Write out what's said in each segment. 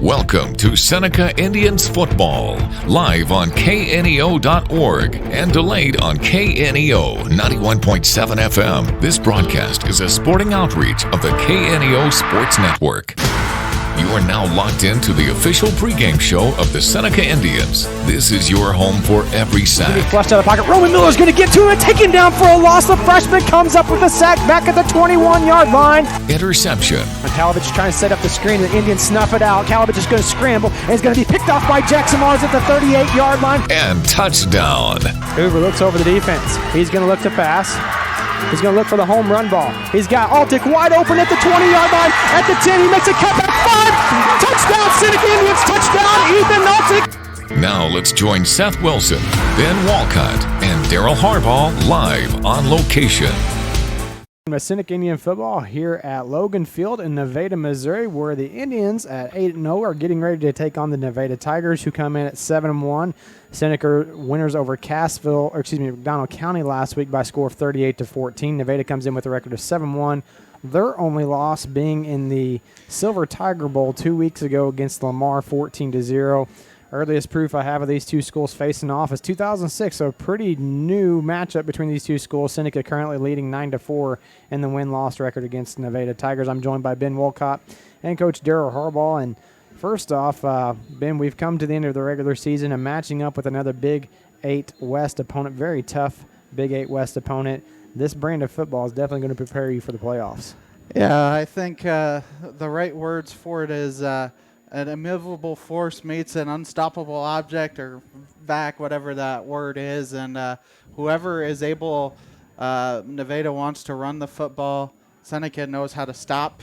Welcome to Seneca Indians Football, live on kneo.org and delayed on KNEO 91.7 FM. This broadcast is a sporting outreach of the KNEO Sports Network. You are now locked into the official pregame show of the Seneca Indians. This is your home for every sack. Flushed out of the pocket. Roman Miller's going to get to it. Taken down for a loss. The freshman comes up with a sack back at the 21-yard line. Interception. Calavich is trying to set up the screen. The Indians snuff it out. Calavich is going to scramble and is going to be picked off by Jackson Mars at the 38-yard line. And touchdown. Hoover looks over the defense. He's going to look to pass. He's going to look for the home run ball. He's got Altick wide open at the 20-yard line. At the 10, he makes a cutback. 5. Touchdown, Seneca Indians. Touchdown, Ethan Altick. Now let's join Seth Wilson, Ben Walcott, and Daryl Harbaugh live on location. Seneca Indian football here at Logan Field in Nevada, Missouri, where the Indians at 8-0 are getting ready to take on the Nevada Tigers, who come in at 7-1. Seneca winners over McDonald County last week by a score of 38-14. Nevada comes in with a record of 7-1. Their only loss being in the Silver Tiger Bowl 2 weeks ago against Lamar, 14-0. Earliest proof I have of these two schools facing off is 2006, so a pretty new matchup between these two schools. Seneca currently leading 9-4 in the win-loss record against Nevada Tigers. I'm joined by Ben Wolcott and Coach Daryl Harbaugh. And first off, Ben, we've come to the end of the regular season and matching up with another Big 8 West opponent, very tough Big 8 West opponent. This brand of football is definitely going to prepare you for the playoffs. Yeah, I think the right words for it is an immovable force meets an unstoppable object, or VAC, whatever that word is. And whoever is able, Nevada wants to run the football. Seneca knows how to stop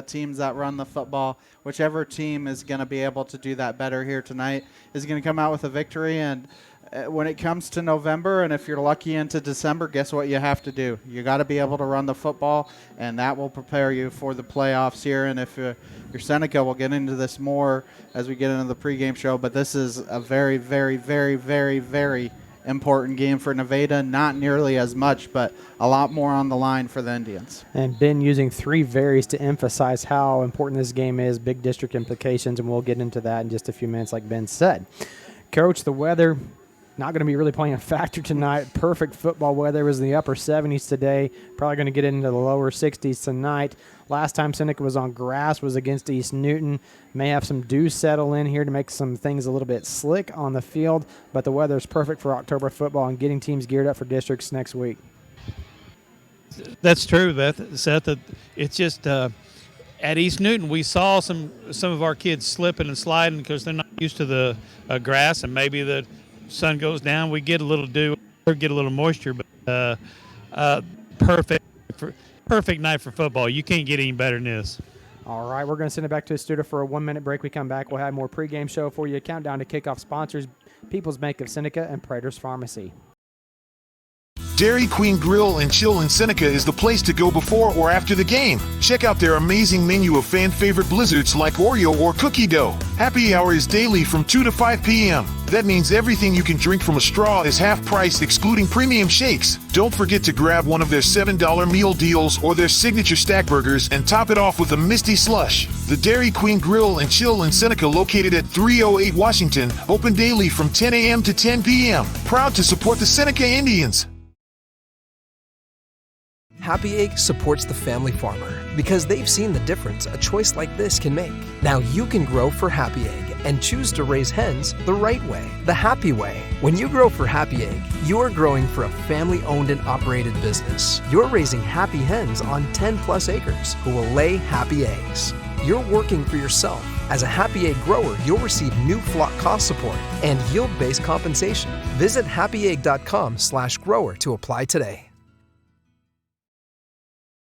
teams that run the football. Whichever team is going to be able to do that better here tonight is going to come out with a victory. And when it comes to November, and if you're lucky into December, guess what you have to do? You got to be able to run the football, and that will prepare you for the playoffs here. And if you're Seneca, we'll get into this more as we get into the pregame show, but this is a very, very, very, very, very important game for Nevada. Not nearly as much, but a lot more on the line for the Indians. And Ben using three varies to emphasize how important this game is, big district implications, and we'll get into that in just a few minutes like Ben said. Coach, the weather not going to be really playing a factor tonight. Perfect football weather. It was in the upper 70s today. Probably going to get into the lower 60s tonight. Last time Seneca was on grass was against East Newton. May have some dew settle in here to make some things a little bit slick on the field, but the weather is perfect for October football and getting teams geared up for districts next week. That's true, Seth. It's just at East Newton we saw some of our kids slipping and sliding because they're not used to the grass, and maybe the sun goes down, we get a little dew, get a little moisture, but perfect night for football. You can't get any better than this. All right, we're going to send it back to the studio for a 1-minute break. We come back, we'll have more pregame show for you. Countdown to kickoff sponsors, People's Bank of Seneca and Prater's Pharmacy. Dairy Queen Grill and Chill in Seneca is the place to go before or after the game. Check out their amazing menu of fan-favorite blizzards like Oreo or cookie dough. Happy hour is daily from 2 to 5 p.m. That means everything you can drink from a straw is half price, excluding premium shakes. Don't forget to grab one of their $7 meal deals or their signature stack burgers and top it off with a Misty Slush. The Dairy Queen Grill and Chill in Seneca, located at 308 Washington, open daily from 10 a.m. to 10 p.m. Proud to support the Seneca Indians. Happy Egg supports the family farmer because they've seen the difference a choice like this can make. Now you can grow for Happy Egg and choose to raise hens the right way, the happy way. When you grow for Happy Egg, you are growing for a family-owned and operated business. You're raising happy hens on 10+ acres who will lay happy eggs. You're working for yourself. As a Happy Egg grower, you'll receive new flock cost support and yield-based compensation. Visit happyegg.com/grower to apply today.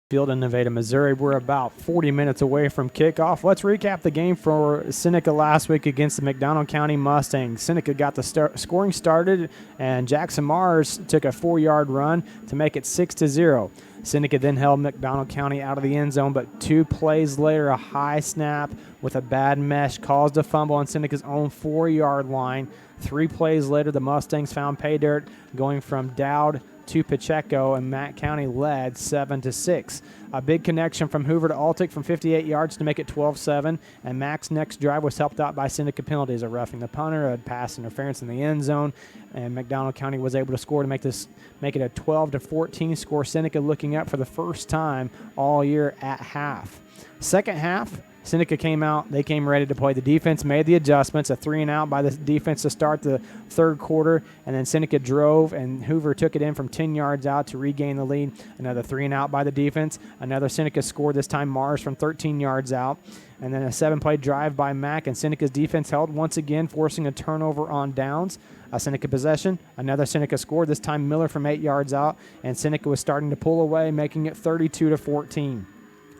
Field in Nevada, Missouri. We're about 40 minutes away from kickoff. Let's recap the game for Seneca last week against the McDonald County Mustangs. Seneca got the scoring started, and Jackson Mars took a 4-yard run to make it 6-0. Seneca then held McDonald County out of the end zone, but 2 plays later, a high snap with a bad mesh caused a fumble on Seneca's own 4-yard line. 3 plays later, the Mustangs found pay dirt, going from Dowd to Pacheco, and Mack County led 7-6. A big connection from Hoover to Altick from 58 yards to make it 12-7, and Mack's next drive was helped out by Seneca penalties, a roughing the punter, a pass interference in the end zone, and McDonald County was able to score to make it a 12-14 score. Seneca looking up for the first time all year at half. Second half, Seneca came out. They came ready to play. The defense made the adjustments, a 3-and-out by the defense to start the third quarter, and then Seneca drove, and Hoover took it in from 10 yards out to regain the lead. Another 3-and-out by the defense. Another Seneca score, this time Mars from 13 yards out. And then a 7-play drive by Mack, and Seneca's defense held once again, forcing a turnover on downs. A Seneca possession. Another Seneca score, this time Miller from 8 yards out, and Seneca was starting to pull away, making it 32-14.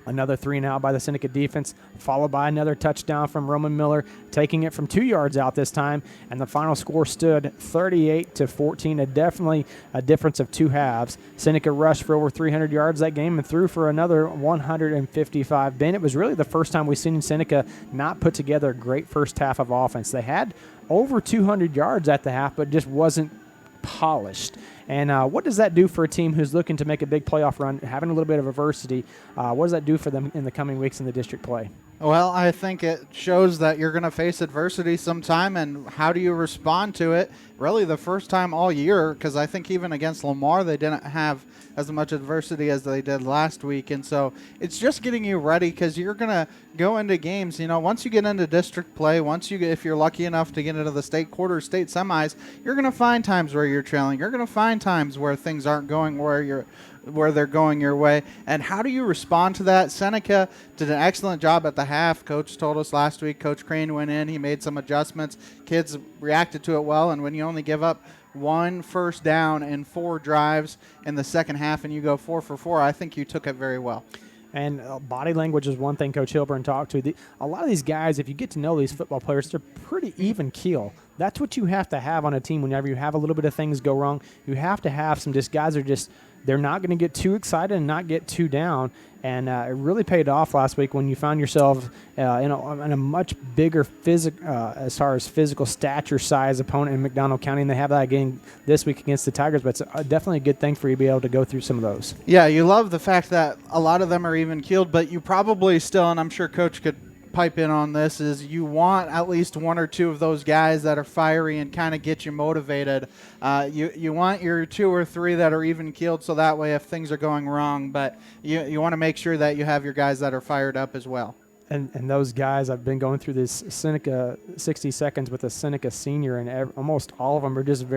Another 3-and-out by the Seneca defense, followed by another touchdown from Roman Miller, taking it from 2 yards out this time, and the final score stood 38-14, definitely a difference of 2 halves. Seneca rushed for over 300 yards that game and threw for another 155. Ben, it was really the first time we've seen Seneca not put together a great first half of offense. They had over 200 yards at the half, but just wasn't polished. And what does that do for a team who's looking to make a big playoff run, having a little bit of adversity? What does that do for them in the coming weeks in the district play? Well, I think it shows that you're going to face adversity sometime, and how do you respond to it? Really the first time all year, because I think even against Lamar they didn't have as much adversity as they did last week. And so it's just getting you ready, because you're going to go into games, once you get into district play, if you're lucky enough to get into the state quarters, state semis, you're going to find times where you're trailing. You're going to find times where things aren't going where they're going your way. And how do you respond to that? Seneca did an excellent job at the half. Coach told us last week, Coach Crane went in, he made some adjustments. Kids reacted to it well, and when you only give up 1 first down in 4 drives in the second half and you go 4 for 4, I think you took it very well. And body language is one thing Coach Hilburn talked to. A lot of these guys, if you get to know these football players, they're pretty even keel. That's what you have to have on a team whenever you have a little bit of things go wrong. You have to have some guys are just, they're not going to get too excited and not get too down. And it really paid off last week when you found yourself in a much bigger as far as physical stature size opponent in McDonald County, and they have that again this week against the Tigers. But it's definitely a good thing for you to be able to go through some of those. Yeah, you love the fact that a lot of them are even keeled, but you probably still, and I'm sure Coach could pipe in on this, is you want at least 1 or 2 of those guys that are fiery and kind of get you motivated. You want your 2 or 3 that are even keeled, so that way if things are going wrong, but you want to make sure that you have your guys that are fired up as well. And those guys, I've been going through this Seneca 60 seconds with a Seneca senior, and almost all of them are just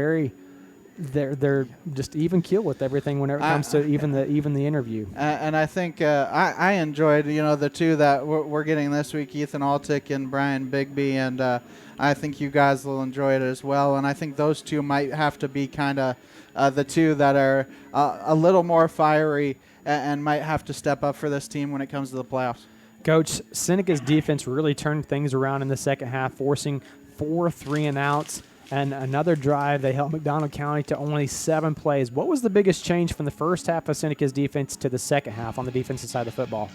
they're just even keel with everything whenever it comes to even the interview. And I think I enjoyed the 2 that we're getting this week, Ethan Altick and Brian Bigby, and I think you guys will enjoy it as well. And I think those 2 might have to be kind of the 2 that are a little more fiery and might have to step up for this team when it comes to the playoffs. Coach, Seneca's defense really turned things around in the second half, forcing 4 3-and-outs. And another drive, they held McDonald County to only 7 plays. What was the biggest change from the first half of Seneca's defense to the second half on the defensive side of the football?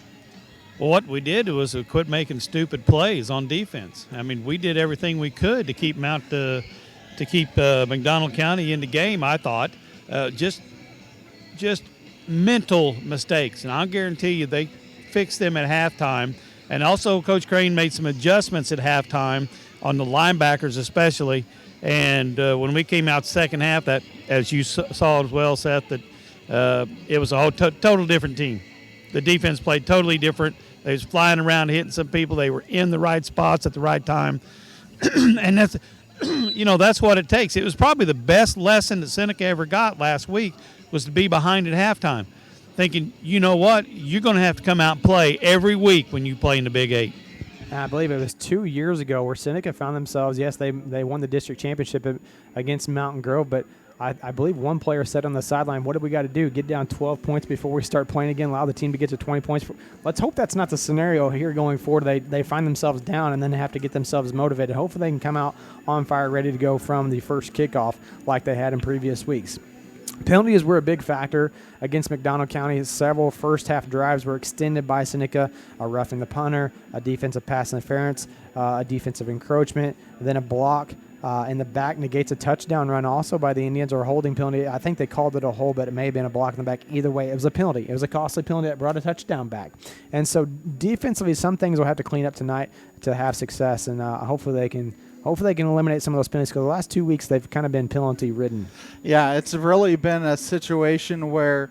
Well, what we did was we quit making stupid plays on defense. I mean, we did everything we could to keep them out to keep McDonald County in the game. I thought just mental mistakes, and I'll guarantee you they fixed them at halftime. And also, Coach Crane made some adjustments at halftime on the linebackers, especially. And when we came out second half, that, as you saw as well, Seth, that it was a whole total different team. The defense played totally different. They was flying around, hitting some people. They were in the right spots at the right time. And that's, that's what it takes. It was probably the best lesson that Seneca ever got last week, was to be behind at halftime, thinking, you know what, you're going to have to come out and play every week when you play in the Big 8. I believe it was 2 years ago where Seneca found themselves, yes, they won the district championship against Mountain Grove, but I believe one player said on the sideline, what do we got to do? Get down 12 points before we start playing again, allow the team to get to 20 points. Let's hope that's not the scenario here going forward. They find themselves down and then they have to get themselves motivated. Hopefully they can come out on fire, ready to go from the first kickoff like they had in previous weeks. Penalties were a big factor against McDonald County. Several first-half drives were extended by Seneca, a roughing the punter, a defensive pass interference, a defensive encroachment, then a block. in the back negates a touchdown run also by the Indians, or a holding penalty. I think they called it a hold, but it may have been a block in the back. Either way, it was a penalty. It was a costly penalty that brought a touchdown back. And so defensively, some things will have to clean up tonight to have success, and hopefully they can eliminate some of those penalties, because the last 2 weeks they've kind of been penalty-ridden. Yeah, it's really been a situation where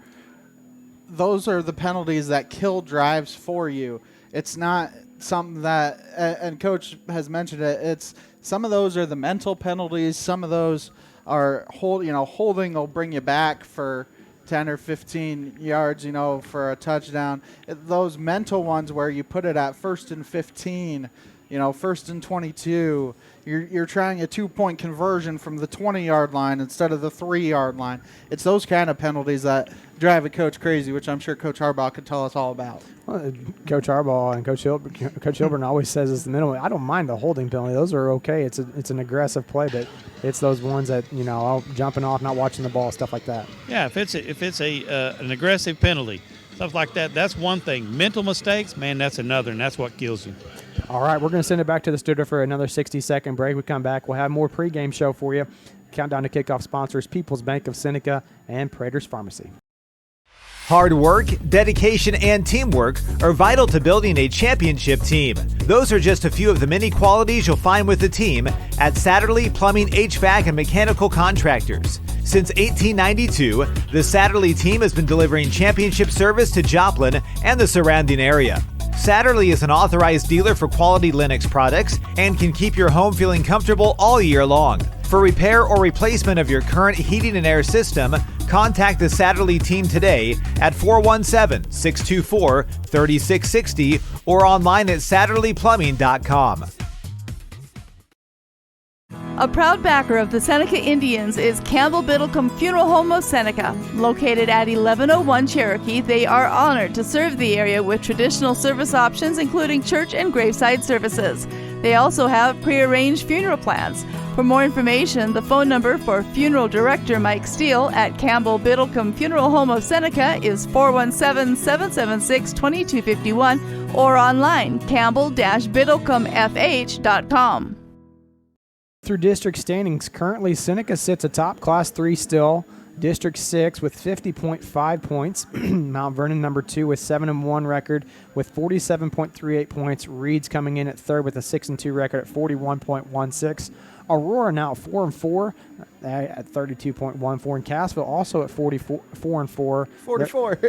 those are the penalties that kill drives for you. It's not something that, and Coach has mentioned it, it's some of those are the mental penalties. Some of those are holding will bring you back for 10 or 15 yards, for a touchdown. Those mental ones where you put it at 1st and 15, 1st and 22, you're trying a 2-point conversion from the 20-yard line instead of the 3-yard line. It's those kind of penalties that drive a coach crazy, which I'm sure Coach Harbaugh could tell us all about. Well, Coach Harbaugh and Coach Hilburn always says it's the minimum. I don't mind the holding penalty; those are okay. It's an aggressive play, but it's those ones that jumping off, not watching the ball, stuff like that. Yeah, if it's an aggressive penalty, stuff like that, that's one thing. Mental mistakes, man, that's another, and that's what kills you. All right, we're going to send it back to the studio for another 60-second break. We come back, we'll have more pregame show for you. Countdown to kickoff sponsors: People's Bank of Seneca and Prater's Pharmacy. Hard work, dedication, and teamwork are vital to building a championship team. Those are just a few of the many qualities you'll find with the team at Satterley Plumbing, HVAC, and Mechanical Contractors. Since 1892, the Satterley team has been delivering championship service to Joplin and the surrounding area. Satterley is an authorized dealer for quality Lennox products and can keep your home feeling comfortable all year long. For repair or replacement of your current heating and air system, contact the Satterley team today at 417-624-3660 or online at SatterleyPlumbing.com. A proud backer of the Seneca Indians is Campbell Biddlecombe Funeral Home of Seneca. Located at 1101 Cherokee, they are honored to serve the area with traditional service options, including church and graveside services. They also have prearranged funeral plans. For more information, the phone number for Funeral Director Mike Steele at Campbell Biddlecombe Funeral Home of Seneca is 417-776-2251 or online campbell-biddlecomefh.com. Through district standings, currently Seneca sits atop Class 3 still, District 6 with 50.5 points. Mount Vernon number 2 with 7-1 record with 47.38 points. Reed's coming in at third with a 6-2 record at 41.16. Aurora now at 4-4 at 32.14. And Cassville also at 4-4. 44.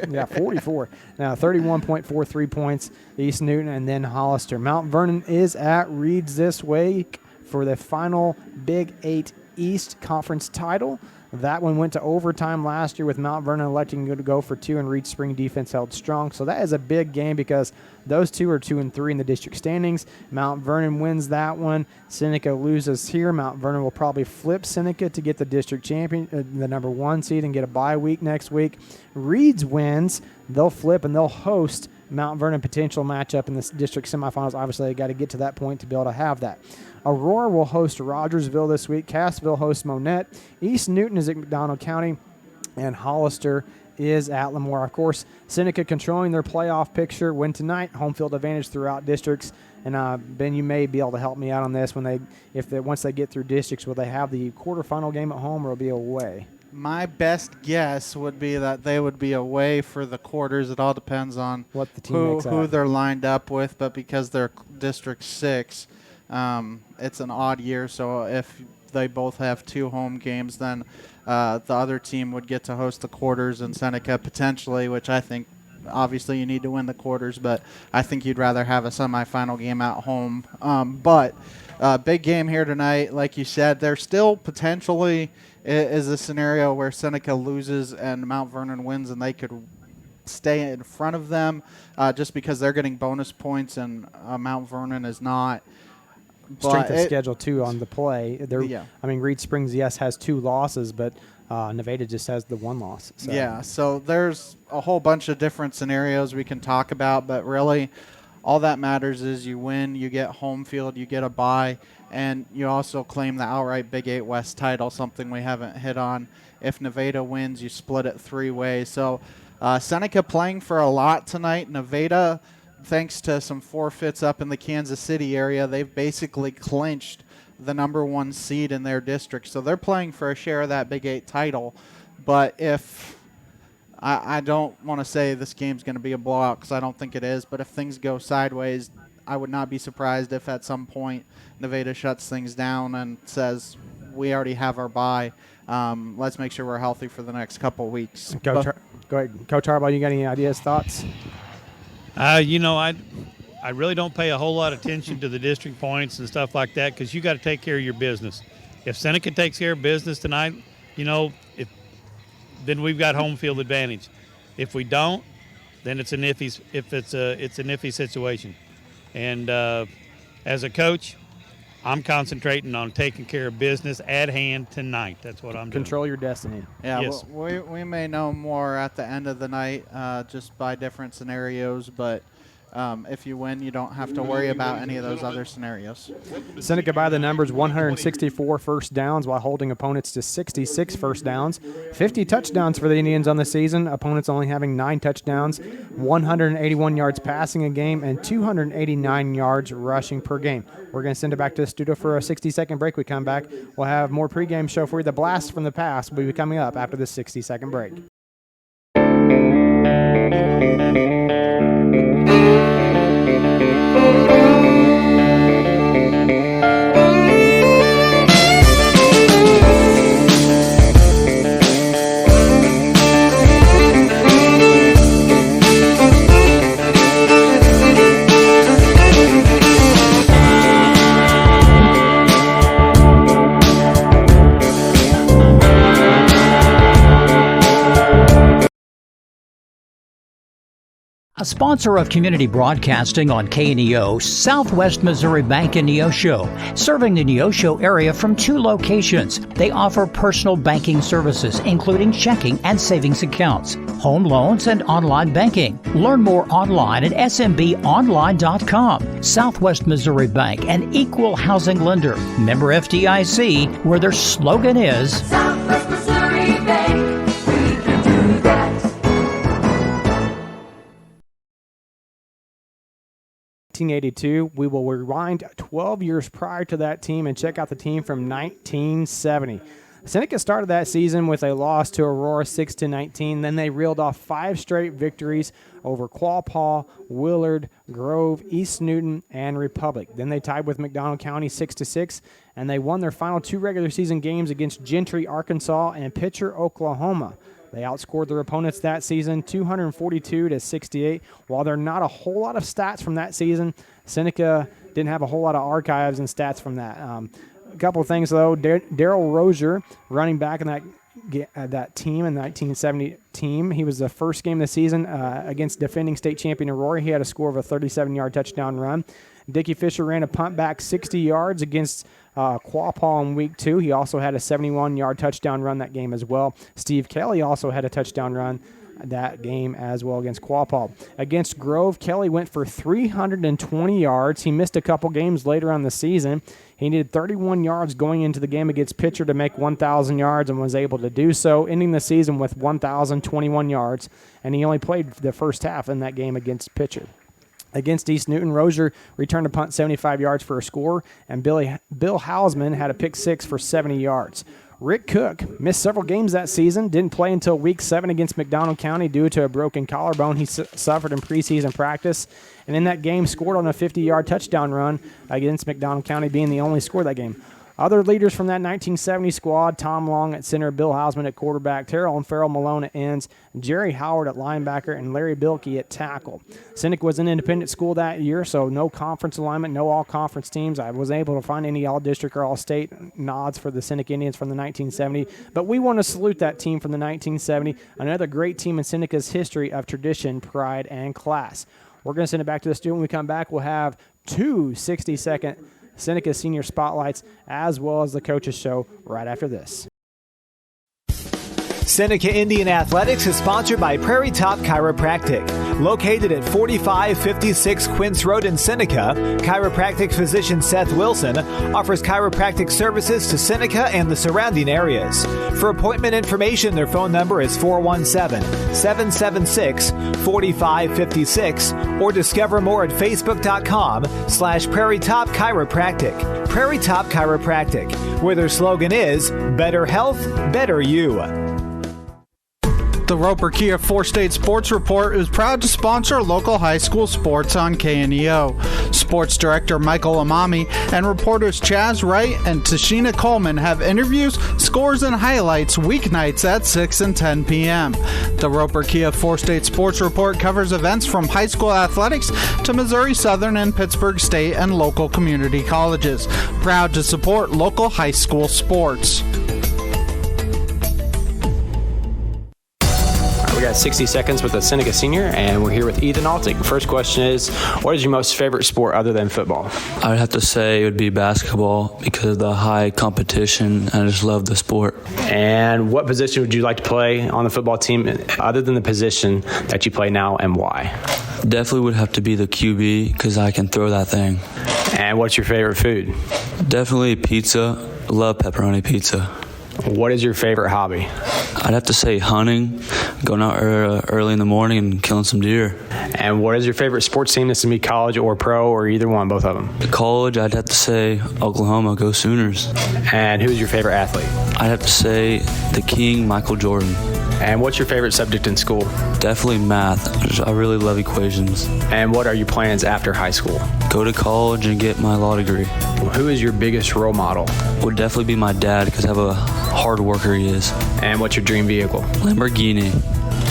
Yeah, 44. Now 31.43 points. East Newton and then Hollister. Mount Vernon is at Reed's this week for the final Big 8 East Conference title. That one went to overtime last year with Mount Vernon electing to go for 2, and Reed Spring defense held strong. So that is a big game because those two are 2 and 3 in the district standings. Mount Vernon wins that one. Seneca loses here. Mount Vernon will probably flip Seneca to get the district champion, the number 1 seed, and get a bye week next week. Reed's wins. They'll flip and they'll host Mount Vernon potential matchup in the district semifinals. Obviously, they got to get to that point to be able to have that. Aurora will host Rogersville this week. Cassville hosts Monette. East Newton is at McDonald County, and Hollister is at Lemoore. Of course, Seneca controlling their playoff picture. Win tonight, home field advantage throughout districts. And Ben, you may be able to help me out on this. Once they get through districts, will they have the quarterfinal game at home or will it be away? My best guess would be that they would be away for the quarters. It all depends on what the team who they're lined up with, but because they're District 6, it's an odd year. So if they both have 2 home games, then the other team would get to host the quarters, and Seneca potentially, which I think obviously you need to win the quarters, but I think you'd rather have a semifinal game at home. But big game here tonight. Like you said, there still potentially is a scenario where Seneca loses and Mount Vernon wins, and they could stay in front of them just because they're getting bonus points and Mount Vernon is not. Strength of schedule, too, on the play. Yeah. I mean, Reed Springs, yes, has 2 losses, but Nevada just has the 1 loss. So. Yeah, so there's a whole bunch of different scenarios we can talk about, but really all that matters is you win, you get home field, you get a bye, and you also claim the outright Big 8 West title, something we haven't hit on. If Nevada wins, you split it 3 ways. So Seneca playing for a lot tonight. Nevada, thanks to some forfeits up in the Kansas City area, they've basically clinched the number 1 seed in their district. So they're playing for a share of that Big 8 title. But if I don't want to say this game's going to be a blowout because I don't think it is, but if things go sideways, I would not be surprised if at some point Nevada shuts things down and says, we already have our bye. Let's make sure we're healthy for the next couple of weeks. Go ahead. Coach Harbaugh, you got any ideas, thoughts? I really don't pay a whole lot of attention to the district points and stuff like that because you got to take care of your business. If Seneca takes care of business tonight, then we've got home field advantage. If we don't, then it's an iffy situation. And as a coach, I'm concentrating on taking care of business at hand tonight. That's what I'm doing. Control your destiny. Yeah, yes. we may know more at the end of the night just by different scenarios, but if you win, you don't have to worry about any of those other scenarios. Seneca by the numbers, 164 first downs while holding opponents to 66 first downs. 50 touchdowns for the Indians on the season. Opponents only having 9 touchdowns, 181 yards passing a game, and 289 yards rushing per game. We're going to send it back to the studio for a 60-second break. We come back. We'll have more pregame show for you. The Blast from the Past will be coming up after this 60-second break. A sponsor of community broadcasting on KNEO, Southwest Missouri Bank and Neosho, serving the Neosho area from 2 locations. They offer personal banking services, including checking and savings accounts, home loans, and online banking. Learn more online at smbonline.com. Southwest Missouri Bank, an equal housing lender. Member FDIC, where their slogan is Southwest Missouri Bank, we can do that. 1982. We will rewind 12 years prior to that team and check out the team from 1970. Seneca started that season with a loss to Aurora 6-19. Then they reeled off 5 straight victories over Quapaw, Willard, Grove, East Newton, and Republic. Then they tied with McDonald County 6-6, and they won their final 2 regular season games against Gentry, Arkansas, and Pitcher, Oklahoma. They outscored their opponents that season 242-68. While there are not a whole lot of stats from that season, Seneca didn't have a whole lot of archives and stats from that. A couple of things, though. Daryl Rozier, running back in that team, in the 1970 team, he was the first game of the season against defending state champion Aurora. He had a score of a 37-yard touchdown run. Dickie Fisher ran a punt back 60 yards against Quapaw in week 2. He also had a 71-yard touchdown run that game as well. Steve Kelly also had a touchdown run that game as well against Quapaw. Against Grove, Kelly went for 320 yards. He missed a couple games later on the season. He needed 31 yards going into the game against Pitcher to make 1,000 yards and was able to do so, ending the season with 1,021 yards, and he only played the first half in that game against Pitcher. Against East Newton, Rozier returned a punt 75 yards for a score, and Bill Hausman had a pick 6 for 70 yards. Rick Cook missed several games that season, didn't play until week 7 against McDonald County due to a broken collarbone he suffered in preseason practice, and in that game scored on a 50-yard touchdown run against McDonald County, being the only score that game. Other leaders from that 1970 squad, Tom Long at center, Bill Hausman at quarterback, Terrell and Farrell Malone at ends, Jerry Howard at linebacker, and Larry Bilkey at tackle. Seneca was an independent school that year, so no conference alignment, no all-conference teams. I was able to find any all-district or all-state nods for the Seneca Indians from the 1970, but we want to salute that team from the 1970, another great team in Seneca's history of tradition, pride, and class. We're going to send it back to the studio. When we come back, we'll have 2 60-second Seneca Senior Spotlights, as well as the Coaches Show right after this. Seneca Indian Athletics is sponsored by Prairie Top Chiropractic. Located at 4556 Quince Road in Seneca, chiropractic physician Seth Wilson offers chiropractic services to Seneca and the surrounding areas. For appointment information, their phone number is 417-776-4556 or discover more at facebook.com/Prairie Top Chiropractic. Prairie Top Chiropractic, where their slogan is better health, better you. The Roper Kia 4-State Sports Report is proud to sponsor local high school sports on KNEO. Sports Director Michael Amami and reporters Chaz Wright and Tashina Coleman have interviews, scores, and highlights weeknights at 6 and 10 p.m. The Roper Kia 4-State Sports Report covers events from high school athletics to Missouri Southern and Pittsburgh State and local community colleges. Proud to support local high school sports. We got 60 seconds with the Seneca Senior, and we're here with Ethan Altig. First question is, what is your most favorite sport other than football? I would have to say it would be basketball because of the high competition. I just love the sport. And what position would you like to play on the football team other than the position that you play now, and why? Definitely would have to be the QB because I can throw that thing. And what's your favorite food? Definitely pizza. I love pepperoni pizza. What is your favorite hobby? I'd have to say hunting, going out early in the morning and killing some deer. And what is your favorite sports team? This can be college or pro or either one, both of them. College, I'd have to say Oklahoma, go Sooners. And who's your favorite athlete? I'd have to say the King, Michael Jordan. And what's your favorite subject in school? Definitely math. I really love equations. And what are your plans after high school? Go to college and get my law degree. Who is your biggest role model? Would definitely be my dad because how a hard worker he is. And what's your dream vehicle? Lamborghini.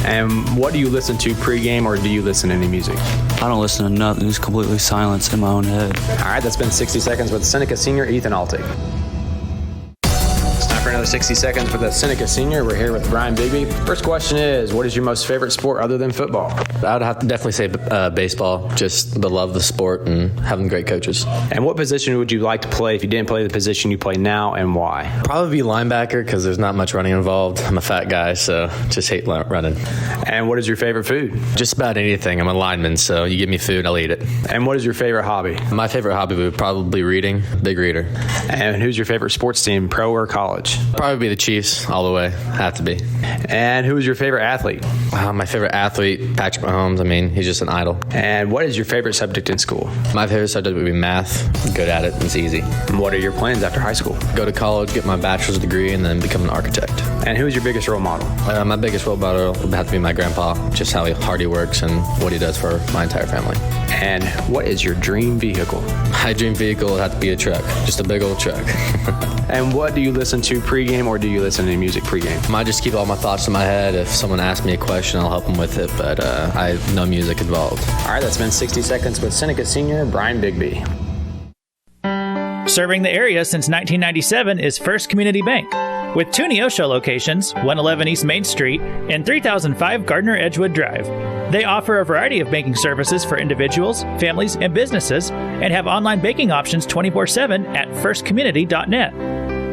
And what do you listen to pregame, or do you listen to any music? I don't listen to nothing. It's completely silence in my own head. All right, that's been 60 seconds with Seneca Senior Ethan Altig. For another 60 seconds for the Seneca Senior. We're here with Brian Bigby. First question is, what is your most favorite sport other than football? I would have to definitely say baseball, just the love of the sport and having great coaches. And what position would you like to play if you didn't play the position you play now, and why? Probably be linebacker because there's not much running involved. I'm a fat guy, so just hate running. And what is your favorite food? Just about anything. I'm a lineman, so you give me food, I'll eat it. And what is your favorite hobby? My favorite hobby would probably be reading. Big reader. And who's your favorite sports team, pro or college? Probably be the Chiefs all the way. Have to be. And who is your favorite athlete? My favorite athlete, Patrick Mahomes. I mean, he's just an idol. And what is your favorite subject in school? My favorite subject would be math. I'm good at it. It's easy. And what are your plans after high school? Go to college, get my bachelor's degree, and then become an architect. And who is your biggest role model? My biggest role model would have to be my grandpa, just how hard he works and what he does for my entire family. And what is your dream vehicle? My dream vehicle would have to be a truck, just a big old truck. And what do you listen to pregame, or do you listen to music pregame? I just keep all my thoughts in my head. If someone asks me a question, I'll help them with it, but I have no music involved. All right, that's been 60 seconds with Seneca Senior, Brian Bigby. Serving the area since 1997 is First Community Bank. With 2 Neosho locations, 111 East Main Street and 3005 Gardner Edgewood Drive. They offer a variety of banking services for individuals, families, and businesses, and have online banking options 24/7 at firstcommunity.net.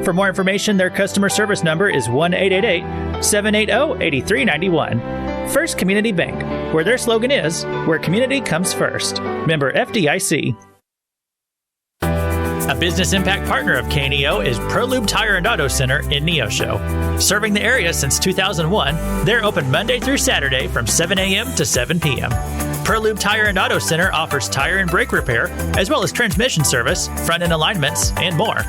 For more information, their customer service number is 1-888-780-8391. First Community Bank, where their slogan is, where community comes first. Member FDIC. A business impact partner of KNEO is ProLube Tire and Auto Center in Neosho. Serving the area since 2001, they're open Monday through Saturday from 7 a.m. to 7 p.m. ProLube Tire and Auto Center offers tire and brake repair, as well as transmission service, front-end alignments, and more.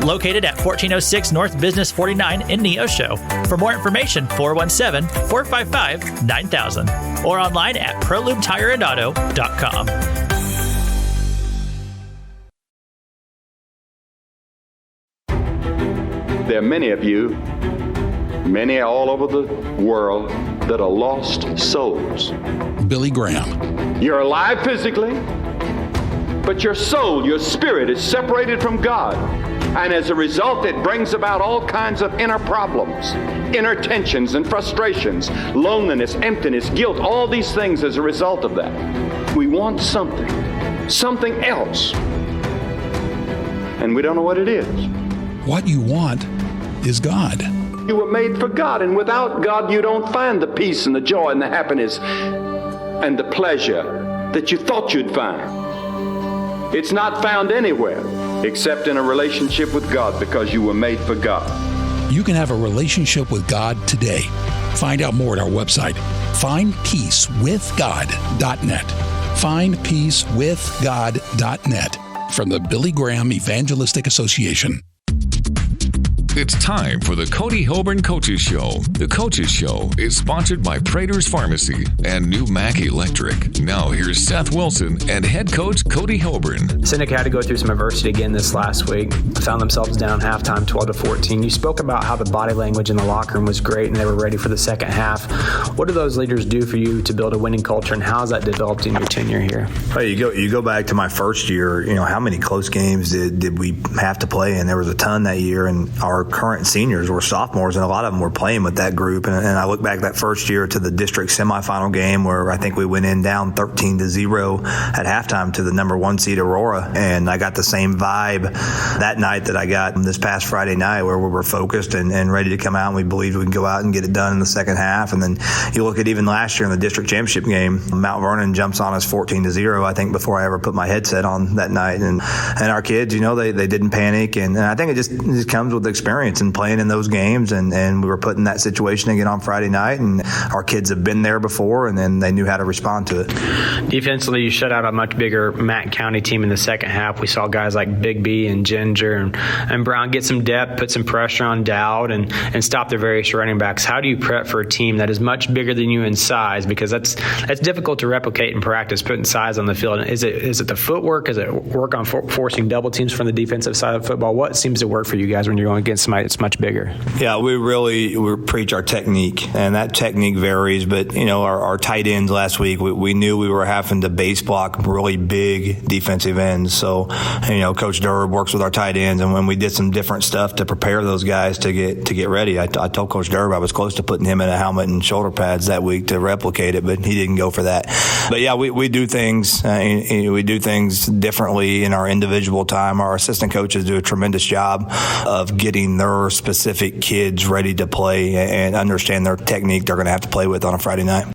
Located at 1406 North Business 49 in Neosho. For more information, 417-455-9000 or online at ProLubeTireandAuto.com. There are many of you, many all over the world, that are lost souls. Billy Graham. You're alive physically, but your soul, your spirit is separated from God. And as a result, it brings about all kinds of inner problems, inner tensions and frustrations, loneliness, emptiness, guilt, all these things as a result of that. We want something else. And we don't know what it is. What you want is God. You were made for God, and without God, you don't find the peace and the joy and the happiness and the pleasure that you thought you'd find. It's not found anywhere except in a relationship with God, because you were made for God. You can have a relationship with God today. Find out more at our website, findpeacewithgod.net. Findpeacewithgod.net from the Billy Graham Evangelistic Association. It's time for the Cody Hoburn Coaches Show. The Coaches Show is sponsored by Prater's Pharmacy and New Mac Electric. Now here's Seth Wilson and head coach Cody Hoburn. Seneca had to go through some adversity again this last week. Found themselves down halftime 12-14. You spoke about how the body language in the locker room was great and they were ready for the second half. What do those leaders do for you to build a winning culture, and how has that developed in your tenure here? Well, you go back to my first year, how many close games did we have to play? And there was a ton that year, and our current seniors were sophomores, and a lot of them were playing with that group. And I look back that first year to the district semifinal game where I think we went in down 13-0 at halftime to the number 1 seed Aurora, and I got the same vibe that night that I got this past Friday night, where we were focused and ready to come out, and we believed we can go out and get it done in the second half. And then you look at even last year in the district championship game, Mount Vernon jumps on us 14-0, I think, before I ever put my headset on that night. And our kids, they didn't panic, and I think it just comes with experience and playing in those games, and we were put in that situation again on Friday night, and our kids have been there before, and then they knew how to respond to it. Defensively, you shut out a much bigger Mack County team in the second half. We saw guys like Big B and Ginger and Brown get some depth, put some pressure on Dowd, and stop their various running backs. How do you prep for a team that is much bigger than you in size? Because that's difficult to replicate in practice, putting size on the field. Is it the footwork? Is it work on forcing double teams from the defensive side of football? What seems to work for you guys when you're going against somebody that's much bigger? Yeah, we preach our technique, and that technique varies. But our tight ends last week, we knew we were having to base block really big defensive ends. So Coach Durb works with our tight ends, and when we did some different stuff to prepare those guys to get ready, I told Coach Durb I was close to putting him in a helmet and shoulder pads that week to replicate it, but he didn't go for that. But yeah, we do things differently in our individual time. Our assistant coaches do a tremendous job of getting their specific kids ready to play and understand their technique they're going to have to play with on a Friday night.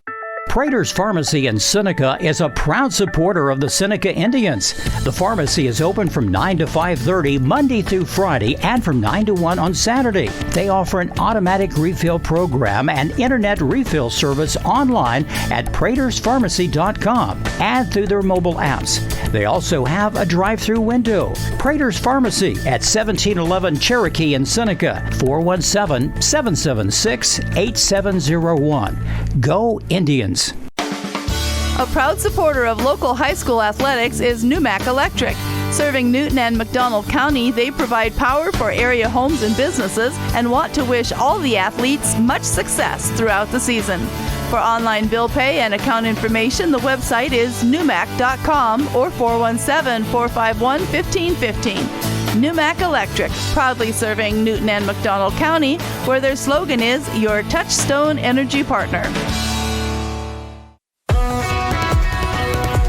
Prater's Pharmacy in Seneca is a proud supporter of the Seneca Indians. The pharmacy is open from 9 to 5:30 Monday through Friday and from 9 to 1 on Saturday. They offer an automatic refill program and internet refill service online at praterspharmacy.com and through their mobile apps. They also have a drive-through window. Prater's Pharmacy at 1711 Cherokee in Seneca, 417-776-8701. Go Indians! A proud supporter of local high school athletics is New Mac Electric. Serving Newton and McDonald County, they provide power for area homes and businesses and want to wish all the athletes much success throughout the season. For online bill pay and account information, the website is newmac.com or 417-451-1515. New Mac Electric, proudly serving Newton and McDonald County, where their slogan is Your Touchstone Energy Partner.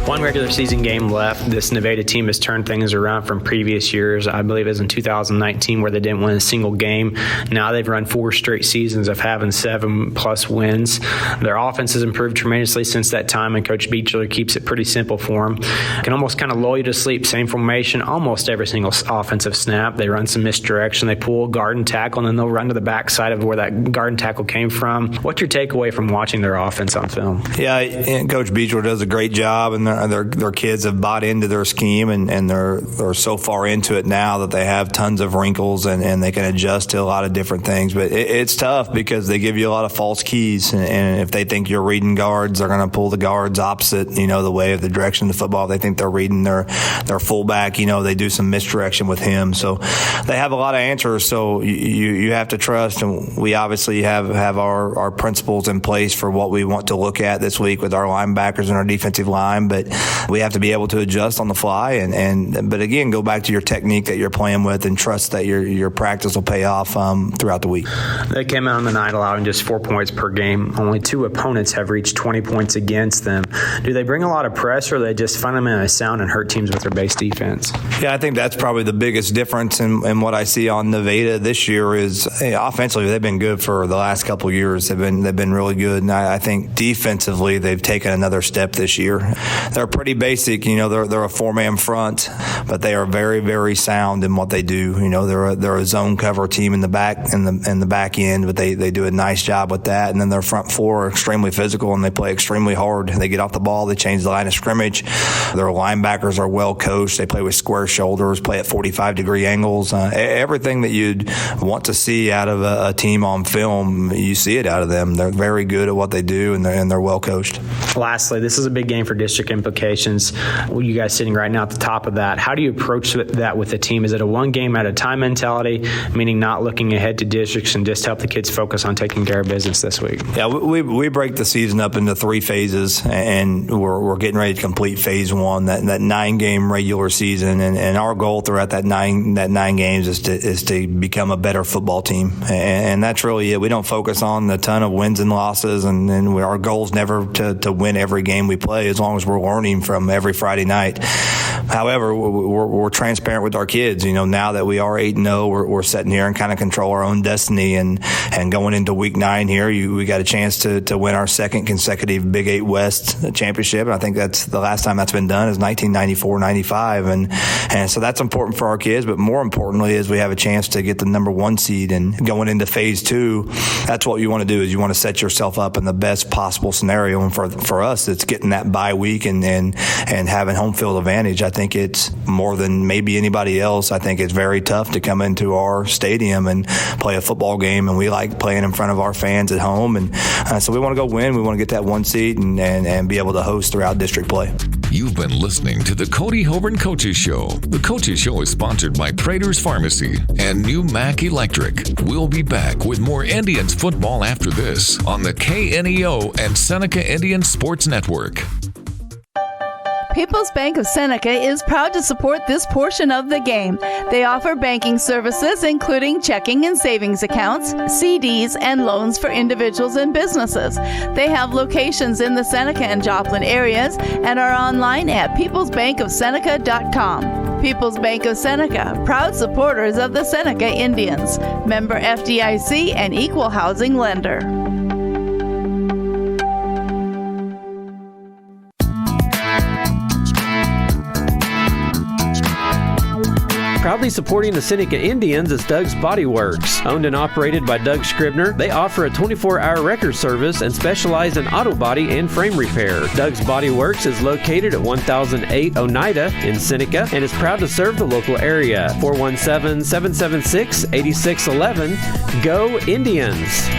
One regular season game left. This Nevada team has turned things around from previous years. I believe it was in 2019 where they didn't win a single game. Now they've run 4 straight seasons of having 7+ wins. Their offense has improved tremendously since that time, and Coach Beechler keeps it pretty simple for them. Can almost kind of lull you to sleep. Same formation almost every single offensive snap. They run some misdirection. They pull a guard and tackle, and then they'll run to the backside of where that guard and tackle came from. What's your takeaway from watching their offense on film? Yeah, and Coach Beechler does a great job, and their kids have bought into their scheme, and they're so far into it now that they have tons of wrinkles and they can adjust to a lot of different things. But it's tough because they give you a lot of false keys, and if they think you're reading guards, they're going to pull the guards opposite, the way of the direction of the football. If they think they're reading their fullback, they do some misdirection with him. So they have a lot of answers. So you have to trust, and we obviously have our principles in place for what we want to look at this week with our linebackers and our defensive line. But that we have to be able to adjust on the fly. But again, go back to your technique that you're playing with and trust that your practice will pay off throughout the week. They came out on the night allowing just 4 points per game. Only 2 opponents have reached 20 points against them. Do they bring a lot of pressure, or are they just fundamentally sound and hurt teams with their base defense? Yeah, I think that's probably the biggest difference in what I see on Nevada this year is offensively they've been good for the last couple of years. They've been really good, and I think defensively they've taken another step this year. They're pretty basic, they're a 4-man front, but they are very, very sound in what they do. They're a zone cover team in the back in the back end, but they do a nice job with that. And then their front four are extremely physical and they play extremely hard. They get off the ball, they change the line of scrimmage. Their linebackers are well coached. They play with square shoulders, play at 45-degree angles. Everything that you'd want to see out of a team on film, you see it out of them. They're very good at what they do, and they're well coached. Lastly, this is a big game for district implications. You guys sitting right now at the top of that, how do you approach that with the team? Is it a one game at a time mentality, meaning not looking ahead to districts and just help the kids focus on taking care of business this week? Yeah, we break the season up into 3 phases, and we're getting ready to complete phase 1, that 9-game regular season, and our goal throughout that nine games is to become a better football team, and that's really it. We don't focus on a ton of wins and losses, and our goal is never to win every game we play, as long as we're learning from every Friday night. However, we're transparent with our kids. Now that we are 8-0, we're sitting here and kind of control our own destiny. And going into week 9 here, we got a chance to win our 2nd consecutive Big 8 West championship. And I think that's the last time that's been done is 1994-95. And so that's important for our kids. But more importantly is we have a chance to get the number 1 seed. And going into phase 2, that's what you want to do, is you want to set yourself up in the best possible scenario. And for us, it's getting that bye week and having home field advantage. I think it's more than maybe anybody else. I think it's very tough to come into our stadium and play a football game, and we like playing in front of our fans at home. And so we want to go win. We want to get that 1 seed and be able to host throughout district play. You've been listening to the Cody Hoburn Coaches Show. The Coaches Show is sponsored by Prater's Pharmacy and New Mac Electric. We'll be back with more Indians football after this on the KNEO and Seneca Indian Sports Network. People's Bank of Seneca is proud to support this portion of the game. They offer banking services including checking and savings accounts, CDs, and loans for individuals and businesses. They have locations in the Seneca and Joplin areas and are online at peoplesbankofseneca.com. People's Bank of Seneca, proud supporters of the Seneca Indians. Member FDIC and equal housing lender. Proudly supporting the Seneca Indians is Doug's Body Works. Owned and operated by Doug Scribner, they offer a 24-hour record service and specialize in auto body and frame repair. Doug's Body Works is located at 1008 Oneida in Seneca and is proud to serve the local area. 417-776-8611. Go Indians!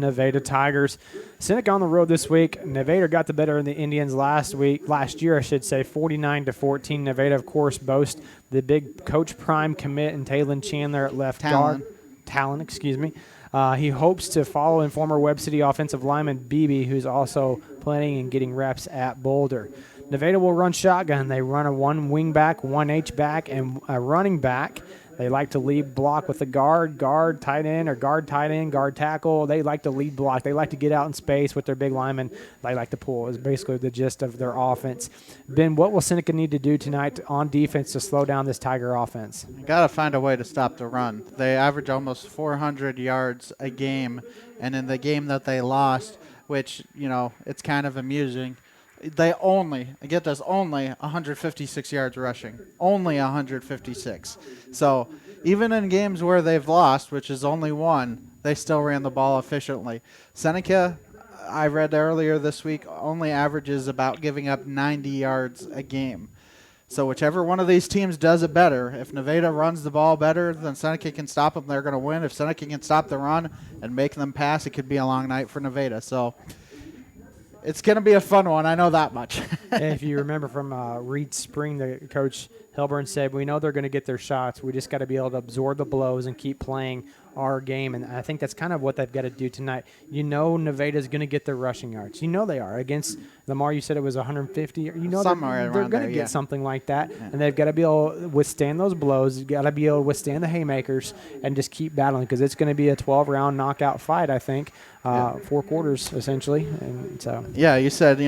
Nevada Tigers. Seneca on the road this week. Nevada got the better of the Indians last year, 49-14. Nevada, of course, boasts the big Coach Prime commit and Taylon Chandler at left guard. Talon, excuse me. He hopes to follow in former Webb City offensive lineman Beebe, who's also playing and getting reps at Boulder. Nevada will run shotgun. They run a 1 wing back, 1 H back, and a running back. They like to lead block with the guard, tight end, or guard, tight end, guard, tackle. They like to lead block. They like to get out in space with their big linemen. They like to pull is basically the gist of their offense. Ben, what will Seneca need to do tonight on defense to slow down this Tiger offense? You got to find a way to stop the run. They average almost 400 yards a game, and in the game that they lost, which, it's kind of amusing, they only 156 yards rushing. Only 156. So even in games where they've lost, which is only 1, they still ran the ball efficiently. Seneca, I read earlier this week, only averages about giving up 90 yards a game. So whichever one of these teams does it better, if Nevada runs the ball better, then Seneca can stop them. They're going to win. If Seneca can stop the run and make them pass, it could be a long night for Nevada. So it's going to be a fun one. I know that much. If you remember from Reed Spring, the coach Hilburn said, we know they're going to get their shots. We just got to be able to absorb the blows and keep playing our game, and I think that's kind of what they've got to do tonight. Nevada's going to get their rushing yards. They are. Against Lamar, you said it was 150. Somewhere they're going to get something like that, and they've got to be able to withstand those blows. You've got to be able to withstand the haymakers and just keep battling, because it's going to be a 12-round knockout fight, I think, 4 quarters essentially. And so you said,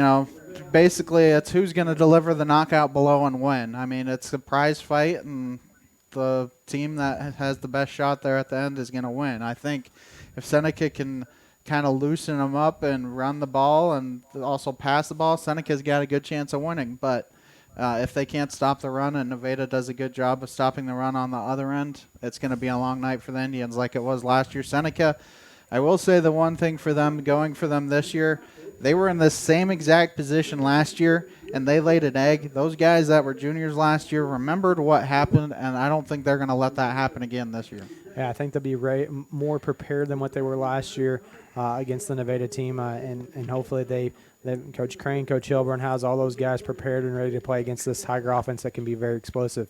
basically it's who's going to deliver the knockout blow and win. I mean, it's a prize fight, and the team that has the best shot there at the end is going to win. I think if Seneca can kind of loosen them up and run the ball and also pass the ball, Seneca's got a good chance of winning. But if they can't stop the run and Nevada does a good job of stopping the run on the other end, it's going to be a long night for the Indians like it was last year. Seneca, I will say the one thing for them, going for them this year, they were in the same exact position last year, and they laid an egg. Those guys that were juniors last year remembered what happened, and I don't think they're going to let that happen again this year. Yeah, I think they'll be more prepared than what they were last year against the Nevada team, and hopefully Coach Crane, Coach Hilburn has all those guys prepared and ready to play against this Tiger offense that can be very explosive.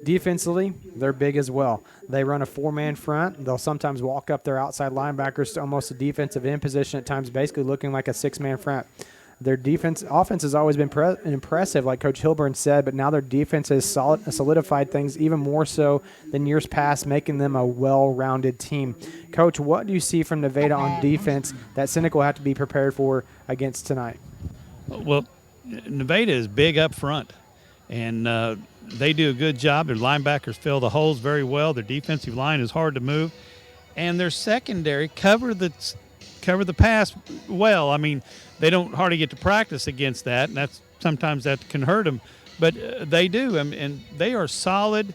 Defensively, they're big as well. They run a 4-man front. They'll sometimes walk up their outside linebackers to almost a defensive end position at times, basically looking like a 6-man front. Their offense has always been impressive, like Coach Hilburn said, but now their defense has solidified things even more so than years past, making them a well-rounded team. Coach, what do you see from Nevada on defense that Seneca will have to be prepared for against tonight? Well, Nevada is big up front, and they do a good job. Their linebackers fill the holes very well. Their defensive line is hard to move, and their secondary cover the pass well. I mean, they don't hardly get to practice against that, and sometimes that can hurt them, but they do, and they are solid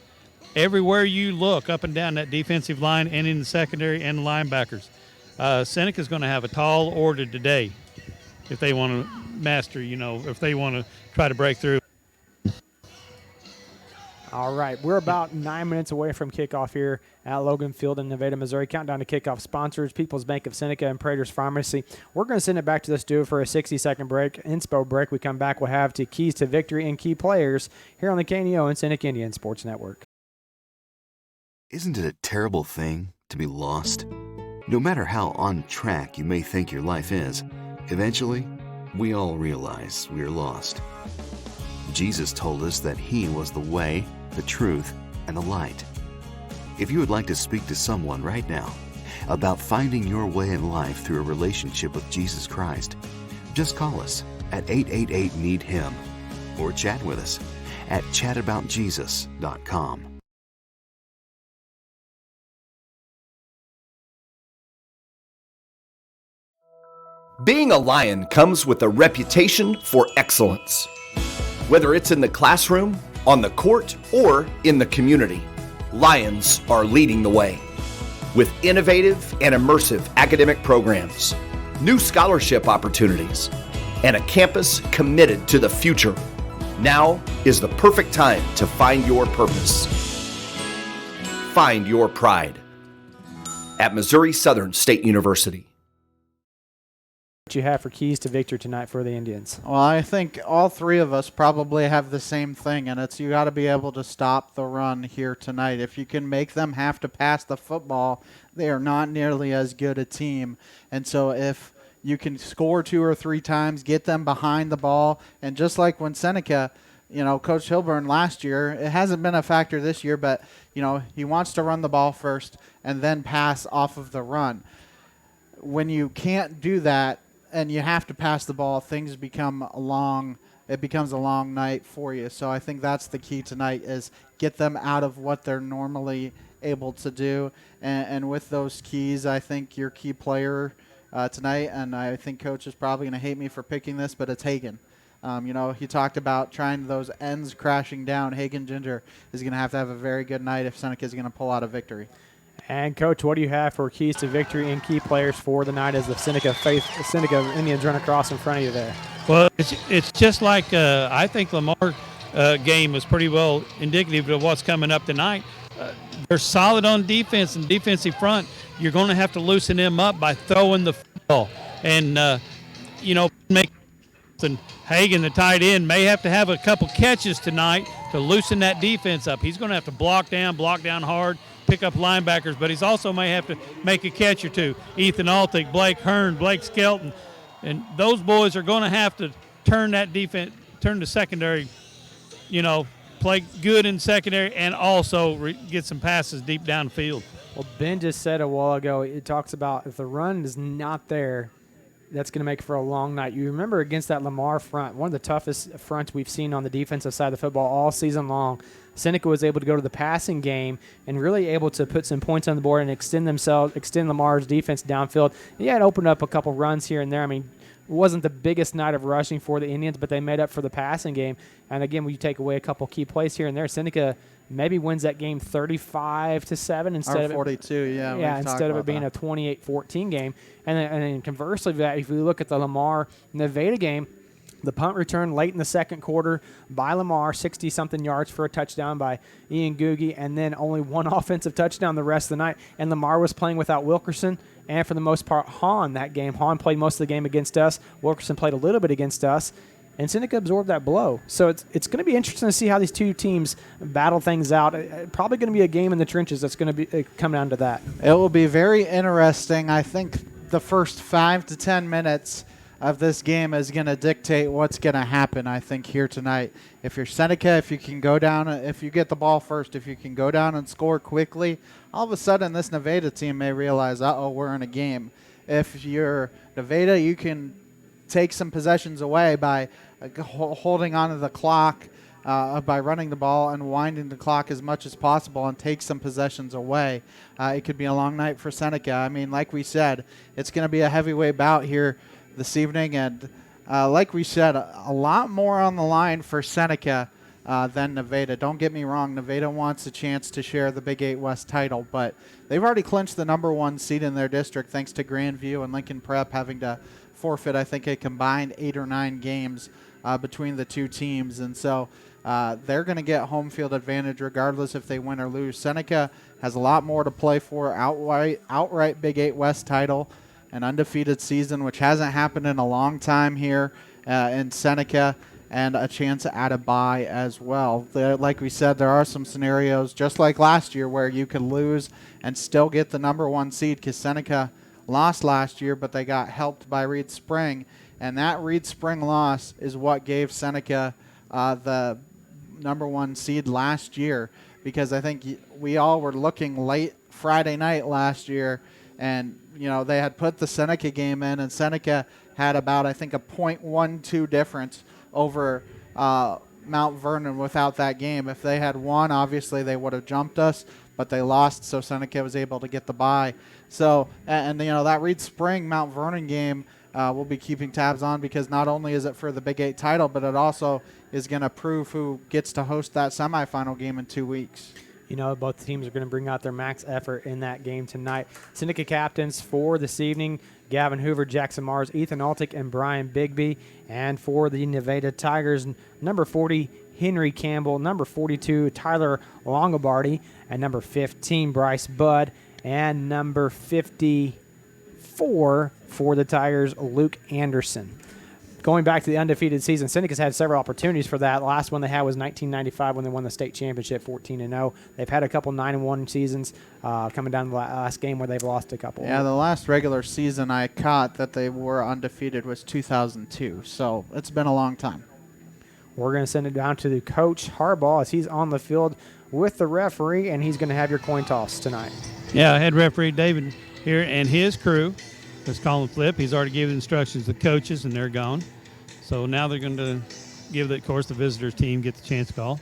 everywhere you look, up and down that defensive line and in the secondary and the linebackers. Seneca's going to have a tall order today if they want to master, if they want to try to break through. All right, we're about 9 minutes away from kickoff here at Logan Field in Nevada, Missouri. Countdown to kickoff sponsors, People's Bank of Seneca and Prater's Pharmacy. We're going to send it back to the studio for a 60-second break. Inspo break. We come back, we'll have to keys to victory and key players here on the KNEO and Seneca Indian Sports Network. Isn't it a terrible thing to be lost? No matter how on track you may think your life is, eventually, we all realize we are lost. Jesus told us that He was the way, the truth, and the light. If you would like to speak to someone right now about finding your way in life through a relationship with Jesus Christ, just call us at 888-NEED-HIM or chat with us at chataboutjesus.com. Being a Lion comes with a reputation for excellence. Whether it's in the classroom, on the court, or in the community, Lions are leading the way. With innovative and immersive academic programs, new scholarship opportunities, and a campus committed to the future, now is the perfect time to find your purpose. Find your pride at Missouri Southern State University. What you have for keys to victory tonight for the Indians? Well, I think all three of us probably have the same thing, and it's you got to be able to stop the run here tonight. If you can make them have to pass the football, they are not nearly as good a team. And so if you can score 2 or 3 times, get them behind the ball, and just like when Seneca, Coach Hilburn last year, it hasn't been a factor this year, but, he wants to run the ball first and then pass off of the run. When you can't do that, and you have to pass the ball, things become it becomes a long night for you. So I think that's the key tonight is get them out of what they're normally able to do. And with those keys, I think your key player tonight, and I think Coach is probably going to hate me for picking this, but it's Hagen. He talked about trying those ends crashing down. Hagen Ginger is going to have a very good night if Seneca is going to pull out a victory. And, Coach, what do you have for keys to victory and key players for the night as the Seneca Indians run across in front of you there? Well, it's just like I think Lamar game was pretty well indicative of what's coming up tonight. They're solid on defense and defensive front. You're going to have to loosen them up by throwing the football. And, Hagen, the tight end, may have to have a couple catches tonight to loosen that defense up. He's going to have to block down hard, pick up linebackers, but he's also may have to make a catch or two. Ethan Altick, Blake Hearn, Blake Skelton, and those boys are going to have to turn that defense, turn the secondary, play good in secondary and also get some passes deep downfield. Well, Ben just said a while ago, it talks about if the run is not there, that's going to make for a long night. You remember against that Lamar front, one of the toughest fronts we've seen on the defensive side of the football all season long. Seneca was able to go to the passing game and really able to put some points on the board and extend Lamar's defense downfield. Yeah, it opened up a couple runs here and there. I mean, it wasn't the biggest night of rushing for the Indians, but they made up for the passing game. And again, when you take away a couple key plays here and there, Seneca maybe wins that game 35-7 instead of 42. Instead of it being a 28-14 game. And then conversely, if we look at the Lamar Nevada game, the punt return late in the second quarter by Lamar, 60-something yards for a touchdown by Ian Googie, and then only one offensive touchdown the rest of the night. And Lamar was playing without Wilkerson and, for the most part, Hahn that game. Hahn played most of the game against us. Wilkerson played a little bit against us. And Seneca absorbed that blow. So it's going to be interesting to see how these two teams battle things out. Probably going to be a game in the trenches that's going to be come down to that. It will be very interesting. I think the first 5 to 10 minutes of this game is going to dictate what's going to happen, I think, here tonight. If you're Seneca, if you can go down, if you get the ball first, if you can go down and score quickly, all of a sudden this Nevada team may realize, we're in a game. If you're Nevada, you can take some possessions away by holding on to the clock, by running the ball and winding the clock as much as possible and take some possessions away. It could be a long night for Seneca. I mean, like we said, it's going to be a heavyweight bout here this evening, and like we said, a lot more on the line for Seneca than Nevada. Don't get me wrong, Nevada wants a chance to share the Big 8 West title, but they've already clinched the #1 seed in their district thanks to Grandview and Lincoln Prep having to forfeit, I think, a combined 8 or 9 games between the two teams, and so they're going to get home field advantage regardless if they win or lose. Seneca has a lot more to play for, outright Big 8 West title, an undefeated season, which hasn't happened in a long time here in Seneca, and a chance at a bye as well. Like we said, there are some scenarios, just like last year, where you could lose and still get the #1 seed, because Seneca lost last year, but they got helped by Reed Spring, and that Reed Spring loss is what gave Seneca the #1 seed last year, because I think we all were looking late Friday night last year, and they had put the Seneca game in, and Seneca had about, I think, a .12 difference over Mount Vernon without that game. If they had won, obviously they would have jumped us, but they lost, so Seneca was able to get the bye. So, and that Reed Spring Mount Vernon game we'll be keeping tabs on, because not only is it for the Big 8 title, but it also is going to prove who gets to host that semifinal game in 2 weeks. Both teams are going to bring out their max effort in that game tonight. Seneca captains for this evening, Gavin Hoover, Jackson Mars, Ethan Altick, and Brian Bigby. And for the Nevada Tigers, number 40, Henry Campbell, number 42, Tyler Longobardi, and number 15, Bryce Budd, and number 54 for the Tigers, Luke Anderson. Going back to the undefeated season, Seneca's had several opportunities for that. The last one they had was 1995 when they won the state championship, 14-0. They've had a couple 9-1 seasons coming down the last game where they've lost a couple. Yeah, the last regular season I caught that they were undefeated was 2002, so it's been a long time. We're going to send it down to the Coach Harbaugh as he's on the field with the referee, and he's going to have your coin toss tonight. Yeah, head referee David here and his crew. Let's call him Flip. He's already given instructions to the coaches, and they're gone. So now they're going to give, of course, the visitors team get the chance to call.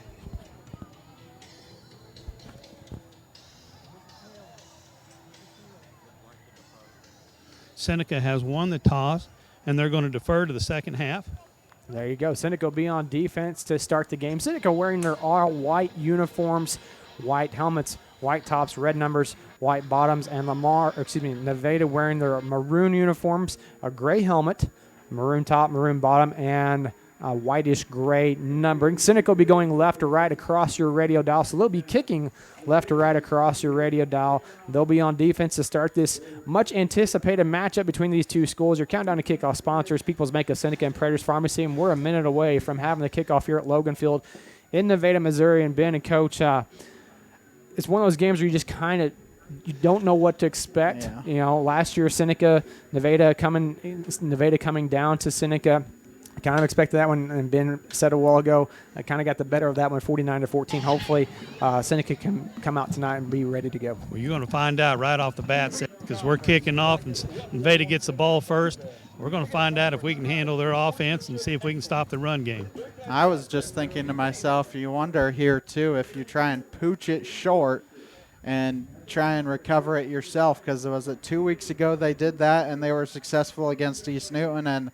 Seneca has won the toss, and they're going to defer to the second half. There you go. Seneca will be on defense to start the game. Seneca wearing their all-white uniforms, white helmets, white tops, red numbers, white bottoms, and Nevada wearing their maroon uniforms, a gray helmet, maroon top, maroon bottom, and a whitish gray numbering. Seneca will be going left to right across your radio dial, so they'll be kicking left to right across your radio dial. They'll be on defense to start this much anticipated matchup between these two schools. Your countdown to kickoff sponsors, People's Bank of Seneca and Predators Pharmacy, and we're a minute away from having the kickoff here at Logan Field in Nevada, Missouri. And Ben and Coach, it's one of those games where you just kind of you don't know what to expect. Yeah. You know, last year Nevada coming down to Seneca. I kind of expected that one, and Ben said a while ago, I kind of got the better of that one, 49-14. Hopefully, Seneca can come out tonight and be ready to go. Well, you're going to find out right off the bat because we're kicking off and Nevada gets the ball first. We're going to find out if we can handle their offense and see if we can stop the run game. I was just thinking to myself, you wonder here, too, if you try and pooch it short and try and recover it yourself, because was it 2 weeks ago they did that and they were successful against East Newton, and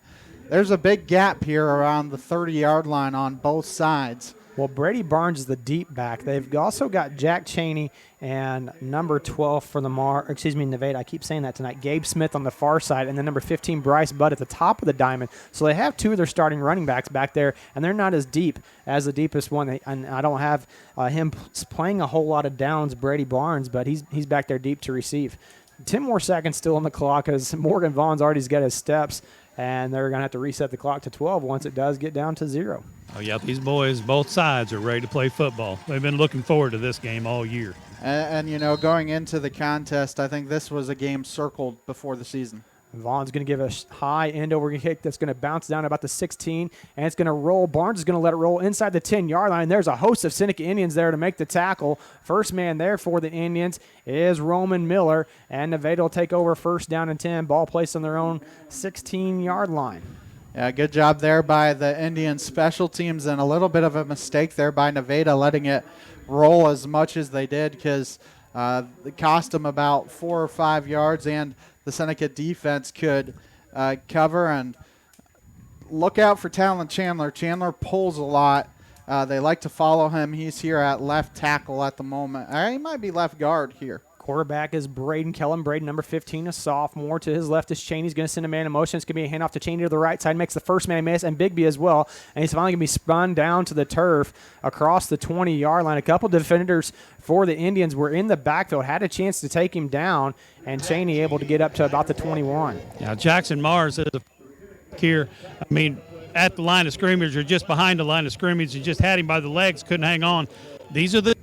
there's a big gap here around the 30-yard line on both sides. Well, Brady Barnes is the deep back. They've also got Jack Cheney and number 12 for Nevada. I keep saying that tonight. Gabe Smith on the far side, and then number 15, Bryce Budd at the top of the diamond. So they have two of their starting running backs back there, and they're not as deep as the deepest one. And I don't have him playing a whole lot of downs, Brady Barnes, but he's back there deep to receive. 10 more seconds still on the clock as Morgan Vaughn's already got his steps, and they're going to have to reset the clock to 12 once it does get down to 0. Oh, yeah, these boys, both sides, are ready to play football. They've been looking forward to this game all year. And you know, going into the contest, I think this was a game circled before the season. Vaughn's going to give a high end-over kick that's going to bounce down about the 16, and it's going to roll. Barnes is going to let it roll inside the 10-yard line. There's a host of Seneca Indians there to make the tackle. First man there for the Indians is Roman Miller, and Nevada will take over first down and 10. Ball placed on their own 16-yard line. Yeah, good job there by the Indian special teams, and a little bit of a mistake there by Nevada letting it roll as much as they did, because it cost them about 4 or 5 yards, and the Seneca defense could cover. And look out for Talon Chandler. Chandler pulls a lot. They like to follow him. He's here at left tackle at the moment. He might be left guard here. Quarterback is Kellen Braden, number 15, a sophomore. To his left is Cheney. He's going to send a man in motion. It's going to be a handoff to Cheney to the right side. Makes the first man miss, and Bigby as well. And he's finally going to be spun down to the turf across the 20-yard line. A couple defenders for the Indians were in the backfield, had a chance to take him down, and Cheney able to get up to about the 21. Now, Jackson Mars is here. I mean, at the line of scrimmage or just behind the line of scrimmage, and just had him by the legs, couldn't hang on. These are the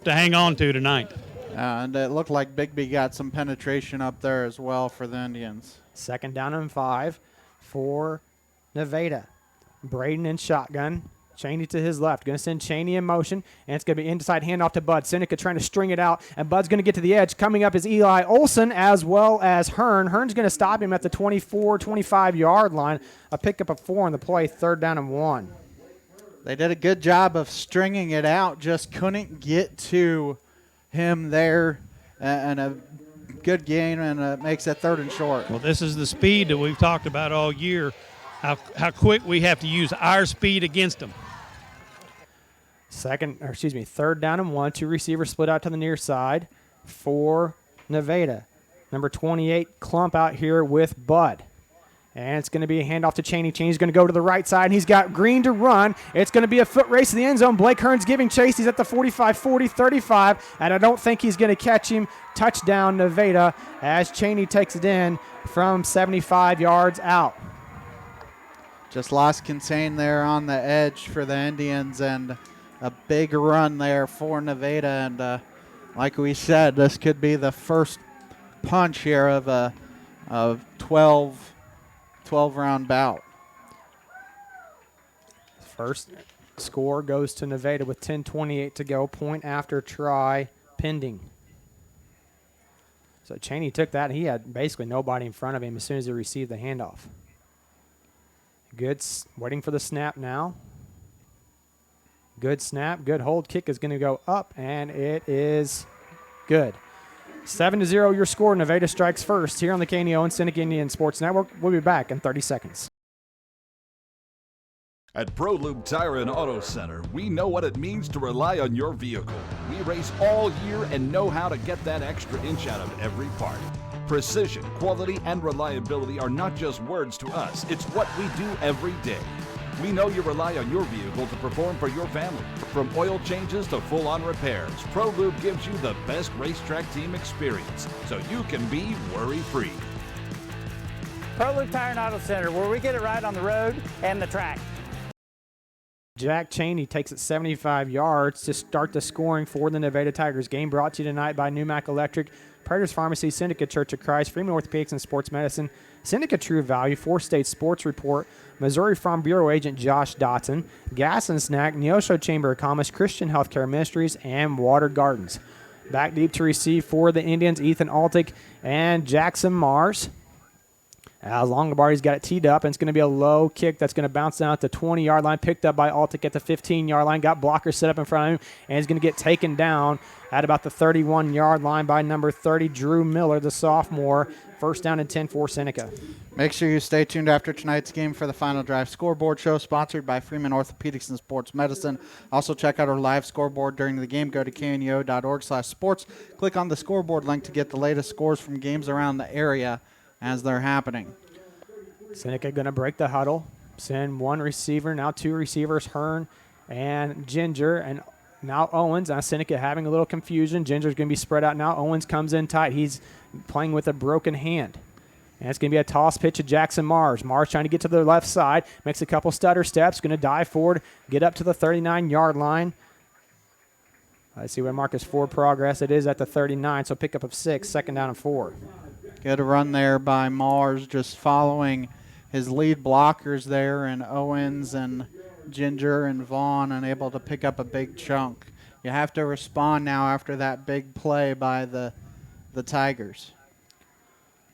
to hang on to tonight. And it looked like Bigby got some penetration up there as well for the Indians. Second down and 5 for Nevada. Braden in shotgun. Cheney to his left. Going to send Cheney in motion, and it's going to be inside handoff to Bud. Seneca trying to string it out, and Bud's going to get to the edge. Coming up is Eli Olson as well as Hearn. Hearn's going to stop him at the 24, 25-yard line. A pickup of 4 on the play, 3rd down and 1. They did a good job of stringing it out, just couldn't get to him there, and a good gain, and it makes it 3rd and short. Well, this is the speed that we've talked about all year, how quick we have to use our speed against them. 3rd down and 1. 2 receivers split out to the near side for Nevada. Number 28, Klump out here with Bud. And it's going to be a handoff to Cheney. Cheney's going to go to the right side, and he's got Green to run. It's going to be a foot race to the end zone. Blake Hearn's giving chase. He's at the 45, 40, 35, and I don't think he's going to catch him. Touchdown, Nevada, as Cheney takes it in from 75 yards out. Just lost contain there on the edge for the Indians, and a big run there for Nevada. And like we said, this could be the first punch here of a 12-round bout. First score goes to Nevada with 10:28 to go. Point after try pending. So Cheney took that. He had basically nobody in front of him as soon as he received the handoff. Good, waiting for the snap now. Good snap, good hold. Kick is going to go up, and it is good. 7-0 your score. Nevada strikes first here on the KNEO and Seneca Indian Sports Network. We'll be back in 30 seconds. At ProLube Tire and Auto Center, we know what it means to rely on your vehicle. We race all year and know how to get that extra inch out of every part. Precision, quality, and reliability are not just words to us. It's what we do every day. We know you rely on your vehicle to perform for your family. From oil changes to full-on repairs, ProLube gives you the best racetrack team experience, so you can be worry-free. ProLube Tire and Auto Center, where we get it right on the road and the track. Jack Cheney takes it 75 yards to start the scoring for the Nevada Tigers. Game brought to you tonight by Newmac Electric, Predators Pharmacy, Seneca Church of Christ, Freeman Orthopedics and Sports Medicine, Seneca True Value, 4-State Sports Report, Missouri Farm Bureau Agent Josh Dotson, Gas and Snack, Neosho Chamber of Commerce, Christian Healthcare Ministries, and Water Gardens. Back deep to receive for the Indians, Ethan Altick and Jackson Mars. As Longobardi's got it teed up, and it's going to be a low kick that's going to bounce down at the 20-yard line, picked up by Altick at the 15-yard line, got blockers set up in front of him, and he's going to get taken down at about the 31-yard line by number 30, Drew Miller, the sophomore. First down and 10 for Seneca. Make sure you stay tuned after tonight's game for the Final Drive Scoreboard Show, sponsored by Freeman Orthopedics and Sports Medicine. Also, check out our live scoreboard during the game. Go to kneo.org/sports. Click on the scoreboard link to get the latest scores from games around the area as they're happening. Seneca going to break the huddle, send one receiver, now two receivers, Hearn and Ginger, and now Owens. Now Seneca having a little confusion. Ginger's going to be spread out now. Owens comes in tight. He's playing with a broken hand. And it's going to be a toss pitch to Jackson Mars. Mars trying to get to the left side, makes a couple stutter steps, going to dive forward, get up to the 39-yard line. Let's see where Marcus Ford progress. It is at the 39, so pickup of 6, second down and 4. Good run there by Mars, just following his lead blockers there, and Owens and Ginger and Vaughn, and able to pick up a big chunk. You have to respond now after that big play by the Tigers.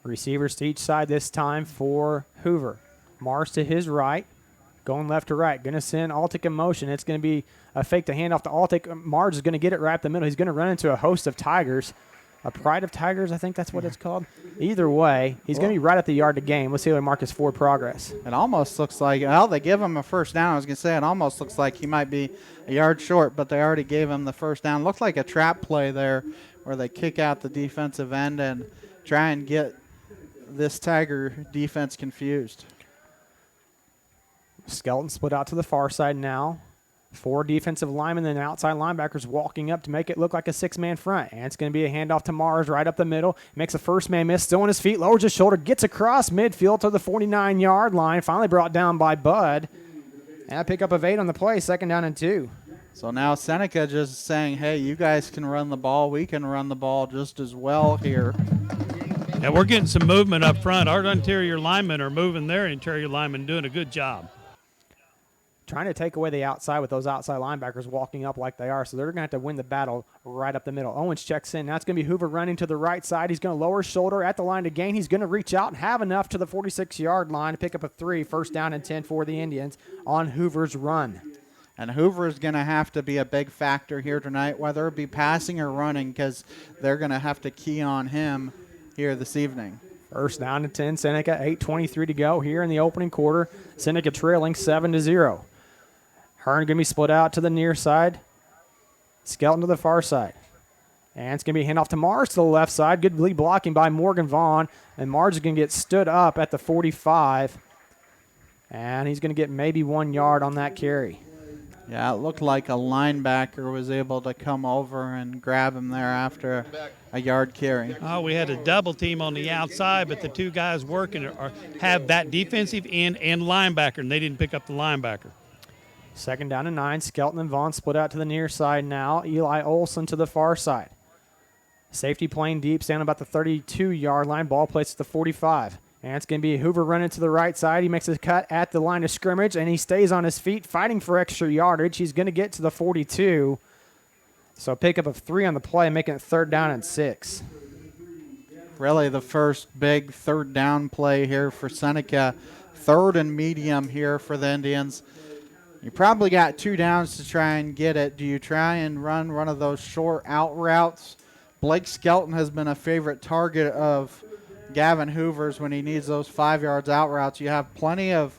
Receivers to each side this time for Hoover. Mars to his right, going left to right. Going to send Altick in motion. It's going to be a fake to handoff to Altick. Mars is going to get it right up the middle. He's going to run into a host of Tigers. A pride of Tigers, I think that's what it's called. Either way, he's going to be right at the yard to gain. Let's see how Marcus Ford progress. It almost looks like, well, they give him a first down. I was going to say it almost looks like he might be a yard short, but they already gave him the first down. Looked like a trap play there where they kick out the defensive end and try and get this Tiger defense confused. Skelton split out to the far side now. 4 defensive linemen and outside linebackers walking up to make it look like a 6-man front. And it's going to be a handoff to Mars right up the middle. Makes a first man miss, still on his feet, lowers his shoulder, gets across midfield to the 49-yard line. Finally brought down by Bud. And a pickup of 8 on the play, second down and 2. So now Seneca just saying, hey, you guys can run the ball. We can run the ball just as well here. Yeah, we're getting some movement up front. Our interior linemen are moving their interior linemen, doing a good job. Trying to take away the outside with those outside linebackers walking up like they are, so they're going to have to win the battle right up the middle. Owens checks in. Now it's going to be Hoover running to the right side. He's going to lower his shoulder at the line to gain. He's going to reach out and have enough to the 46-yard line to pick up a 3, first down and 10 for the Indians on Hoover's run. And Hoover is going to have to be a big factor here tonight, whether it be passing or running, because they're going to have to key on him here this evening. First down and 10, Seneca, 8:23 to go here in the opening quarter. Seneca trailing 7-0. Hearn going to be split out to the near side. Skelton to the far side. And it's going to be a handoff to Mars to the left side. Good lead blocking by Morgan Vaughn. And Mars is going to get stood up at the 45. And he's going to get maybe 1 yard on that carry. Yeah, it looked like a linebacker was able to come over and grab him there after a yard carry. Oh, we had a double team on the outside, but the two guys working have that defensive end and linebacker, and they didn't pick up the linebacker. Second down and 9. Skelton and Vaughn split out to the near side now. Eli Olson to the far side. Safety playing deep, standing about the 32-yard line. Ball placed at the 45. And it's going to be Hoover running to the right side. He makes a cut at the line of scrimmage, and he stays on his feet, fighting for extra yardage. He's going to get to the 42. So pickup of 3 on the play, making it third down and 6. Really the first big third down play here for Seneca. Third and medium here for the Indians. You probably got 2 downs to try and get it. Do you try and run one of those short out routes? Blake Skelton has been a favorite target of Gavin Hoover's when he needs those 5 yards out routes. You have plenty of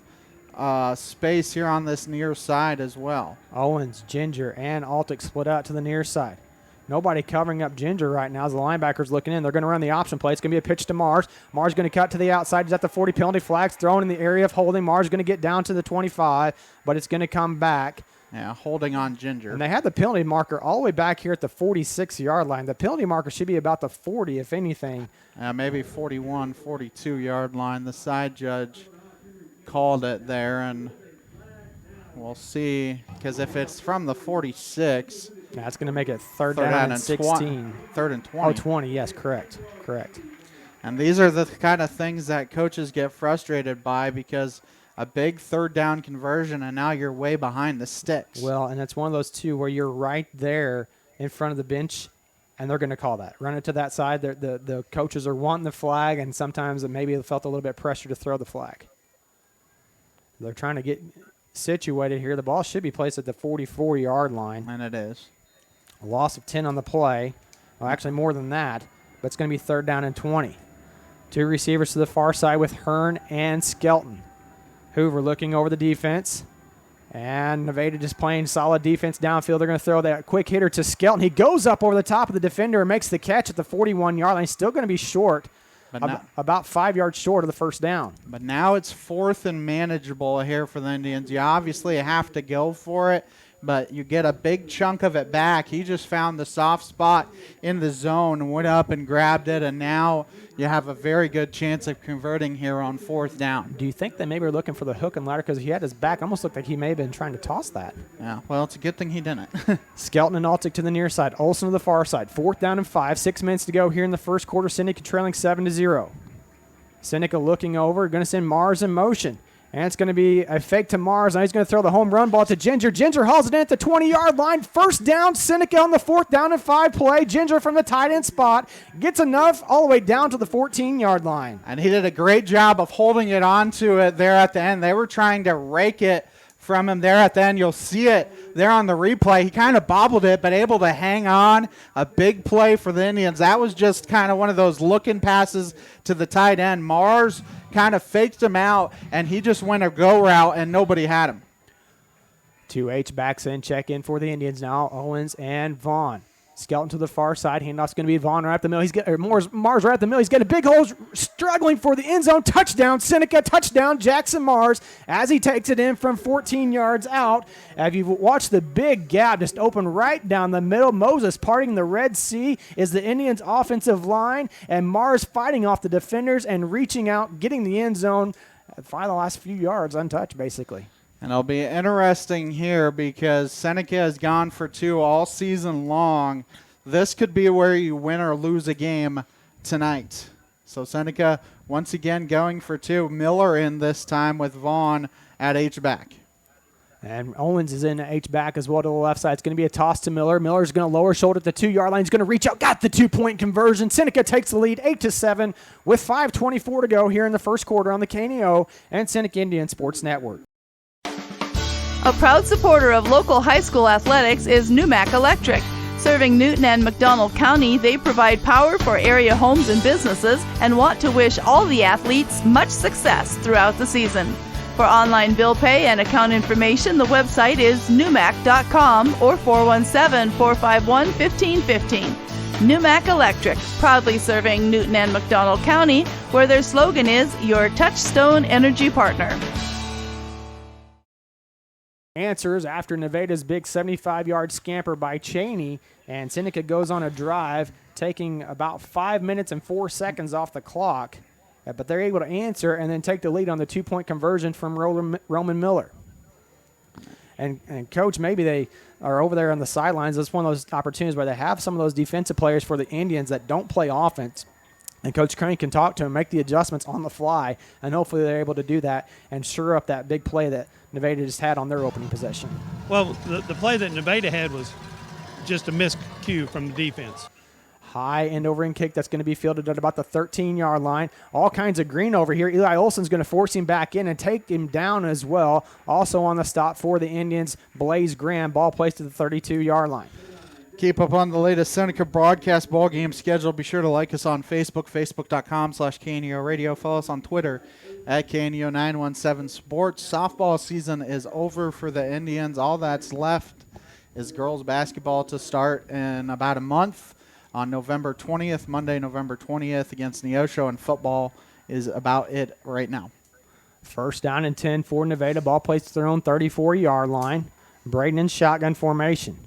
space here on this near side as well. Owens, Ginger, and Altick split out to the near side. Nobody covering up Ginger right now as the linebackers looking in. They're going to run the option play. It's going to be a pitch to Mars. Mars going to cut to the outside. He's at the 40 penalty flags, thrown in the area of holding. Mars going to get down to the 25, but it's going to come back. Yeah, holding on Ginger. And they had the penalty marker all the way back here at the 46-yard line. The penalty marker should be about the 40, if anything. Maybe 41, 42-yard line. The side judge called it there, and We'll see, because if it's from the 46, that's going to make it third down and 16. Third and 20. Oh, 20, yes, correct. And these are the kind of things that coaches get frustrated by, because a big third down conversion and now you're way behind the sticks. Well, and it's one of those two where you're right there in front of the bench, and they're going to call that. Run it to that side. The coaches are wanting the flag, and sometimes maybe they felt a little bit of pressure to throw the flag. They're trying to get situated here. The ball should be placed at the 44-yard line. And it is. A loss of 10 on the play. Well, actually more than that, but it's going to be third down and 20. Two receivers to the far side with Hearn and Skelton. Hoover looking over the defense. And Nevada just playing solid defense downfield. They're going to throw that quick hitter to Skelton. He goes up over the top of the defender and makes the catch at the 41-yard line. Still going to be short, about 5 yards short of the first down. But now it's fourth and manageable here for the Indians. You obviously have to go for it, but you get a big chunk of it back. He just found the soft spot in the zone and went up and grabbed it, and now you have a very good chance of converting here on fourth down. Do you think they maybe were looking for the hook and ladder because he had his back? Almost looked like he may have been trying to toss that. Yeah, well, it's a good thing he didn't. Skelton and Altick to the near side. Olsen to the far side. Fourth down and 5. 6 minutes to go here in the first quarter. Seneca trailing 7-0. Seneca looking over. Going to send Mars in motion. And it's going to be a fake to Mars. Now he's going to throw the home run ball to Ginger. Ginger hauls it in at the 20-yard line. First down, Seneca on the fourth down and 5 play. Ginger from the tight end spot gets enough all the way down to the 14-yard line. And he did a great job of holding it onto it there at the end. They were trying to rake it from him there at the end. You'll see it there on the replay. He kind of bobbled it, but able to hang on. A big play for the Indians. That was just kind of one of those looking passes to the tight end. Mars kind of faked him out, and he just went a go route, and nobody had him. 2 H-backs in, check in for the Indians now. Owens and Vaughn. Skelton to the far side. Handoff's going to be Vaughn right up the middle. Mars right up the middle. He's got a big hole, struggling for the end zone. Touchdown, Seneca. Touchdown, Jackson Mars, as he takes it in from 14 yards out. If you've watched the big gap just open right down the middle, Moses parting the Red Sea is the Indians' offensive line, and Mars fighting off the defenders and reaching out, getting the end zone, find the last few yards untouched, basically. And it'll be interesting here because Seneca has gone for 2 all season long. This could be where you win or lose a game tonight. So Seneca once again going for 2. Miller in this time with Vaughn at H-back. And Owens is in H-back as well to the left side. It's going to be a toss to Miller. Miller's going to lower shoulder at the 2-yard line. He's going to reach out. Got the 2-point conversion. Seneca takes the lead 8-7 with 5:24 to go here in the first quarter on the KNO and Seneca Indian Sports Network. A proud supporter of local high school athletics is Numac Electric. Serving Newton and McDonald County, they provide power for area homes and businesses and want to wish all the athletes much success throughout the season. For online bill pay and account information, the website is numac.com or 417-451-1515. Numac Electric, proudly serving Newton and McDonald County, where their slogan is your touchstone energy partner. Answers after Nevada's big 75-yard scamper by Cheney, and Seneca goes on a drive, taking about 5 minutes and 4 seconds off the clock. But they're able to answer and then take the lead on the 2-point conversion from Roman Miller. And Coach, maybe they are over there on the sidelines. It's one of those opportunities where they have some of those defensive players for the Indians that don't play offense. And Coach Crane can talk to him, make the adjustments on the fly, and hopefully they're able to do that and sure up that big play that Nevada just had on their opening possession. Well, the play that Nevada had was just a miscue from the defense. High end-over-end kick that's going to be fielded at about the 13-yard line. All kinds of green over here. Eli Olsen's going to force him back in and take him down as well. Also on the stop for the Indians, Blaze Graham. Ball placed at the 32-yard line. Keep up on the latest Seneca broadcast ball game schedule. Be sure to like us on Facebook, facebook.com/KNEO Radio. Follow us on Twitter at KNEO917 Sports. Softball season is over for the Indians. All that's left is girls basketball to start in about a month on November 20th, Monday, November 20th against Neosho, and football is about it right now. First down and 10 for Nevada. Ball placed at their own 34-yard line. Braden in shotgun formation.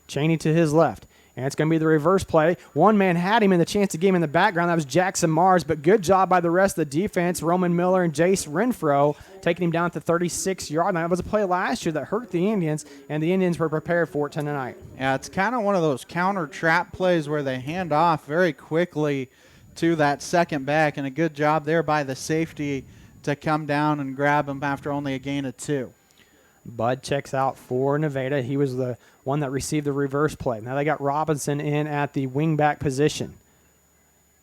Cheney to his left. And it's going to be the reverse play. One man had him in the chance to get him in the background. That was Jackson Mars, but good job by the rest of the defense. Roman Miller and Jace Renfro taking him down at the 36-yard line. That was a play last year that hurt the Indians, and the Indians were prepared for it tonight. Yeah, it's kind of one of those counter trap plays where they hand off very quickly to that second back, and a good job there by the safety to come down and grab him after only a gain of 2. Bud checks out for Nevada. He was the one that received the reverse play. Now they got Robinson in at the wingback position.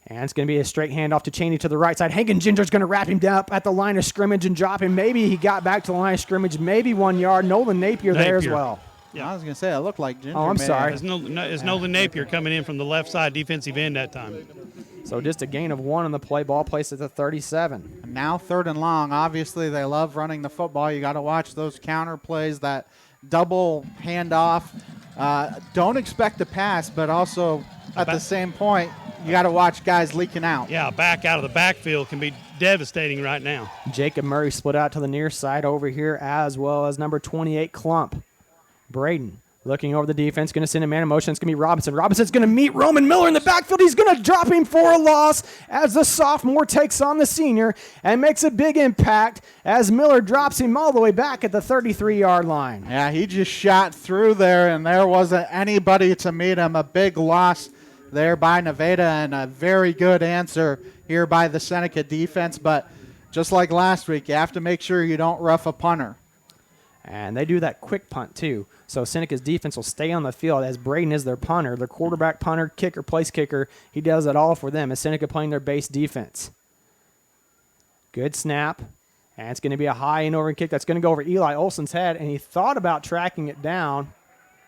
And it's going to be a straight handoff to Chaney to the right side. Hagen Ginger's going to wrap him down at the line of scrimmage and drop him. Maybe he got back to the line of scrimmage, maybe 1 yard. Nolan Napier there as well. Yeah, I was going to say, it looked like Ginger. Oh, I'm sorry. It's Nolan Napier coming in from the left side defensive end that time. So just a gain of 1 on the play. Ball placed at the 37. And now 3rd and long. Obviously, they love running the football. You got to watch those counter plays, that double handoff. Don't expect to pass, but also at the same point, you got to watch guys leaking out. Yeah, back out of the backfield can be devastating right now. Jacob Murray split out to the near side over here, as well as number 28, Klump. Braden looking over the defense, going to send a man in motion. It's going to be Robinson. Robinson's going to meet Roman Miller in the backfield. He's going to drop him for a loss as the sophomore takes on the senior and makes a big impact as Miller drops him all the way back at the 33-yard line. Yeah, he just shot through there, and there wasn't anybody to meet him. A big loss there by Nevada, and a very good answer here by the Seneca defense. But just like last week, you have to make sure you don't rough a punter. And they do that quick punt, too. So Seneca's defense will stay on the field as Braden is their punter. Their quarterback, punter, kicker, place kicker. He does it all for them as Seneca playing their base defense. Good snap. And it's going to be a high and over kick that's going to go over Eli Olson's head. And he thought about tracking it down.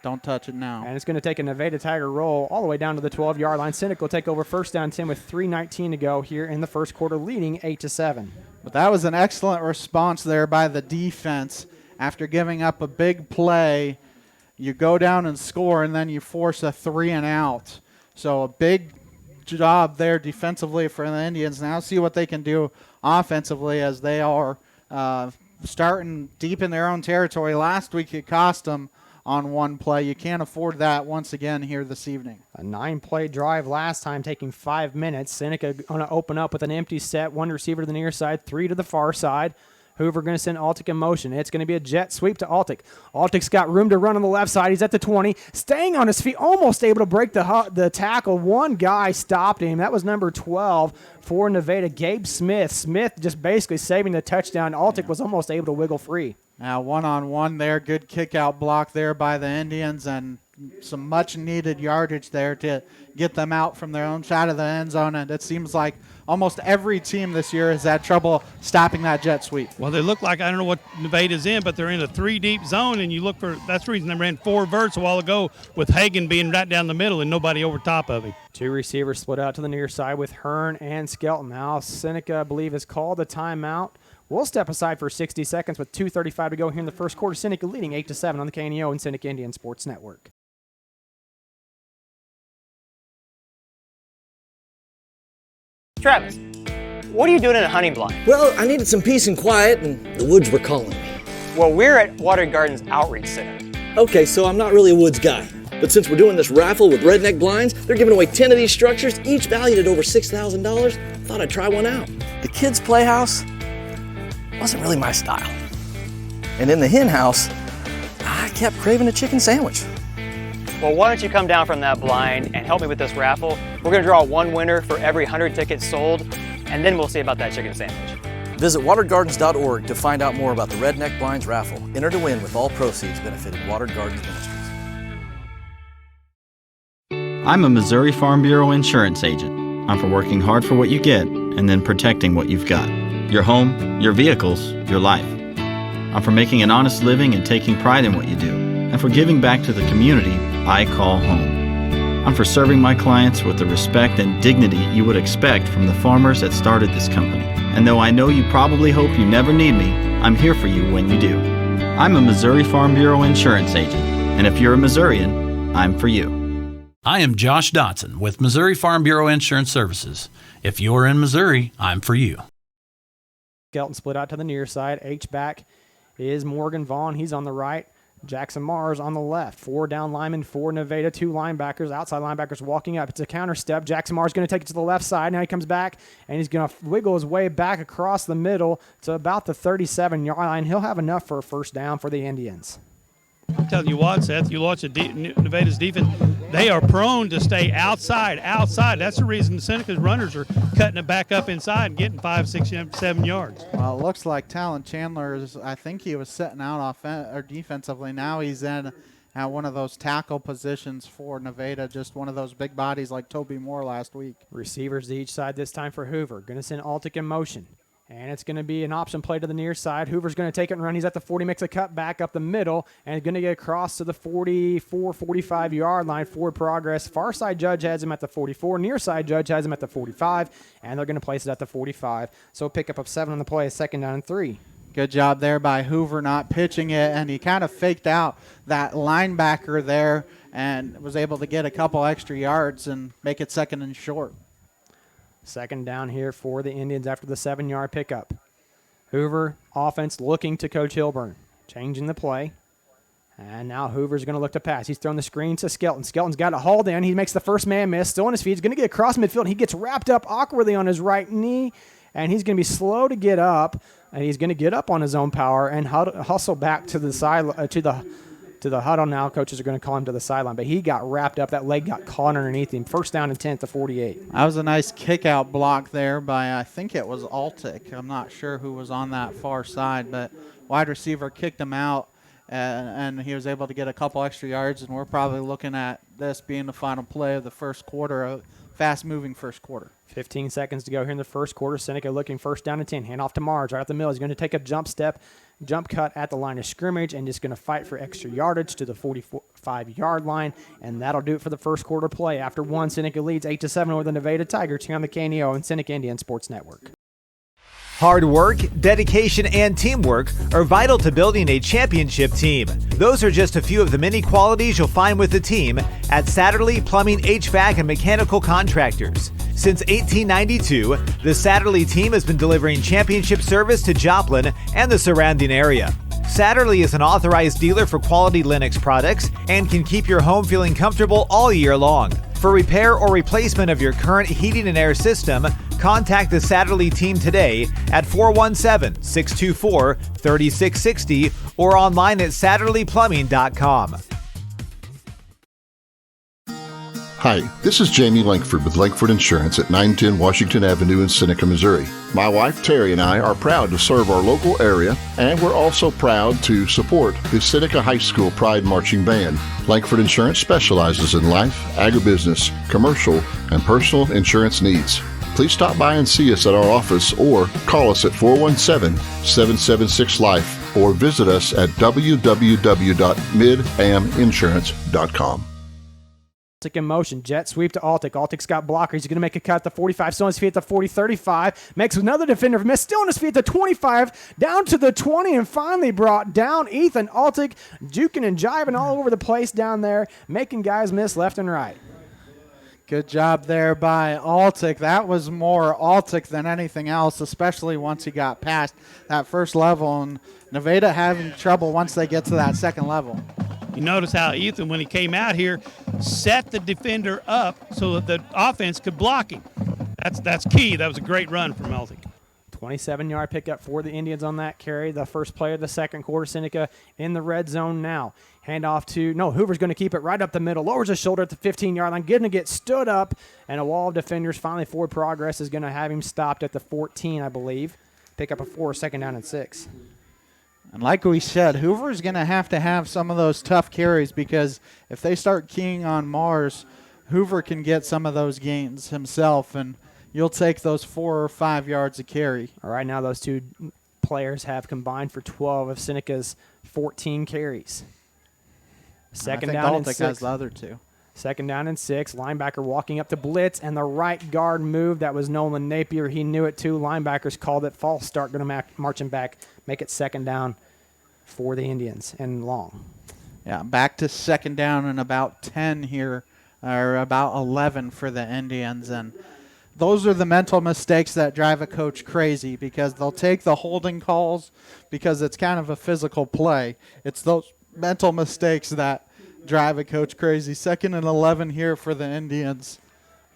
Don't touch it now. And it's going to take a Nevada Tiger roll all the way down to the 12-yard line. Seneca will take over first down 10 with 3:19 to go here in the first quarter, leading 8-7. But that was an excellent response there by the defense. After giving up a big play, you go down and score, and then you force a 3-and-out. So a big job there defensively for the Indians. Now see what they can do offensively as they are starting deep in their own territory. Last week it cost them on one play. You can't afford that once again here this evening. A 9-play drive last time, taking 5 minutes. Seneca going to open up with an empty set, 1 receiver to the near side, 3 to the far side. Hoover going to send Altic in motion. It's going to be a jet sweep to Altic. Altic's got room to run on the left side. He's at the 20, staying on his feet, almost able to break the tackle. One guy stopped him. That was number 12 for Nevada, Gabe Smith. Smith just basically saving the touchdown. Altic was almost able to wiggle free. Now one-on-one there. Good kick-out block there by the Indians, and some much-needed yardage there to get them out from their own side of the end zone. And it seems like almost every team this year has had trouble stopping that jet sweep. Well, they look like, I don't know what Nevada's in, but they're in a 3-deep zone, and you look for, that's the reason they ran 4 verts a while ago with Hagen being right down the middle and nobody over top of him. 2 receivers split out to the near side with Hearn and Skelton. Now Seneca, I believe, has called the timeout. We'll step aside for 60 seconds with 2:35 to go here in the first quarter. Seneca leading 8-7 on the KNEO and Seneca Indian Sports Network. Travis, what are you doing in a hunting blind? Well, I needed some peace and quiet, and the woods were calling me. Well, we're at Water Gardens Outreach Center. Okay, so I'm not really a woods guy. But since we're doing this raffle with redneck blinds, they're giving away 10 of these structures, each valued at over $6,000. I thought I'd try one out. The kids' playhouse wasn't really my style. And in the hen house, I kept craving a chicken sandwich. Well, why don't you come down from that blind and help me with this raffle? We're going to draw one winner for every 100 tickets sold, and then we'll see about that chicken sandwich. Visit watergardens.org to find out more about the Redneck Blinds raffle. Enter to win with all proceeds benefiting Water Gardens Ministries. I'm a Missouri Farm Bureau insurance agent. I'm for working hard for what you get and then protecting what you've got. Your home, your vehicles, your life. I'm for making an honest living and taking pride in what you do, and for giving back to the community I call home. I'm for serving my clients with the respect and dignity you would expect from the farmers that started this company. And though I know you probably hope you never need me, I'm here for you when you do. I'm a Missouri Farm Bureau insurance agent, and if you're a Missourian, I'm for you. I am Josh Dotson with Missouri Farm Bureau Insurance Services. If you're in Missouri, I'm for you. Skelton split out to the near side. H-back is Morgan Vaughn. He's on the right. Jackson Mars on the left. 4 down linemen, 4 Nevada, 2 linebackers. Outside linebackers walking up. It's a counter step. Jackson Mars going to take it to the left side. Now he comes back, and he's going to wiggle his way back across the middle to about the 37-yard line. He'll have enough for a first down for the Indians. I'm telling you what, Seth, you watch Nevada's defense, they are prone to stay outside. That's the reason Seneca's runners are cutting it back up inside and getting 5, 6, 7 yards. Well, it looks like Talon Chandler I think he was sitting out defensively. Now he's in at one of those tackle positions for Nevada, just one of those big bodies like Toby Moore last week. Receivers to each side this time for Hoover. Going to send Altic in motion. And it's going to be an option play to the near side. Hoover's going to take it and run. He's at the 40, makes a cut back up the middle, and going to get across to the 44, 45-yard line. Forward progress. Far side judge has him at the 44. Near side judge has him at the 45, and they're going to place it at the 45. So pickup of 7 on the play, 2nd down and 3. Good job there by Hoover not pitching it, and he kind of faked out that linebacker there and was able to get a couple extra yards and make it 2nd and short. 2nd down here for the Indians after the 7-yard pickup. Hoover offense looking to Coach Hilburn. Changing the play. And now Hoover's going to look to pass. He's throwing the screen to Skelton. Skelton's got it hauled in. He makes the first man miss. Still on his feet. He's going to get across midfield. He gets wrapped up awkwardly on his right knee. And he's going to be slow to get up. And he's going to get up on his own power and hustle back to the side to the huddle now. Coaches are going to call him to the sideline, but he got wrapped up. That leg got caught underneath him. 1st down and 10 at the 48. That was a nice kick-out block there by, I think it was Altic. I'm not sure who was on that far side, but wide receiver kicked him out, and he was able to get a couple extra yards, and we're probably looking at this being the final play of the first quarter, a fast-moving first quarter. 15 seconds to go here in the first quarter. Seneca looking 1st down and 10. Hand off to Marge right at the middle. He's going to take a jump cut at the line of scrimmage, and just going to fight for extra yardage to the 45-yard line, and that'll do it for the first quarter play. After 1, Seneca leads 8-7 over the Nevada Tigers here on the KNEO and Seneca Indian Sports Network. Hard work, dedication, and teamwork are vital to building a championship team. Those are just a few of the many qualities you'll find with the team at Satterley Plumbing, HVAC, and Mechanical Contractors. Since 1892, the Satterley team has been delivering championship service to Joplin and the surrounding area. Satterley is an authorized dealer for quality Lennox products and can keep your home feeling comfortable all year long. For repair or replacement of your current heating and air system, contact the Satterley team today at 417-624-3660 or online at SatterleyPlumbing.com. Hi, this is Jamie Lankford with Lankford Insurance at 910 Washington Avenue in Seneca, Missouri. My wife Terry and I are proud to serve our local area, and we're also proud to support the Seneca High School Pride Marching Band. Lankford Insurance specializes in life, agribusiness, commercial, and personal insurance needs. Please stop by and see us at our office or call us at 417-776-LIFE or visit us at www.midaminsurance.com. Altic in motion, jet sweep to Altic. Altic's got blockers. He's going to make a cut at the 45, still on his feet at the 40, 35. Makes another defender miss, still on his feet at the 25, down to the 20, and finally brought down. Ethan Altic juking and jiving all over the place down there, making guys miss left and right. Good job there by Altic. That was more Altic than anything else, especially once he got past that first level. And Nevada having trouble once they get to that second level. You notice how Ethan, when he came out here, set the defender up so that the offense could block him. That's key. That was a great run from Altic. 27-yard pickup for the Indians on that carry. The first play of the second quarter. Seneca in the red zone now. Handoff to, Hoover's going to keep it right up the middle. Lowers his shoulder at the 15-yard line. Going to get stood up, and a wall of defenders. Finally, forward progress is going to have him stopped at the 14, I believe. Pick up a 4, 2nd down and 6. And like we said, Hoover's going to have some of those tough carries because if they start keying on Mars, Hoover can get some of those gains himself, and you'll take those 4 or 5 yards a carry. All right, now those two players have combined for 12 of Seneca's 14 carries. Second down and 6. Has the other two. 2nd down and 6. Linebacker walking up to blitz, and the right guard move. That was Nolan Napier. He knew it too. Linebackers called it. False start, going to march him back. Make it 2nd down for the Indians and long. Yeah, back to 2nd down and about 10 here, or about 11 for the Indians. And those are the mental mistakes that drive a coach crazy because they'll take the holding calls because it's kind of a physical play. It's those mental mistakes that drive a coach crazy. 2nd and 11 here for the Indians.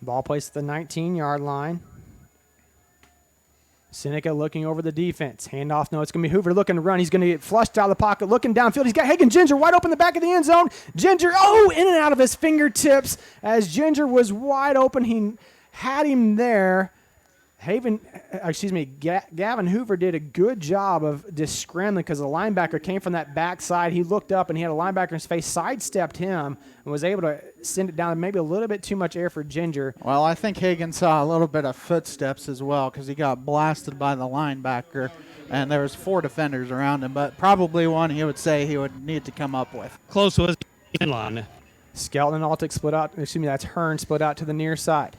Ball placed at the 19-yard line. Seneca looking over the defense. Handoff, no, it's going to be Hoover looking to run. He's going to get flushed out of the pocket, looking downfield. He's got Hagen Ginger wide open in the back of the end zone. Ginger, in and out of his fingertips as Ginger was wide open. He had him there. Gavin Hoover did a good job of just scrambling because the linebacker came from that backside. He looked up and he had a linebacker in his face, sidestepped him, and was able to send it down. Maybe a little bit too much air for Ginger. Well, I think Hagen saw a little bit of footsteps as well because he got blasted by the linebacker, and there was 4 defenders around him, but probably one he would say he would need to come up with. Close was in line. Skelton and Altick split out. That's Hearn split out to the near side.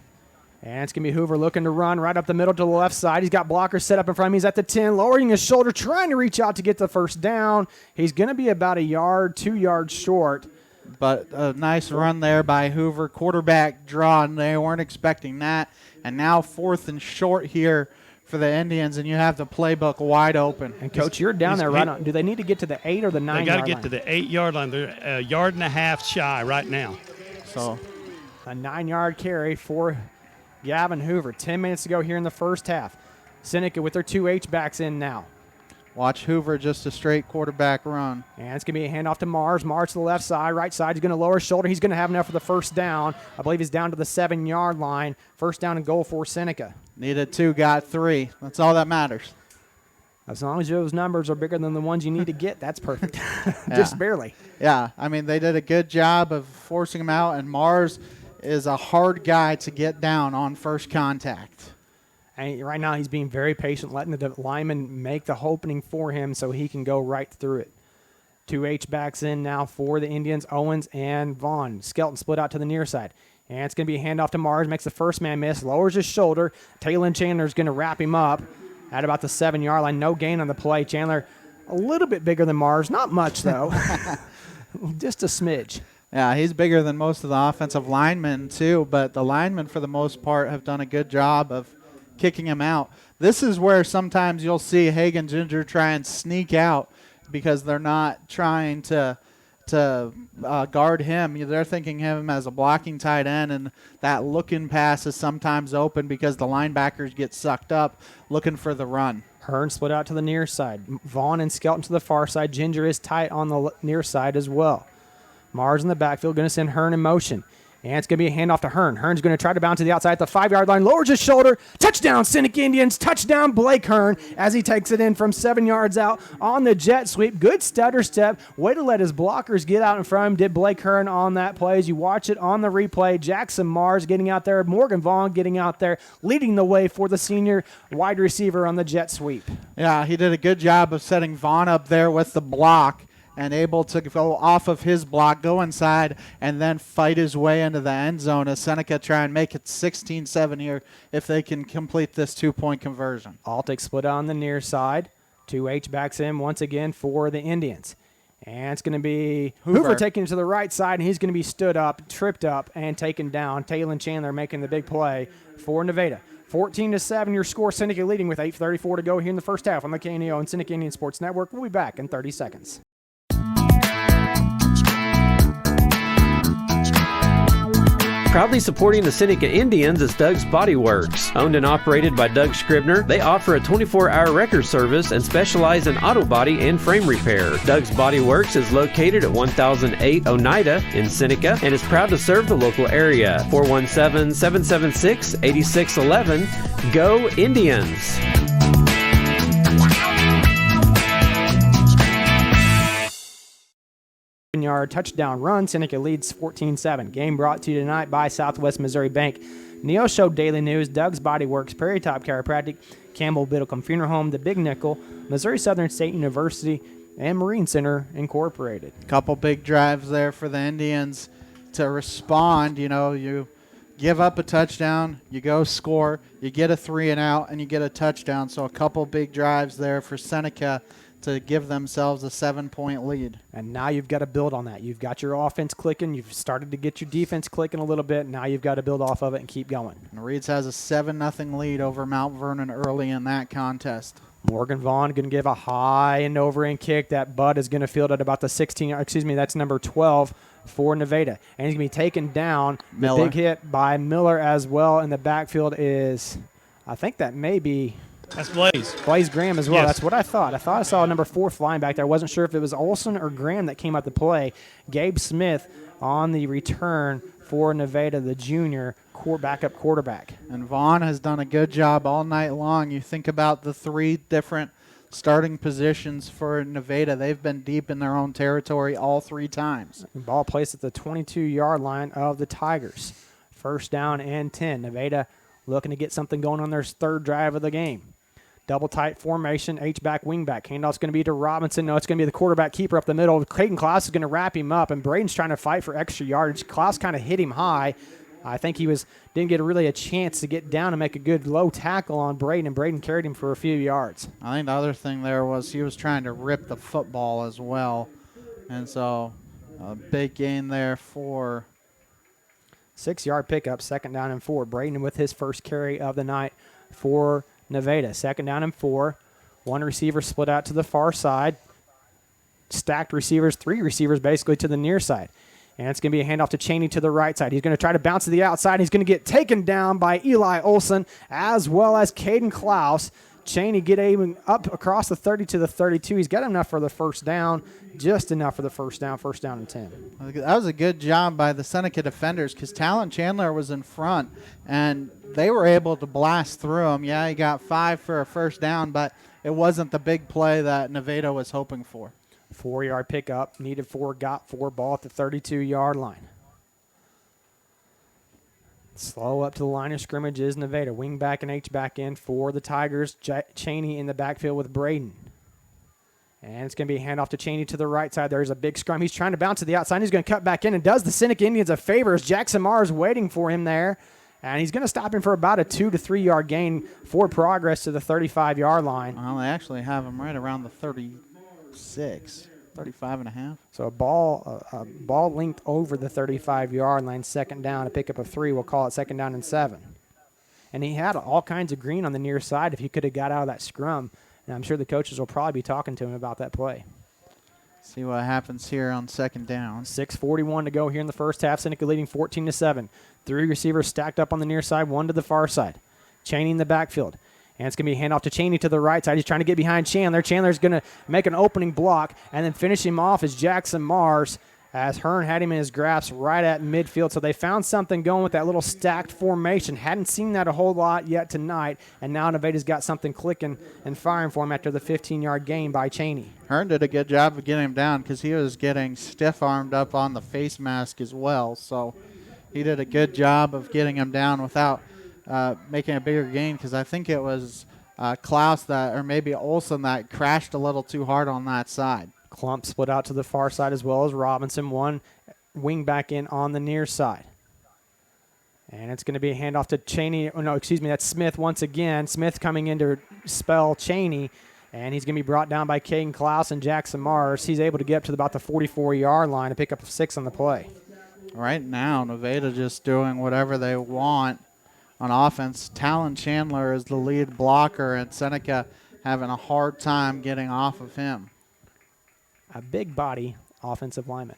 And it's going to be Hoover looking to run right up the middle to the left side. He's got blockers set up in front of him. He's at the 10, lowering his shoulder, trying to reach out to get the first down. He's going to be about 2 yards short. But a nice run there by Hoover. Quarterback draw, and they weren't expecting that. And now 4th and short here for the Indians, and you have the playbook wide open. And, Coach, you're down there right on. Do they need to get to the 8 or the 9-yard line? They got to get to the 8-yard line. They're a yard and a half shy right now. So a 9-yard carry for Gavin Hoover. 10 minutes to go here in the first half. Seneca with their 2 H-backs in now. Watch Hoover, just a straight quarterback run. And it's going to be a handoff to Mars. Mars to the left side. Right side, he's going to lower his shoulder. He's going to have enough for the first down. I believe he's down to the 7-yard line. First down and goal for Seneca. Needed 2, got 3. That's all that matters. As long as those numbers are bigger than the ones you need to get, that's perfect. Just barely. Yeah, I mean, they did a good job of forcing him out, and Mars is a hard guy to get down on first contact. And right now he's being very patient, letting the lineman make the opening for him so he can go right through it. 2 H-backs in now for the Indians, Owens and Vaughn. Skelton split out to the near side. And it's going to be a handoff to Mars, makes the first man miss, lowers his shoulder. Taylor Chandler's going to wrap him up at about the 7-yard line. No gain on the play. Chandler a little bit bigger than Mars. Not much, though. Just a smidge. Yeah, he's bigger than most of the offensive linemen, too, but the linemen, for the most part, have done a good job of kicking him out. This is where sometimes you'll see Hagen Ginger try and sneak out because they're not trying to guard him. They're thinking him as a blocking tight end, and that looking pass is sometimes open because the linebackers get sucked up looking for the run. Hearn split out to the near side. Vaughn and Skelton to the far side. Ginger is tight on the near side as well. Mars in the backfield, going to send Hearn in motion. And it's going to be a handoff to Hearn. Hearn's going to try to bounce to the outside at the 5-yard line, lowers his shoulder. Touchdown, Seneca Indians. Touchdown, Blake Hearn, as he takes it in from 7 yards out on the jet sweep. Good stutter step. Way to let his blockers get out in front of him. Did Blake Hearn on that play. As you watch it on the replay, Jackson Mars getting out there. Morgan Vaughn getting out there, leading the way for the senior wide receiver on the jet sweep. Yeah, he did a good job of setting Vaughn up there with the block, and able to go off of his block, go inside, and then fight his way into the end zone as Seneca try and make it 16-7 here if they can complete this 2-point conversion. Altick split on the near side. 2 H-backs in once again for the Indians. And it's going to be Hoover taking it to the right side, and he's going to be stood up, tripped up, and taken down. Taylor Chandler making the big play for Nevada. 14-7 your score. Seneca leading with 8:34 to go here in the first half on the KNEO and Seneca Indian Sports Network. We'll be back in 30 seconds. Proudly supporting the Seneca Indians is Doug's Body Works. Owned and operated by Doug Scribner, they offer a 24-hour wrecker service and specialize in auto body and frame repair. Doug's Body Works is located at 1008 Oneida in Seneca and is proud to serve the local area. 417-776-8611. Go Indians! Yard touchdown run. Seneca leads 14-7. Game brought to you tonight by Southwest Missouri Bank, Neosho Daily News, Doug's Body Works, Prairie Top Chiropractic, Campbell Biddlecombe Funeral Home, The Big Nickel, Missouri Southern State University, and Marine Center Incorporated. Couple big drives there for the Indians to respond. You know, you give up a touchdown, you go score, you get a 3-and-out, and you get a touchdown. So a couple big drives there for Seneca to give themselves a 7-point lead. And now you've got to build on that. You've got your offense clicking. You've started to get your defense clicking a little bit. Now you've got to build off of it and keep going. And Reeds has a 7-0 lead over Mount Vernon early in that contest. Morgan Vaughn going to give a high and over end kick. That Bud is going to field at about the 16, that's number 12 for Nevada. And he's going to be taken down. Miller. The big hit by Miller as well. And the backfield is, I think that may be. That's Blaze. Blaze Graham as well. Yes. That's what I thought. I thought I saw a number 4 flying back there. I wasn't sure if it was Olson or Graham that came out to play. Gabe Smith on the return for Nevada, the junior backup quarterback. And Vaughn has done a good job all night long. You think about the 3 different starting positions for Nevada. They've been deep in their own territory all 3 times. Ball placed at the 22-yard line of the Tigers. First down and 10. Nevada looking to get something going on their 3rd drive of the game. Double tight formation, H-back, wing-back. Handoff's going to be to Robinson. No, it's going to be the quarterback keeper up the middle. Clayton Klaus is going to wrap him up, and Braden's trying to fight for extra yardage. Klaus kind of hit him high. I think he didn't get really a chance to get down and make a good low tackle on Braden, and Braden carried him for a few yards. I think the other thing there was he was trying to rip the football as well. And so a big gain there for 6-yard pickup, 2nd down and 4. Braden with his first carry of the night for Nevada. 2nd down and 4. 1 receiver split out to the far side. Stacked receivers, 3 receivers basically to the near side. And it's going to be a handoff to Cheney to the right side. He's going to try to bounce to the outside. He's going to get taken down by Eli Olson as well as Caden Klaus. Cheney getting up across the 30 to the 32. He's got enough for the first down, just enough for the first down and 10. That was a good job by the Seneca defenders because Talon Chandler was in front, and they were able to blast through him. Yeah, he got 5 for a first down, but it wasn't the big play that Nevada was hoping for. 4-yard pickup, needed 4, got 4, ball at the 32-yard line. Slow up to the line of scrimmage is Nevada. Wing back and H-back in for the Tigers. Cheney in the backfield with Braden. And it's going to be a handoff to Cheney to the right side. There's a big scrum. He's trying to bounce to the outside. He's going to cut back in and does the Seneca Indians a favor as Jackson Mars waiting for him there. And he's going to stop him for about a 2 to 3 yard gain for progress to the 35-yard line. Well, they actually have him right around the 36, 35 and a half. So a ball linked over the 35-yard line, 2nd down, a pickup of 3. We'll call it 2nd down and 7. And he had all kinds of green on the near side if he could have got out of that scrum. And I'm sure the coaches will probably be talking to him about that play. See what happens here on 2nd down. 6:41 to go here in the first half. Seneca leading 14-7. 3 receivers stacked up on the near side, 1 to the far side. Cheney in the backfield. And it's going to be a handoff to Cheney to the right side. He's trying to get behind Chandler. Chandler's going to make an opening block, and then finish him off is Jackson Mars as Hearn had him in his grasp right at midfield. So they found something going with that little stacked formation. Hadn't seen that a whole lot yet tonight, and now Nevada's got something clicking and firing for him after the 15-yard gain by Cheney. Hearn did a good job of getting him down because he was getting stiff-armed up on the face mask as well. So he did a good job of getting him down without making a bigger gain because I think it was Klaus or maybe Olson that crashed a little too hard on that side. Klump split out to the far side as well as Robinson. 1 wing back in on the near side. And it's going to be a handoff to Cheney. Oh, no, excuse me, that's Smith once again. Smith coming in to spell Cheney, and he's going to be brought down by Caden Klaus and Jackson Mars. He's able to get up to about the 44-yard line and pick up 6 on the play. Right now, Nevada just doing whatever they want on offense. Talon Chandler is the lead blocker, and Seneca having a hard time getting off of him. A big body offensive lineman.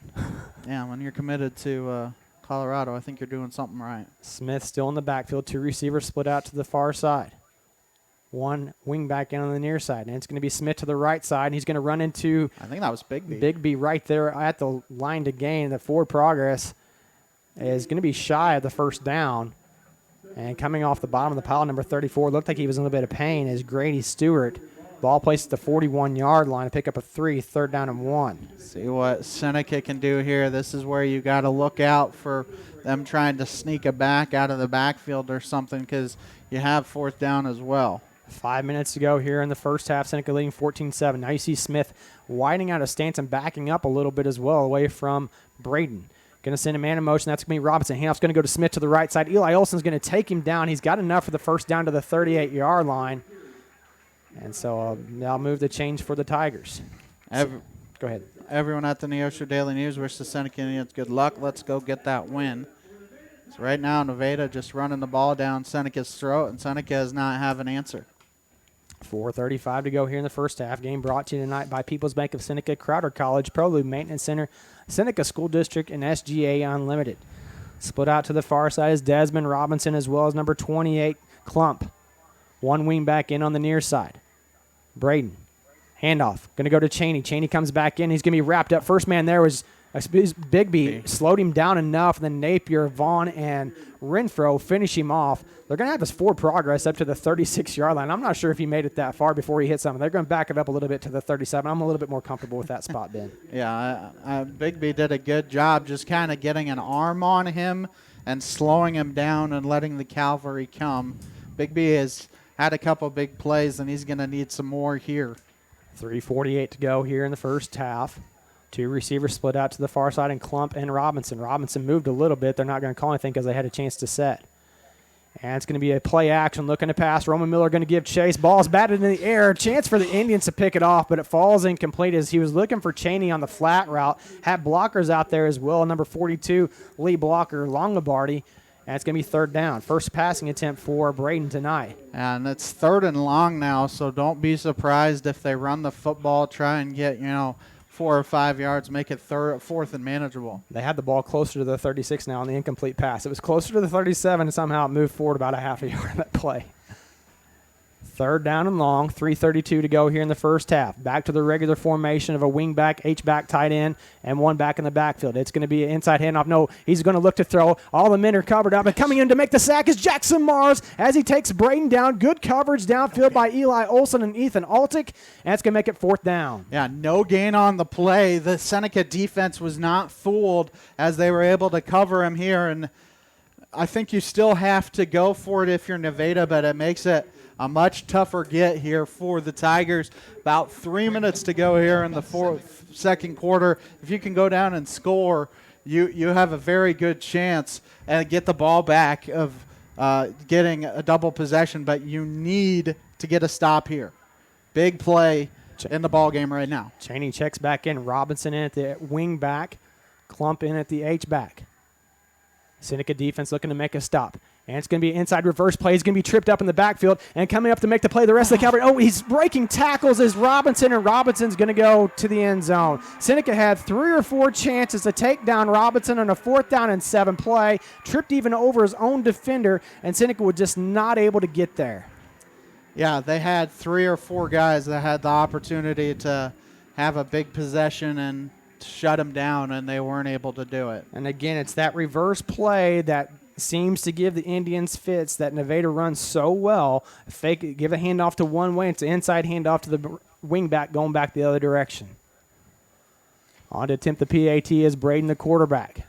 Yeah, when you're committed to Colorado, I think you're doing something right. Smith still in the backfield. 2 receivers split out to the far side. 1 wing back in on the near side. And it's going to be Smith to the right side. And he's going to run into, I think that was Bigby. Bigby right there at the line to gain. The forward progress is going to be shy of the first down. And coming off the bottom of the pile, number 34, looked like he was in a little bit of pain, is Grady Stewart. Ball placed at the 41-yard line to pick up a 3, 3rd down and 1. See what Seneca can do here. This is where you got to look out for them trying to sneak a back out of the backfield or something because you have 4th down as well. 5 minutes to go here in the first half. Seneca leading 14-7. Now you see Smith widening out a stance and backing up a little bit as well away from Braden. Going to send a man in motion. That's going to be Robinson. Handoff's going to go to Smith to the right side. Eli Olson's going to take him down. He's got enough for the first down to the 38-yard line. And so I'll move the change for the Tigers. Go ahead. Everyone at the Neosho Daily News wishes the Seneca Indians good luck. Let's go get that win. So right now, Nevada just running the ball down Seneca's throat, and Seneca does not have an answer. 4:35 to go here in the first half. Game brought to you tonight by People's Bank of Seneca, Crowder College, Prelude Maintenance Center, Seneca School District, and SGA Unlimited. Split out to the far side is Desmond Robinson as well as number 28, Klump. One wing back in on the near side. Braden. Handoff. Going to go to Cheney. Cheney comes back in. He's going to be wrapped up. First man there was Bigby. Slowed him down enough. And then Napier, Vaughn, and Renfro finish him off. They're going to have his forward progress up to the 36-yard line. I'm not sure if he made it that far before he hit something. They're going to back it up a little bit to the 37. I'm a little bit more comfortable with that spot, Ben. Yeah, Bigby did a good job just kind of getting an arm on him and slowing him down and letting the cavalry come. Bigby has had a couple big plays, and he's going to need some more here. 3:48 to go here in the first half. Two receivers split out to the far side, and Klump and Robinson. Robinson moved a little bit. They're not going to call anything because they had a chance to set. And it's going to be a play action looking to pass. Roman Miller going to give chase. Ball's batted in the air. Chance for the Indians to pick it off, but it falls incomplete as he was looking for Cheney on the flat route. Had blockers out there as well. Number 42, lead blocker, Longobardi. And it's going to be third down. First passing attempt for Braden tonight. And it's 3rd and long now, so don't be surprised if they run the football, try and get, 4 or 5 yards, make it 4th and manageable. They had the ball closer to the 36 now on the incomplete pass. It was closer to the 37, and somehow it moved forward about a half a yard on that play. 3rd down and long, 3:32 to go here in the first half. Back to the regular formation of a wing back, H-back, tight end, and one back in the backfield. It's going to be an inside handoff. No, he's going to look to throw. All the men are covered up, and coming in to make the sack is Jackson Mars as he takes Braden down. Good coverage downfield by Eli Olson and Ethan Altick, and it's going to make it 4th down. Yeah, no gain on the play. The Seneca defense was not fooled as they were able to cover him here, and I think you still have to go for it if you're Nevada, but it makes it a much tougher get here for the Tigers. About 3 minutes to go here in the second quarter. If you can go down and score, you have a very good chance and get the ball back of getting a double possession, but you need to get a stop here. Big play in the ball game right now. Cheney checks back in. Robinson in at the wing back. Klump in at the H-back. Seneca defense looking to make a stop. And it's going to be an inside reverse play. He's going to be tripped up in the backfield and coming up to make the play. The rest of the cavalry. Oh, he's breaking tackles as Robinson, and Robinson's going to go to the end zone. Seneca had 3 or 4 chances to take down Robinson on a 4th down and 7 play. Tripped even over his own defender, and Seneca was just not able to get there. Yeah, they had 3 or 4 guys that had the opportunity to have a big possession and shut him down, and they weren't able to do it. And again, it's that reverse play that seems to give the Indians fits that Nevada runs so well. Fake it, give a handoff to one way. It's an inside handoff to the wing back going back the other direction. On to attempt the PAT is Braden, the quarterback.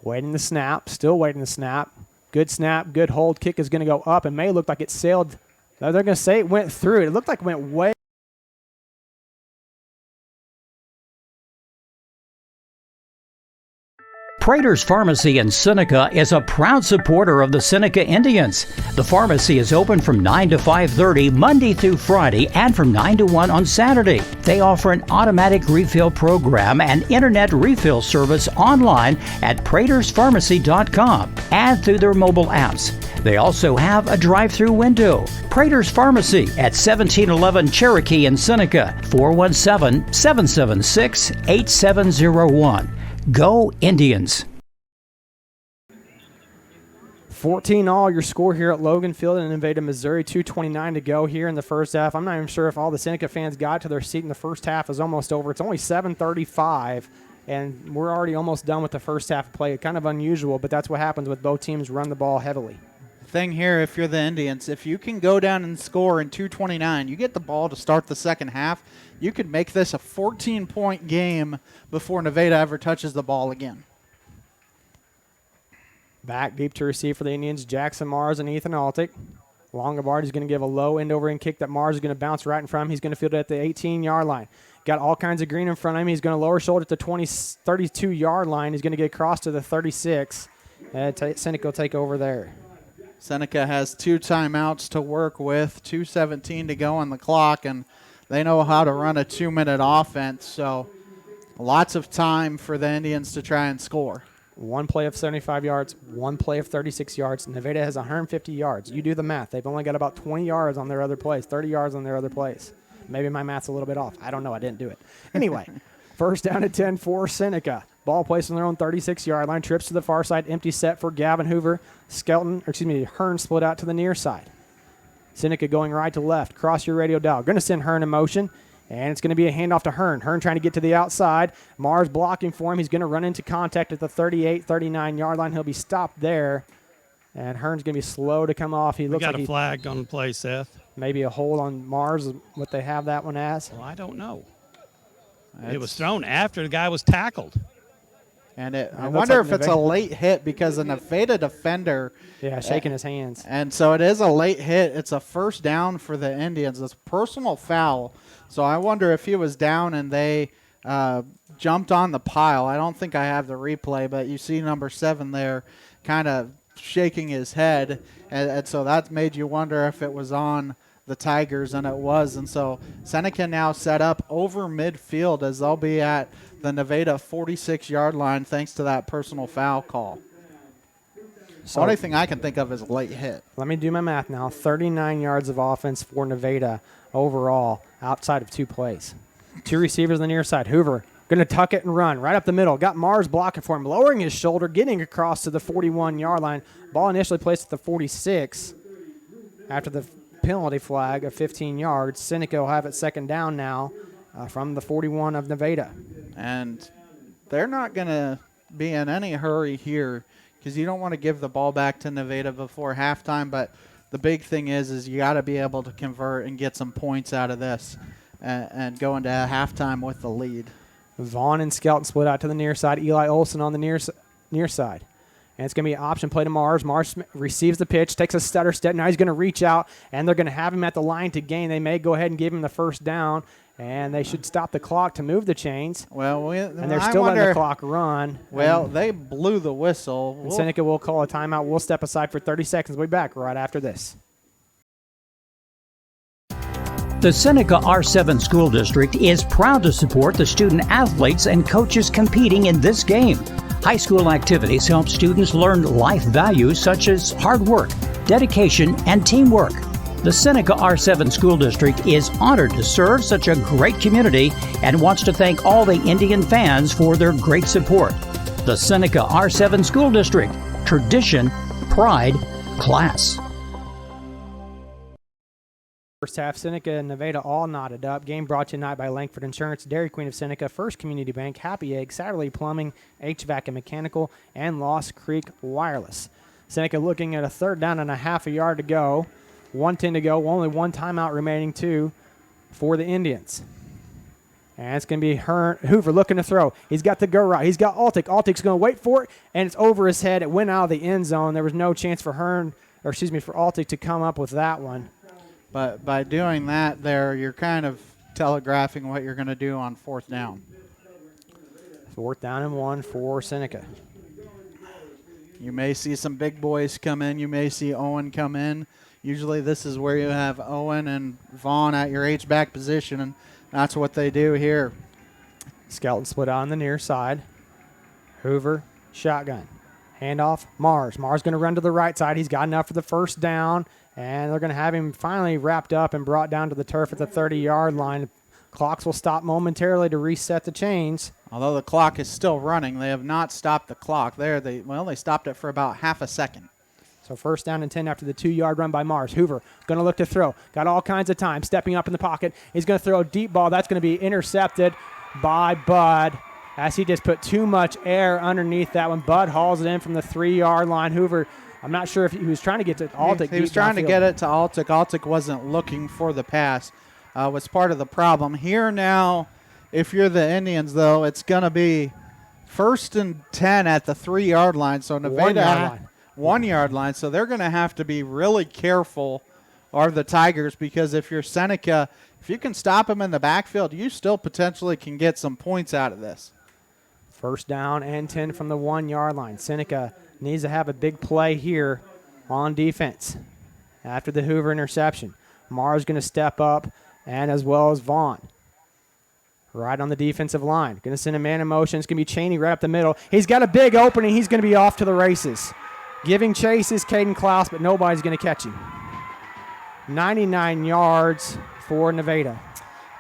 Waiting the snap, still waiting the snap. Good snap, good hold. Kick is going to go up and may look like it sailed. They're going to say it went through. It looked like it went way. Prater's Pharmacy in Seneca is a proud supporter of the Seneca Indians. The pharmacy is open from 9 to 5:30 Monday through Friday and from 9 to 1 on Saturday. They offer an automatic refill program and internet refill service online at praterspharmacy.com and through their mobile apps. They also have a drive-through window. Prater's Pharmacy at 1711 Cherokee in Seneca, 417-776-8701. Go Indians. 14-all your score here at Logan Field in Nevada, Missouri. 2:29 to go here in the first half. I'm not even sure if all the Seneca fans got to their seat in the first half. Is almost over. It's only 7:35, and we're already almost done with the first half of play. Kind of unusual, but that's what happens with both teams run the ball heavily. Thing here, if you're the Indians, if you can go down and score in 2:29, you get the ball to start the second half, you could make this a 14-point game before Nevada ever touches the ball again. Back deep to receive for the Indians, Jackson Mars and Ethan Altick. Longobardi is going to give a low end-over-end kick that Mars is going to bounce right in front of him. He's going to field it at the 18-yard line. Got all kinds of green in front of him. He's going to lower shoulder at the 32-yard line. He's going to get across to the 36. Seneca will take over there. Seneca has 2 timeouts to work with, 2:17 to go on the clock, and they know how to run a 2-minute offense, so lots of time for the Indians to try and score. One play of 75 yards, one play of 36 yards. Nevada has 150 yards. You do the math. They've only got about 20 yards on their other plays, 30 yards on their other plays. Maybe my math's a little bit off. I don't know. I didn't do it. Anyway, first down and 10 for Seneca. Ball placed on their own 36-yard line. Trips to the far side. Empty set for Gavin Hoover. Hearn split out to the near side. Seneca going right to left. Cross your radio dial. Going to send Hearn in motion. And it's going to be a handoff to Hearn. Hearn trying to get to the outside. Mars blocking for him. He's going to run into contact at the 38, 39-yard line. He'll be stopped there. And Hearn's going to be slow to come off. He We looks got like a flag on the play, Seth. Maybe a hold on Mars, what they have that one as. Well, I don't know. It was thrown after the guy was tackled. And I wonder if it's a late hit because a Nevada defender. Yeah, shaking his hands. And so it is a late hit. It's a first down for the Indians. It's a personal foul. So I wonder if he was down and they jumped on the pile. I don't think I have the replay, but you see number 7 there kind of shaking his head. And so that made you wonder if it was on the Tigers, and it was. And so Seneca now set up over midfield as they'll be at the Nevada 46-yard line thanks to that personal foul call. So the only thing I can think of is late hit. Let me do my math now. 39 yards of offense for Nevada overall outside of 2 plays. 2 receivers on the near side. Hoover going to tuck it and run right up the middle. Got Mars blocking for him, lowering his shoulder, getting across to the 41-yard line. Ball initially placed at the 46 after the penalty flag of 15 yards. Seneca will have it second down now from the 41 of Nevada. And they're not going to be in any hurry here because you don't want to give the ball back to Nevada before halftime. But the big thing is you got to be able to convert and get some points out of this and go into halftime with the lead. Vaughn and Skelton split out to the near side. Eli Olson on the near side. And it's going to be an option play to Mars. Mars receives the pitch, takes a stutter step. Now he's going to reach out, and they're going to have him at the line to gain. They may go ahead and give him the first down, and they should stop the clock to move the chains. Well, and they're still letting the clock run. Well, they blew the whistle. And Seneca will call a timeout. We'll step aside for 30 seconds. We'll be back right after this. The Seneca R7 School District is proud to support the student athletes and coaches competing in this game. High school activities help students learn life values such as hard work, dedication, and teamwork. The Seneca R7 School District is honored to serve such a great community and wants to thank all the Indian fans for their great support. The Seneca R7 School District. Tradition, pride, class. First half, Seneca and Nevada all knotted up. Game brought to you tonight by Langford Insurance, Dairy Queen of Seneca, First Community Bank, Happy Egg, Satterley Plumbing, HVAC and Mechanical, and Lost Creek Wireless. Seneca looking at a third down and a half a yard to go. 1:10 to go. Only one timeout remaining, too, for the Indians. And it's going to be Hoover looking to throw. He's got the go right. He's got Altick. Altick's going to wait for it, and it's over his head. It went out of the end zone. There was no chance for for Altick to come up with that one. But by doing that there, you're kind of telegraphing what you're going to do on fourth down. 4th down and 1 for Seneca. You may see some big boys come in. You may see Owen come in. Usually this is where you have Owen and Vaughn at your H-back position, and that's what they do here. Skelton split out on the near side. Hoover, shotgun. Handoff, Mars. Mars going to run to the right side. He's got enough for the first down, and they're going to have him finally wrapped up and brought down to the turf at the 30-yard line. Clocks will stop momentarily to reset the chains. Although the clock is still running, they have not stopped the clock. They stopped it for about half a second. So first down and 10 after the 2-yard run by Mars. Hoover going to look to throw. Got all kinds of time. Stepping up in the pocket. He's going to throw a deep ball. That's going to be intercepted by Bud as he just put too much air underneath that one. Bud hauls it in from the 3-yard line. Hoover, I'm not sure if he was trying to get to Altick. He was trying to get it to Altick. Altick wasn't looking for the pass. Was part of the problem. Here now, if you're the Indians, though, it's going to be 1st and 10 at the 3-yard line. So Nevada 1-yard line. So they're going to have to be really careful, are the Tigers, because if you're Seneca, if you can stop them in the backfield, you still potentially can get some points out of this. First down and 10 from the 1-yard line. Seneca needs to have a big play here on defense after the Hoover interception. Mars going to step up, and as well as Vaughn. right on the defensive line. Going to send a man in motion. It's going to be Cheney right up the middle. He's got a big opening. He's going to be off to the races. Giving chase is Caden Klaus, but nobody's going to catch him. 99 yards for Nevada.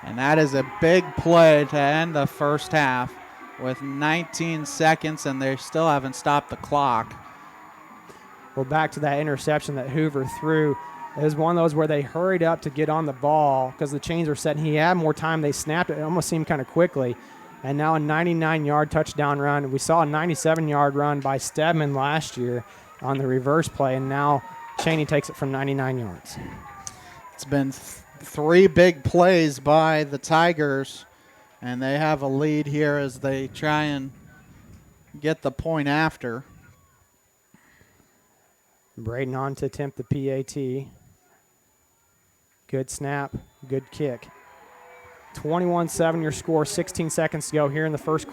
And that is a big play to end the first half with 19 seconds, and they still haven't stopped the clock. Well, back to that interception that Hoover threw. It was one of those where they hurried up to get on the ball because the chains were set. He had more time. They snapped it. It almost seemed kind of quickly. And now a 99-yard touchdown run. We saw a 97-yard run by Stedman last year on the reverse play, and now Cheney takes it from 99 yards. It's been three big plays by the Tigers, and they have a lead here as they try and get the point after. Braden on to attempt the PAT. Good snap, good kick. 21-7 your score, 16 seconds to go here in the first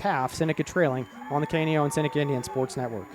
half. Seneca trailing on the KNEO and Seneca Indian Sports Network.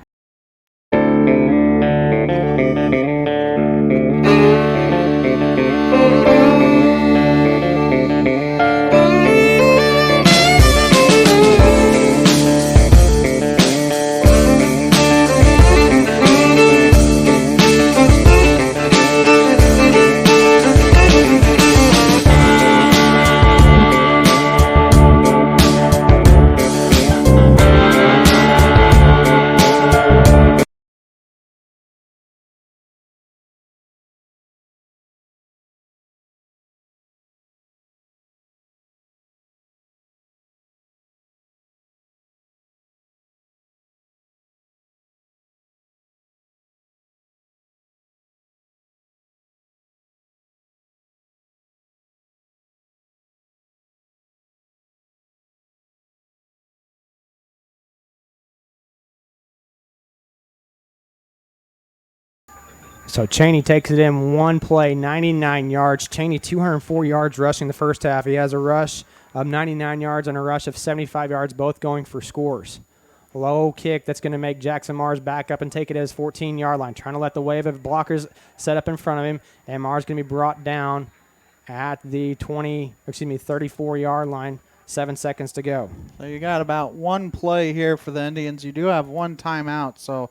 So Cheney takes it in one play, 99 yards. Cheney 204 yards rushing the first half. He has a rush of 99 yards and a rush of 75 yards, both going for scores. Low kick that's going to make Jackson Mars back up and take it at his 14-yard line, trying to let the wave of blockers set up in front of him, and Mars going to be brought down at the 34-yard line. 7 seconds to go. So you got about one play here for the Indians. You do have one timeout, so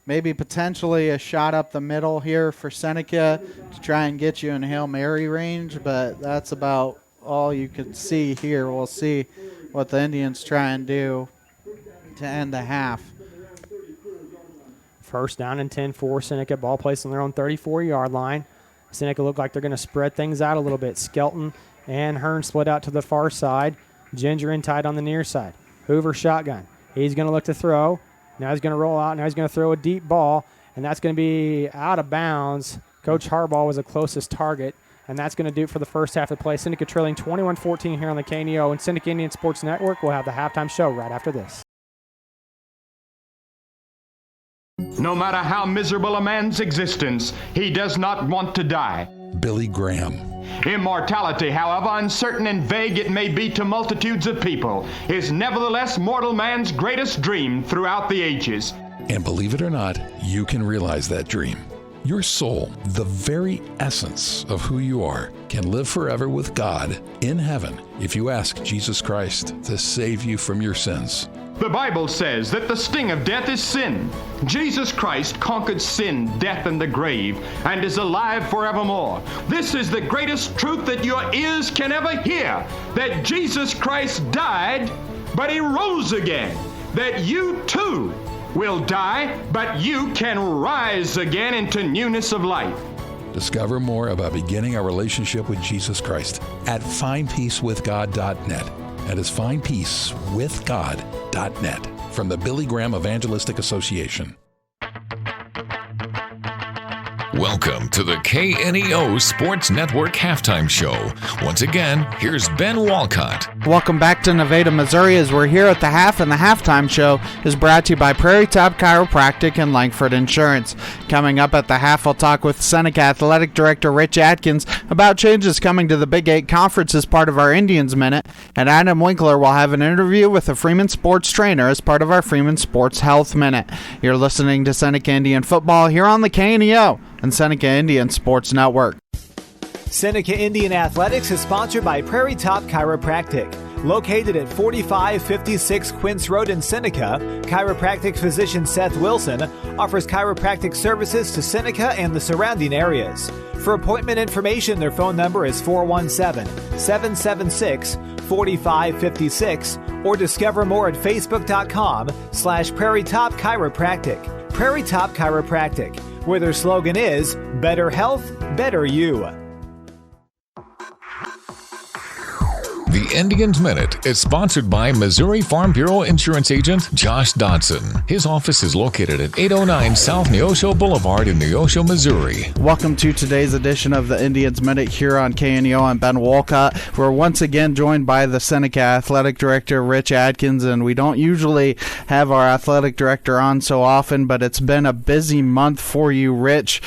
maybe potentially a shot up the middle here for Seneca to try and get you in Hail Mary range, but that's about all you can see here. We'll see what the Indians try and do to end the half. First down and 10 for Seneca. Ball placed on their own 34-yard line. Seneca look like they're going to spread things out a little bit. Skelton and Hearn split out to the far side. Ginger in tight on the near side. Hoover shotgun. He's going to look to throw. Now he's going to roll out. Now he's going to throw a deep ball, and that's going to be out of bounds. Coach Harbaugh was the closest target, and that's going to do it for the first half of the play. Seneca trailing 21-14 here on the KNEO and Seneca Indian Sports Network. We'll have the halftime show right after this. No matter how miserable a man's existence, he does not want to die. Billy Graham. Immortality, however uncertain and vague it may be to multitudes of people, is nevertheless mortal man's greatest dream throughout the ages. And believe it or not, you can realize that dream. Your soul, the very essence of who you are, can live forever with God in heaven if you ask Jesus Christ to save you from your sins. The Bible says that the sting of death is sin. Jesus Christ conquered sin, death, and the grave, and is alive forevermore. This is the greatest truth that your ears can ever hear, that Jesus Christ died, but he rose again, that you too will die, but you can rise again into newness of life. Discover more about beginning a relationship with Jesus Christ at findpeacewithgod.net. That is findpeacewithgod.net from the Billy Graham Evangelistic Association. Welcome to the KNEO Sports Network Halftime Show. Once again, here's Ben Walcott. Welcome back to Nevada, Missouri, as we're here at the half, and the halftime show is brought to you by Prairie Top Chiropractic and Langford Insurance. Coming up at the half, I'll talk with Seneca Athletic Director Rich Atkins about changes coming to the Big 8 Conference as part of our Indians Minute, and Adam Winkler will have an interview with a Freeman Sports trainer as part of our Freeman Sports Health Minute. You're listening to Seneca Indian Football here on the KNEO and Seneca Indian Sports Network. Seneca Indian Athletics is sponsored by Prairie Top Chiropractic. Located at 4556 Quince Road in Seneca, chiropractic physician Seth Wilson offers chiropractic services to Seneca and the surrounding areas. For appointment information, their phone number is 417-776-4556 or discover more at facebook.com/Prairie Top Chiropractic. Prairie Top Chiropractic, where their slogan is Better Health, Better You. The Indians Minute is sponsored by Missouri Farm Bureau Insurance Agent Josh Dodson. His office is located at 809 South Neosho Boulevard in Neosho, Missouri. Welcome to today's edition of the Indians Minute here on KNEO. I'm Ben Wolcott. We're once again joined by the Seneca Athletic Director, Rich Adkins, and we don't usually have our athletic director on so often, but it's been a busy month for you, Rich.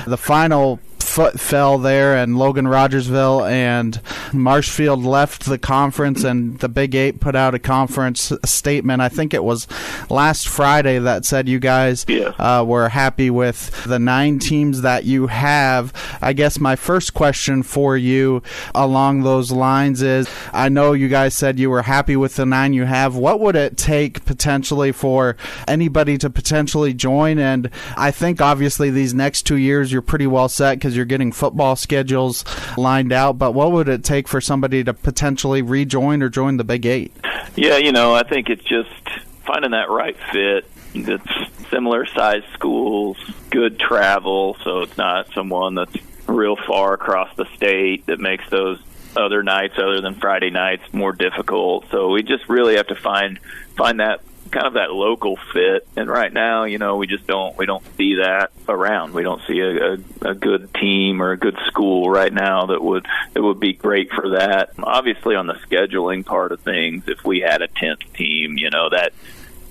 The final foot fell there, and Logan Rogersville and Marshfield left the conference, and the Big Eight put out a conference statement. I think it was last Friday that said you guys were happy with the 9 teams that you have. I guess my first question for you along those lines is, I know you guys said you were happy with the 9 you have. What would it take potentially for anybody to potentially join? And I think obviously these next 2 years you're pretty well set because you're getting football schedules lined out, but what would it take for somebody to potentially rejoin or join the Big Eight? Yeah, I think it's just finding that right fit. That's similar sized schools, good travel, so it's not someone that's real far across the state that makes those other nights other than Friday nights more difficult. So we just really have to find that kind of that local fit, and right now, we don't see that around. We don't see a good team or a good school right now that would be great for that. Obviously, on the scheduling part of things, if we had a 10th team, that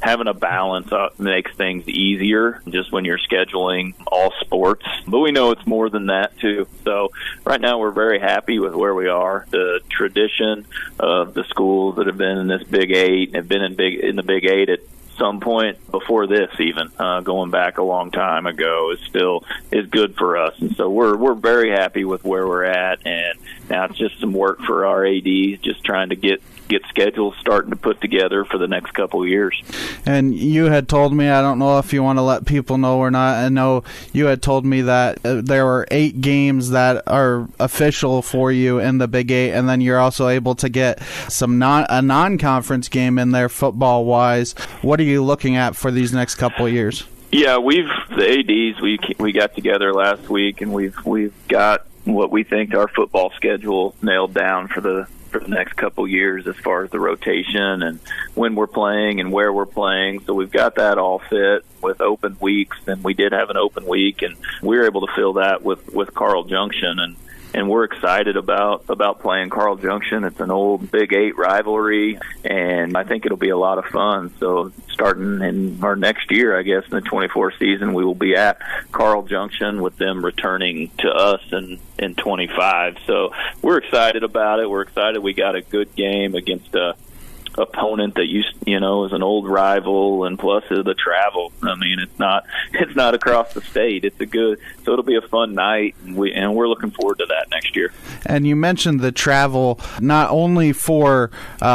having a balance makes things easier just when you're scheduling all sports. But we know it's more than that, too. So right now we're very happy with where we are. The tradition of the schools that have been in this Big Eight and have been in the Big Eight at some point before this, even going back a long time ago, is good for us. And so we're very happy with where we're at. And now it's just some work for our ADs, just trying to get schedules starting to put together for the next couple of years. And you had told me, I don't know if you want to let people know or not, I know you had told me that there were 8 games that are official for you in the Big Eight, and then you're also able to get some non-conference game in there football-wise. What are you looking at for these next couple of years? Yeah, the ADs, we got together last week, and we've got what we think our football schedule nailed down for the next couple years as far as the rotation and when we're playing and where we're playing. So we've got that all fit with open weeks, and we did have an open week, and we were able to fill that with Carl Junction, and we're excited about playing Carl Junction. It's an old Big Eight rivalry, and I think it'll be a lot of fun. So starting in our next year, I guess, in the 24 season, we will be at Carl Junction with them returning to us in 25. So we're excited about it. We're excited we got a good game against a opponent that is an old rival, and plus the travel. I mean, it's not across the state. So it'll be a fun night, and we're looking forward to that next year. And you mentioned the travel, not only for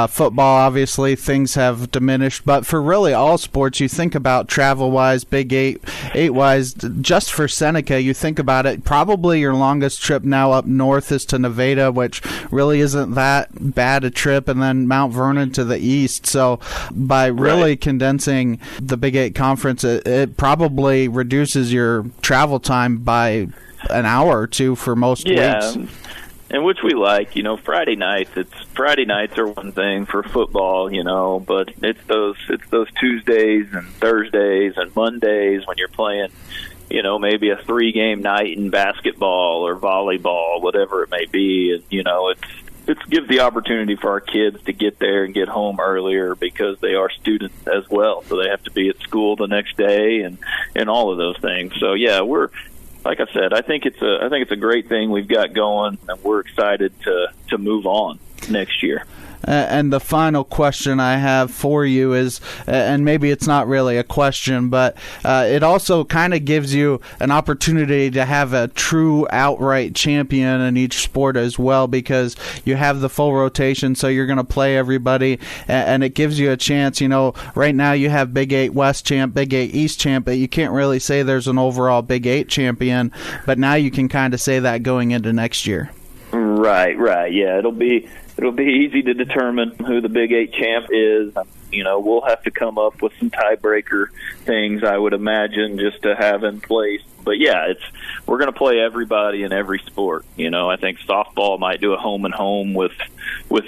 football, obviously things have diminished, but for really all sports. You think about travel-wise, Big Eight-wise, just for Seneca, you think about it, probably your longest trip now up north is to Nevada, which really isn't that bad a trip, and then Mount Vernon to the east. So by really condensing the Big Eight conference, it probably reduces your travel time by an hour or two for most weeks. And which we like, Friday nights are one thing for football, but it's those Tuesdays and Thursdays and Mondays when you're playing, maybe a 3-game night in basketball or volleyball, whatever it may be. And, it gives the opportunity for our kids to get there and get home earlier because they are students as well. So they have to be at school the next day and all of those things. So yeah, like I said, I think it's a great thing we've got going, and we're excited to move on next year. And the final question I have for you is, and maybe it's not really a question, but it also kind of gives you an opportunity to have a true outright champion in each sport as well, because you have the full rotation, so you're going to play everybody, and it gives you a chance. Right now you have Big 8 West champ, Big 8 East champ, but you can't really say there's an overall Big 8 champion, but now you can kind of say that going into next year. Right. Yeah, it'll be easy to determine who the Big 8 champ is. We'll have to come up with some tiebreaker things, I would imagine, just to have in place. But yeah, we're going to play everybody in every sport. I think softball might do a home and home with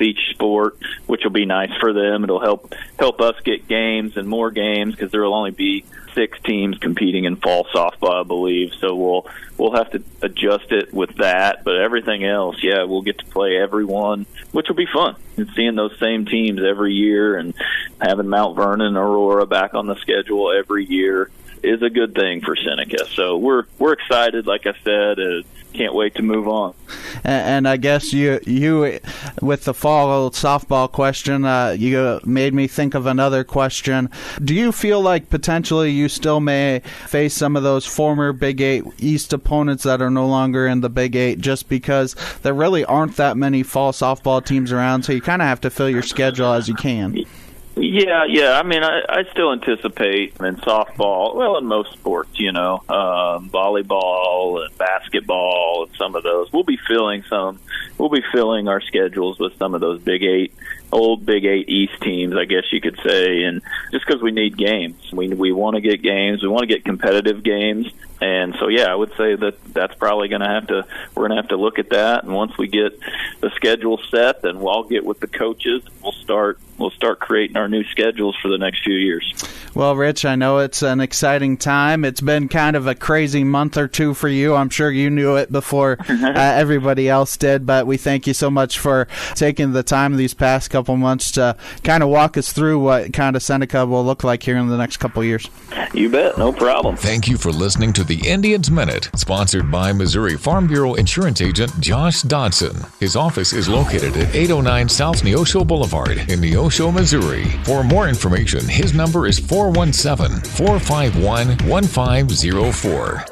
each sport, which will be nice for them. It'll help us get games and more games, because there will only be 6 teams competing in fall softball, I believe. So we'll have to adjust it with that. But everything else, yeah, we'll get to play everyone, which will be fun. And seeing those same teams every year and having Mount Vernon and Aurora back on the schedule every year is a good thing for Seneca. So we're excited, like I said. Can't wait to move on. And I guess you with the fall softball question, you made me think of another question. Do you feel like potentially you still may face some of those former Big 8 East opponents that are no longer in the Big 8, just because there really aren't that many fall softball teams around, so you kind of have to fill your schedule as you can? Yeah. I mean, I still anticipate in softball, well, in most sports, volleyball and basketball and some of those. We'll be filling our schedules with some of those old Big 8 East teams, I guess you could say, and just because we need games. We want to get games. We want to get competitive games. And so, yeah, I would say that's probably we're going to have to look at that. And once we get the schedule set, then I'll get with the coaches. We'll start creating our new schedules for the next few years. Well, Rich, I know it's an exciting time. It's been kind of a crazy month or two for you. I'm sure you knew it before everybody else did, but we thank you so much for taking the time these past couple months to kind of walk us through what kind of Seneca will look like here in the next couple years. You bet. No problem. Thank you for listening to the Indians Minute, sponsored by Missouri Farm Bureau insurance agent Josh Dodson. His office is located at 809 South Neosho Boulevard in Neosho, Missouri. For more information, his number is 417-451-1504.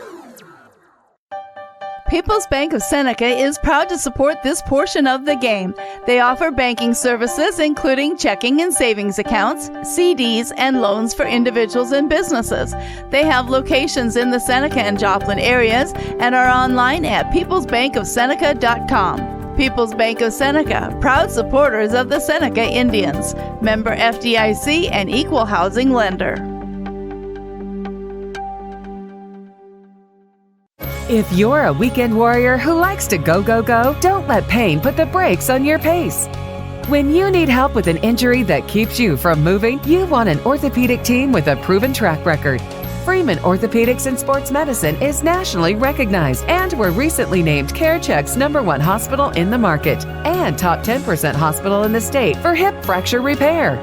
People's Bank of Seneca is proud to support this portion of the game. They offer banking services including checking and savings accounts, CDs, and loans for individuals and businesses. They have locations in the Seneca and Joplin areas and are online at peoplesbankofseneca.com. People's Bank of Seneca, proud supporters of the Seneca Indians. Member FDIC and equal housing lender. If you're a weekend warrior who likes to go, don't let pain put the brakes on your pace. When you need help with an injury that keeps you from moving, you want an orthopedic team with a proven track record. Freeman Orthopedics and Sports Medicine is nationally recognized and were recently named CareCheck's #1 hospital in the market and top 10% hospital in the state for hip fracture repair.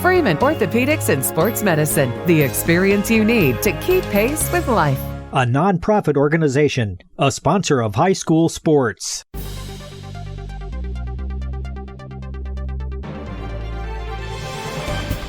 Freeman Orthopedics and Sports Medicine, the experience you need to keep pace with life. A nonprofit organization, a sponsor of high school sports.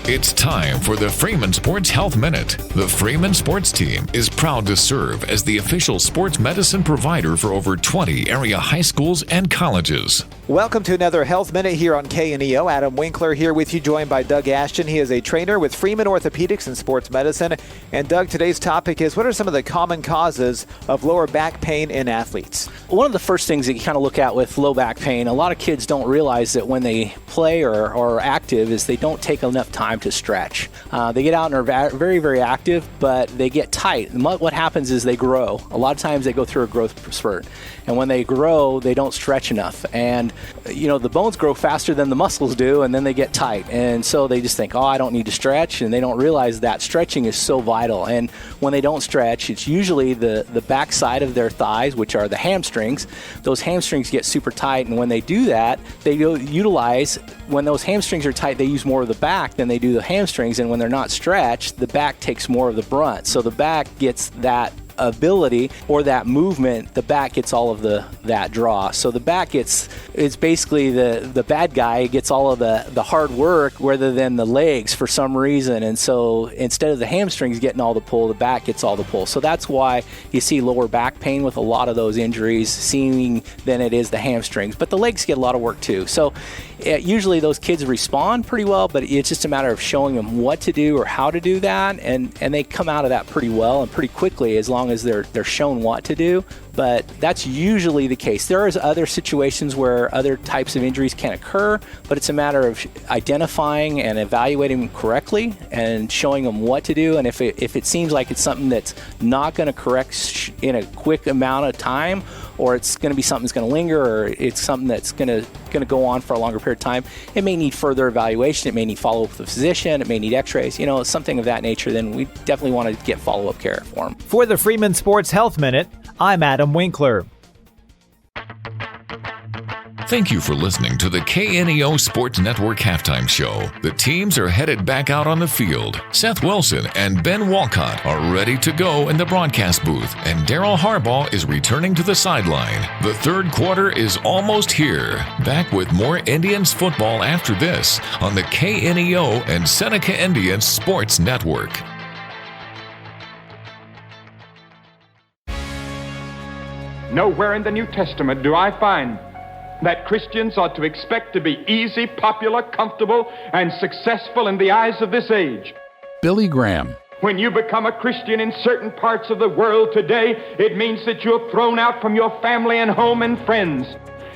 It's time for the Freeman Sports Health Minute. The Freeman Sports Team is proud to serve as the official sports medicine provider for over 20 area high schools and colleges. Welcome to another Health Minute here on KNEO. Adam Winkler here with you, joined by Doug Ashton. He is a trainer with Freeman Orthopedics and Sports Medicine. And Doug, today's topic is, what are some of the common causes of lower back pain in athletes? One of the first things that you kind of look at with low back pain, a lot of kids don't realize that when they play or are active is they don't take enough time to stretch. They get out and are very, very active, but they get tight. And what happens is they grow. A lot of times they go through a growth spurt. And when they grow, they don't stretch enough. And, the bones grow faster than the muscles do, and then they get tight. And so they just think, I don't need to stretch. And they don't realize that stretching is so vital. And when they don't stretch, it's usually the back side of their thighs, which are the hamstrings. Those hamstrings get super tight. And when they do that, they utilize, when those hamstrings are tight, they use more of the back than they do the hamstrings. And when they're not stretched, the back takes more of the brunt. So the back gets that ability or that movement, the back gets all of that draw. So the back it's basically the bad guy gets all of the hard work rather than the legs for some reason. And so instead of the hamstrings getting all the pull, the back gets all the pull. So that's why you see lower back pain with a lot of those injuries seeming than it is the hamstrings. But the legs get a lot of work too. So usually those kids respond pretty well, but it's just a matter of showing them what to do or how to do that, and they come out of that pretty well and pretty quickly as long as they're shown what to do. But that's usually the case. There is other situations where other types of injuries can occur, but it's a matter of identifying and evaluating them correctly and showing them what to do. And if it seems like it's something that's not going to correct in a quick amount of time, or it's going to be something that's going to linger, or it's something that's going to go on for a longer period of time, it may need further evaluation. It may need follow-up with the physician. It may need x-rays, something of that nature. Then we definitely want to get follow-up care for them. For the Freeman Sports Health Minute, I'm Adam Winkler. Thank you for listening to the KNEO Sports Network Halftime Show. The teams are headed back out on the field. Seth Wilson and Ben Walcott are ready to go in the broadcast booth, and Daryl Harbaugh is returning to the sideline. The third quarter is almost here. Back with more Indians football after this on the KNEO and Seneca Indians Sports Network. Nowhere in the New Testament do I find that Christians ought to expect to be easy, popular, comfortable, and successful in the eyes of this age. Billy Graham. When you become a Christian in certain parts of the world today, it means that you're thrown out from your family and home and friends.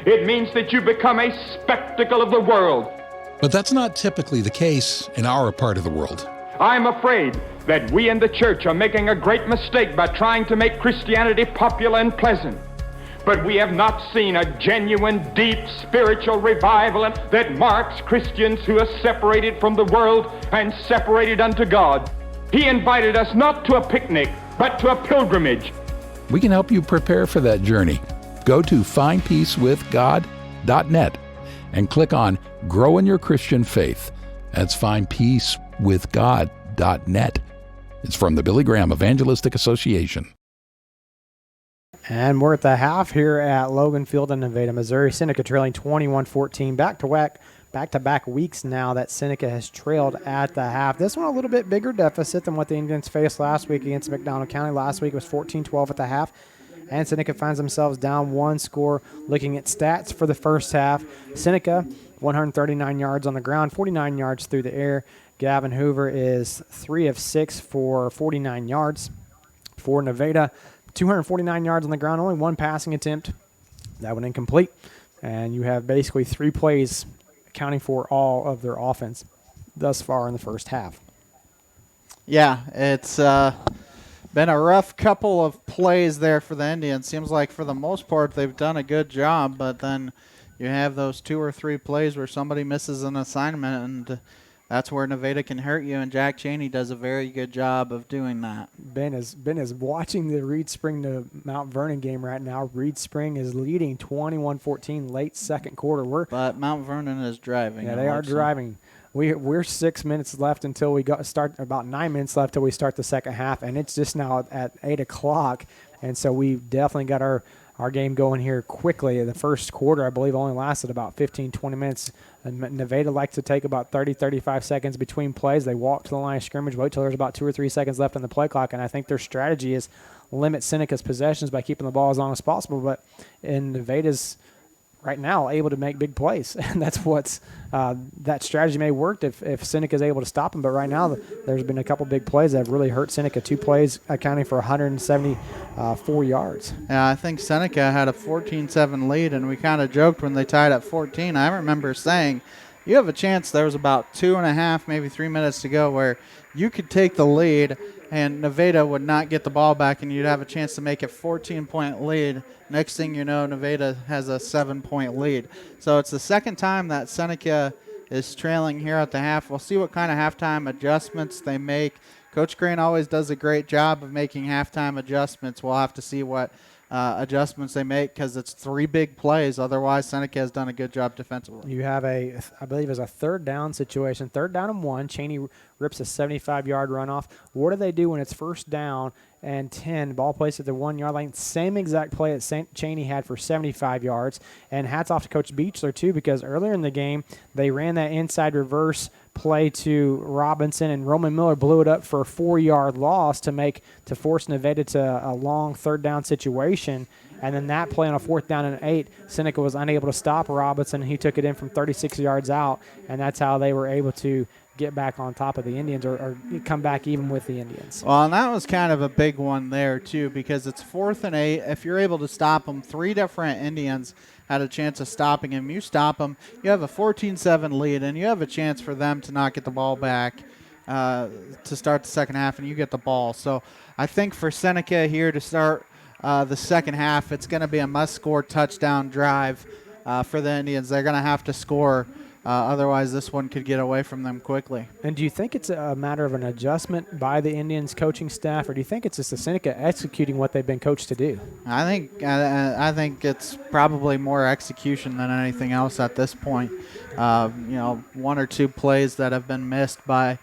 It means that you become a spectacle of the world. But that's not typically the case in our part of the world. I'm afraid that we in the church are making a great mistake by trying to make Christianity popular and pleasant. But we have not seen a genuine, deep, spiritual revival that marks Christians who are separated from the world and separated unto God. He invited us not to a picnic, but to a pilgrimage. We can help you prepare for that journey. Go to findpeacewithgod.net and click on Grow in Your Christian Faith. That's findpeacewithgod.net. It's from the Billy Graham Evangelistic Association. And we're at the half here at Logan Field in Nevada, Missouri. Seneca trailing 21-14. Back-to-back weeks now that Seneca has trailed at the half. This one a little bit bigger deficit than what the Indians faced last week against McDonald County. Last week it was 14-12 at the half. And Seneca finds themselves down one score. Looking at stats for the first half, Seneca 139 yards on the ground, 49 yards through the air. Gavin Hoover is 3 of 6 for 49 yards. For Nevada, 249 yards on the ground, only one passing attempt. That one incomplete. And you have basically 3 plays accounting for all of their offense thus far in the first half. Yeah, it's been a rough couple of plays there for the Indians. Seems like for the most part they've done a good job, but then you have those 2 or 3 plays where somebody misses an assignment, and that's where Nevada can hurt you, and Jack Chaney does a very good job of doing that. Ben is watching the Reed Spring to Mount Vernon game right now. Reed Spring is leading 21-14 late second quarter. But Mount Vernon is driving. Yeah, they are driving. We're 6 minutes left until we start. About 9 minutes left till we start the second half, and it's just now at 8 o'clock, and so we've definitely got our game going here quickly. The first quarter, I believe, only lasted about 15-20 minutes. And Nevada likes to take about 30-35 seconds between plays. They walk to the line of scrimmage, wait till there's about 2 or 3 seconds left on the play clock, and I think their strategy is limit Seneca's possessions by keeping the ball as long as possible. But in Nevada's right now able to make big plays, and that's what's that strategy may work if Seneca is able to stop them. But right now, there's been a couple big plays that have really hurt Seneca. 2 plays accounting for 174 yards. Yeah, I think Seneca had a 14-7 lead, and we kind of joked when they tied at 14. I remember saying, you have a chance. There was about 2.5, maybe 3 minutes to go where you could take the lead and Nevada would not get the ball back, and you'd have a chance to make a 14-point lead. Next thing you know, Nevada has a 7-point lead. So it's the second time that Seneca is trailing here at the half. We'll see what kind of halftime adjustments they make. Coach Green always does a great job of making halftime adjustments. We'll have to see what adjustments they make because it's 3 big plays. Otherwise, Seneca has done a good job defensively. You have I believe it's a third down situation. 3rd down and 1. Chaney rips a 75-yard runoff. What do they do when it's first down and 10. Ball placed at the 1 yard line. Same exact play that St. Cheney had for 75 yards. And hats off to Coach Beechler, too, because earlier in the game, they ran that inside reverse play to Robinson, and Roman Miller blew it up for a 4-yard loss to force Nevada to a long third down situation. And then that play on a 4th down and 8, Seneca was unable to stop Robinson. He took it in from 36 yards out, and that's how they were able to get back on top of the Indians or come back even with the Indians. Well, and that was kind of a big one there, too, because it's 4th and 8. If you're able to stop them, 3 different Indians had a chance of stopping him. You stop them, you have a 14-7 lead, and you have a chance for them to not get the ball back to start the second half, and you get the ball. So I think for Seneca here to start the second half, it's going to be a must-score touchdown drive for the Indians. They're going to have to score. Otherwise, this one could get away from them quickly. And do you think it's a matter of an adjustment by the Indians coaching staff, or do you think it's just the Seneca executing what they've been coached to do? I think it's probably more execution than anything else at this point. 1 or 2 plays that have been missed by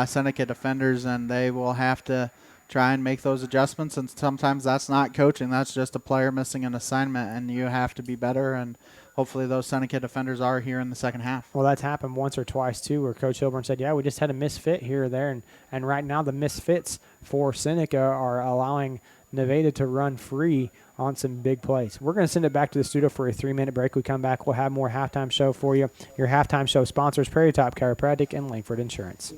Seneca defenders, and they will have to try and make those adjustments. And sometimes that's not coaching; that's just a player missing an assignment, and you have to be better. And hopefully those Seneca defenders are here in the second half. Well, that's happened once or twice, too, where Coach Hilburn said, yeah, we just had a misfit here or there. And right now the misfits for Seneca are allowing Nevada to run free on some big plays. We're going to send it back to the studio for a 3-minute break. We come back, we'll have more halftime show for you. Your halftime show sponsors Prairie Top Chiropractic and Langford Insurance.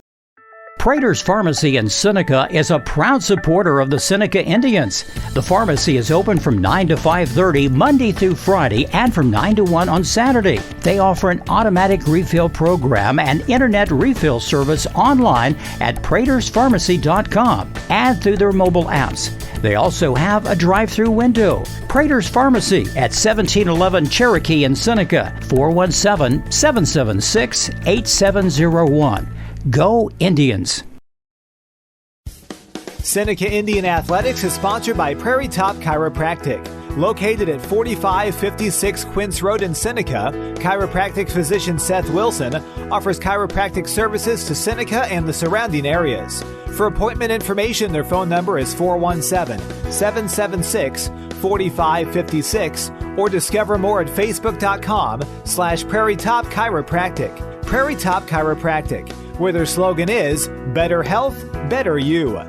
Prater's Pharmacy in Seneca is a proud supporter of the Seneca Indians. The pharmacy is open from 9 to 5:30 Monday through Friday and from 9 to 1 on Saturday. They offer an automatic refill program and internet refill service online at praterspharmacy.com and through their mobile apps. They also have a drive-through window. Prater's Pharmacy at 1711 Cherokee in Seneca, 417-776-8701. Go Indians! Seneca Indian Athletics is sponsored by Prairie Top Chiropractic. Located at 4556 Quince Road in Seneca, chiropractic physician Seth Wilson offers chiropractic services to Seneca and the surrounding areas. For appointment information, their phone number is 417-776-4556 or discover more at facebook.com/Prairie Top Chiropractic. Prairie Top Chiropractic, where their slogan is Better Health, Better You.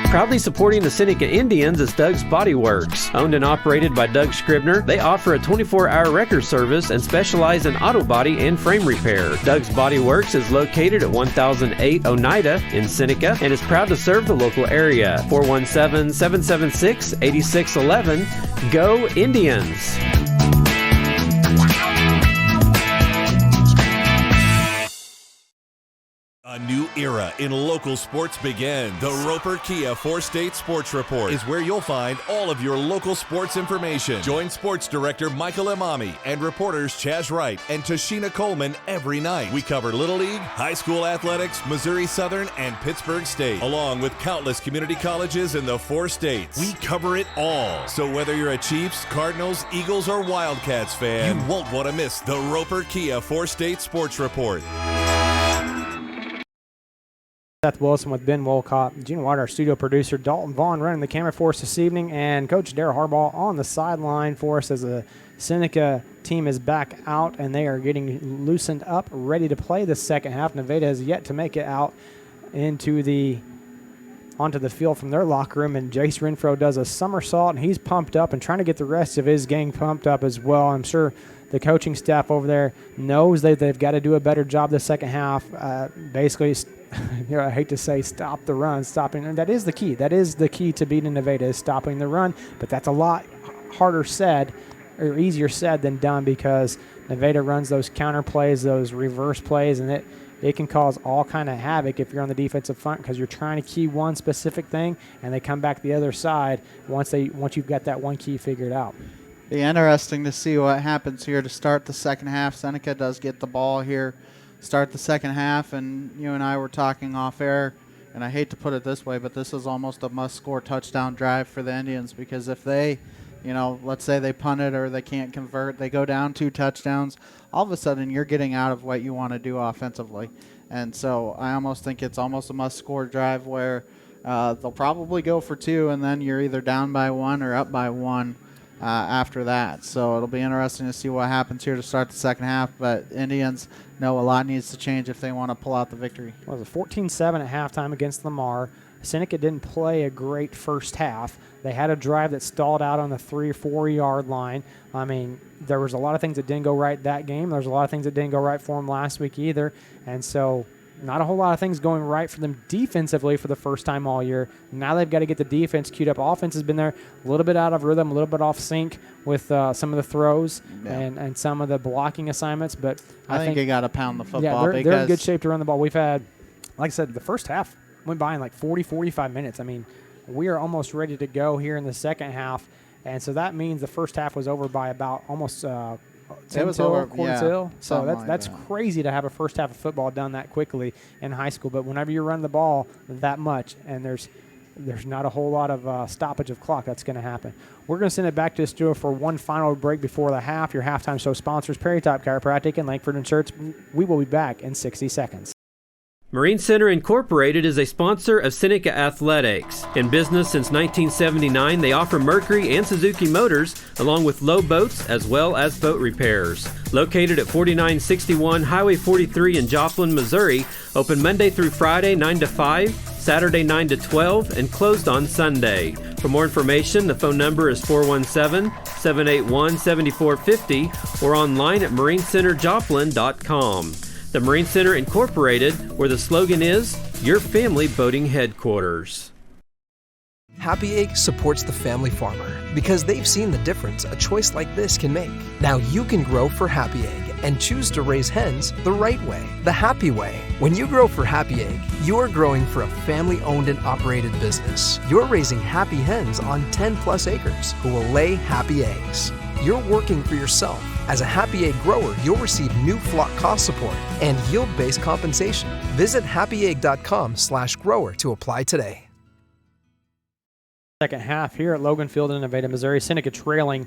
Proudly supporting the Seneca Indians is Doug's Body Works. Owned and operated by Doug Scribner, they offer a 24-hour wrecker service and specialize in auto body and frame repair. Doug's Body Works is located at 1008 Oneida in Seneca and is proud to serve the local area. 417-776-8611. Go Indians! A new era in local sports begins. The Roper Kia 4-State Sports Report is where you'll find all of your local sports information. Join Sports Director Michael Imami and reporters Chaz Wright and Tashina Coleman every night. We cover Little League, high school athletics, Missouri Southern, and Pittsburgh State, along with countless community colleges in the 4 states. We cover it all. So whether you're a Chiefs, Cardinals, Eagles, or Wildcats fan, you won't want to miss the Roper Kia 4-State Sports Report. Seth Wilson with Ben Wolcott, Gene White, our studio producer, Dalton Vaughn running the camera for us this evening, and Coach Darrell Harbaugh on the sideline for us as the Seneca team is back out and they are getting loosened up, ready to play the second half. Nevada has yet to make it out onto the field from their locker room, and Jace Renfro does a somersault, and he's pumped up and trying to get the rest of his gang pumped up as well. I'm sure the coaching staff over there knows that they've got to do a better job the second half. Basically, I hate to say stop the run, stopping, and that is the key. That is the key to beating Nevada, is stopping the run, but that's a lot harder said or easier said than done because Nevada runs those counter plays, those reverse plays, and it can cause all kind of havoc if you're on the defensive front because you're trying to key one specific thing and they come back the other side once you've got that one key figured out. Be interesting to see what happens here to start the second half. Seneca does get the ball here, start the second half, and you and I were talking off air, and I hate to put it this way, but this is almost a must-score touchdown drive for the Indians because if they let's say they punt it or they can't convert, they go down 2 touchdowns, all of a sudden you're getting out of what you want to do offensively. And so I almost think it's almost a must-score drive where they'll probably go for 2, and then you're either down by 1 or up by 1 after that. So it'll be interesting to see what happens here to start the second half. But Indians know a lot needs to change if they want to pull out the victory. Well, it was a 14-7 at halftime against Lamar. Seneca didn't play a great first half. They had a drive that stalled out on the 3 or 4 yard line. I mean, there was a lot of things that didn't go right that game. There's a lot of things that didn't go right for them last week either. And so not a whole lot of things going right for them defensively for the first time all year. Now they've got to get the defense queued up. Offense has been there a little bit out of rhythm, a little bit off sync with some of the throws and some of the blocking assignments. But I think you got to pound the football. Yeah, they're in good shape to run the ball. We've had, like I said, the first half went by in like 40, 45 minutes. I mean, we are almost ready to go here in the second half. And so that means the first half was over by about almost 10 till, quarter till. So that's crazy to have a first half of football done that quickly in high school. But whenever you run the ball that much and there's not a whole lot of stoppage of clock, that's going to happen. We're going to send it back to the studio for one final break before the half. Your halftime show sponsors, Perry Top Chiropractic and Langford Insurance. We will be back in 60 seconds. Marine Center Incorporated is a sponsor of Seneca Athletics. In business since 1979, they offer Mercury and Suzuki motors, along with low boats as well as boat repairs. Located at 4961 Highway 43 in Joplin, Missouri, open Monday through Friday 9 to 5, Saturday 9 to 12, and closed on Sunday. For more information, the phone number is 417-781-7450 or online at marinecenterjoplin.com. The Marine Center Incorporated, where the slogan is, your family boating headquarters. Happy Egg supports the family farmer because they've seen the difference a choice like this can make. Now you can grow for Happy Egg and choose to raise hens the right way, the happy way. When you grow for Happy Egg, you are growing for a family-owned and operated business. You're raising happy hens on 10+ acres who will lay happy eggs. You're working for yourself. As a Happy Egg grower, you'll receive new flock cost support and yield-based compensation. Visit happyegg.com/grower to apply today. Second half here at Logan Field in Nevada, Missouri. Seneca trailing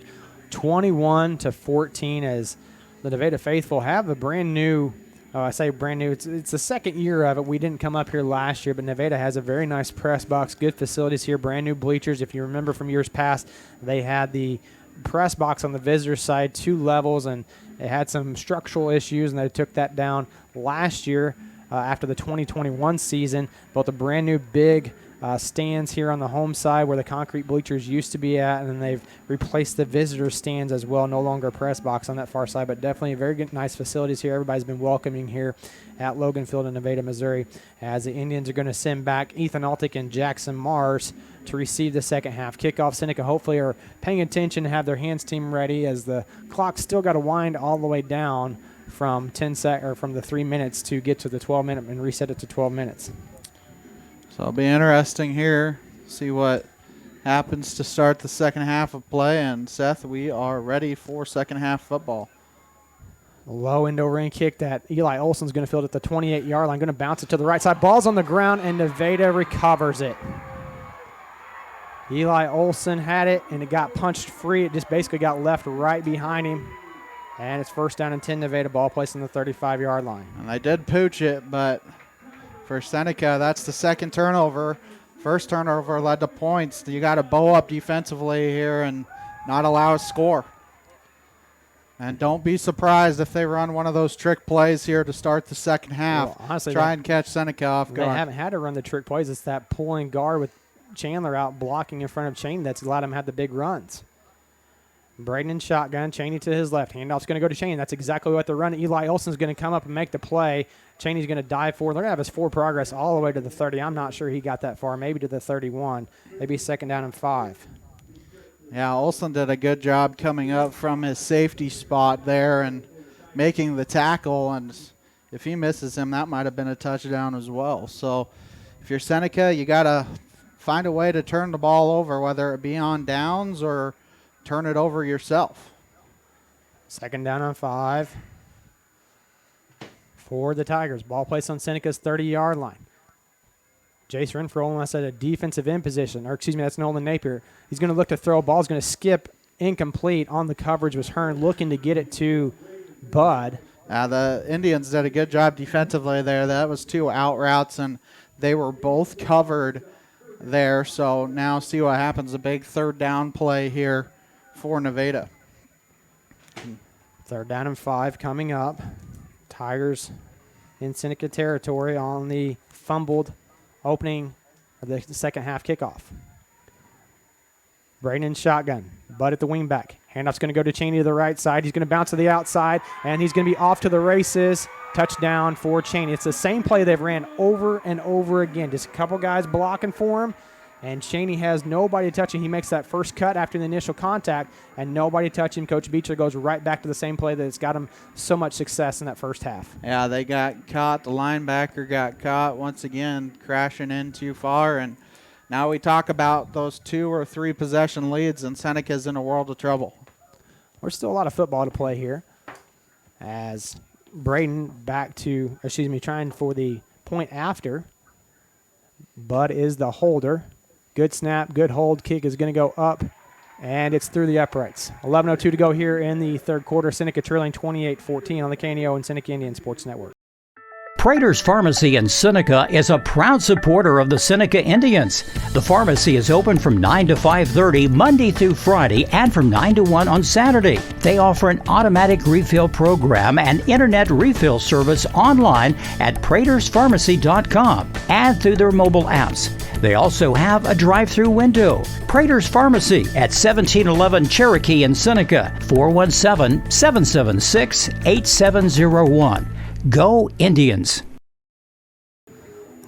21-14 as the Nevada faithful have a brand new, I say brand new, it's the second year of it. We didn't come up here last year, but Nevada has a very nice press box, good facilities here, brand new bleachers. If you remember from years past, they had the press box on the visitor side, 2 levels, and it had some structural issues, and they took that down last year after the 2021 season. Built a brand new big stands here on the home side where the concrete bleachers used to be at, and then they've replaced the visitor stands as well. No longer a press box on that far side, but definitely very good, nice facilities here. Everybody's been welcoming here at Logan Field in Nevada, Missouri, as the Indians are going to send back Ethan Altick and Jackson Mars to receive the second half kickoff. Seneca hopefully are paying attention to have their hands team ready as the clock's still got to wind all the way down from from the 3 minutes to get to the 12-minute and reset it to 12 minutes. So it'll be interesting here, see what happens to start the second half of play. And Seth, we are ready for second half football. Low end over end kick that Eli Olson's going to field at the 28-yard line, going to bounce it to the right side. Ball's on the ground, and Nevada recovers it. Eli Olson had it, and it got punched free. It just basically got left right behind him. And it's first down and 10, Nevada, ball placed on the 35-yard line. And they did pooch it, but for Seneca, that's the second turnover. First turnover led to points. You got to bow up defensively here and not allow a score. And don't be surprised if they run one of those trick plays here to start the second half. Well, honestly, try and catch Seneca off guard. They haven't had to run the trick plays. It's that pulling guard with Chandler out blocking in front of Cheney that's allowed him to have the big runs. Braden in shotgun, Cheney to his left. Handoff's going to go to Cheney. That's exactly what they're running. Eli Olson's going to come up and make the play. Cheney's going to dive forward. They're going to have his forward progress all the way to the 30. I'm not sure he got that far. Maybe to the 31. Maybe second down and 5. Yeah, Olson did a good job coming up from his safety spot there and making the tackle. And if he misses him, that might have been a touchdown as well. So if you're Seneca, you got to find a way to turn the ball over, whether it be on downs or turn it over yourself. Second down on 5 for the Tigers. Ball placed on Seneca's 30-yard line. Jace Renfro almost at a defensive end position. Or, excuse me, that's Nolan Napier. He's going to look to throw. Ball's going to skip incomplete on the coverage was Hearn looking to get it to Bud. The Indians did a good job defensively there. That was 2 out routes, and they were both covered there. So now see what happens. A big 3rd down play here for Nevada. 3rd down and 5 coming up. Tigers in Seneca territory on the fumbled opening of the second half kickoff. Braden in shotgun. Bud at the wingback. Handoff's going to go to Cheney to the right side. He's going to bounce to the outside, and he's going to be off to the races. Touchdown for Cheney. It's the same play they've ran over and over again. Just a couple guys blocking for him, and Cheney has nobody touching. He makes that first cut after the initial contact, and nobody touching him. Coach Beecher goes right back to the same play that's got him so much success in that first half. Yeah, they got caught. The linebacker got caught once again, crashing in too far, and now we talk about those 2 or 3 possession leads, and Seneca's in a world of trouble. There's still a lot of football to play here as Braden trying for the point after. Bud is the holder. Good snap, good hold. Kick is going to go up, and it's through the uprights. 11:02 to go here in the 3rd quarter. Seneca trailing 28-14 on the KNEO and Seneca Indian Sports Network. Prater's Pharmacy in Seneca is a proud supporter of the Seneca Indians. The pharmacy is open from 9 to 5:30 Monday through Friday and from 9 to 1 on Saturday. They offer an automatic refill program and internet refill service online at praterspharmacy.com and through their mobile apps. They also have a drive-through window. Prater's Pharmacy at 1711 Cherokee in Seneca, 417-776-8701. Go Indians.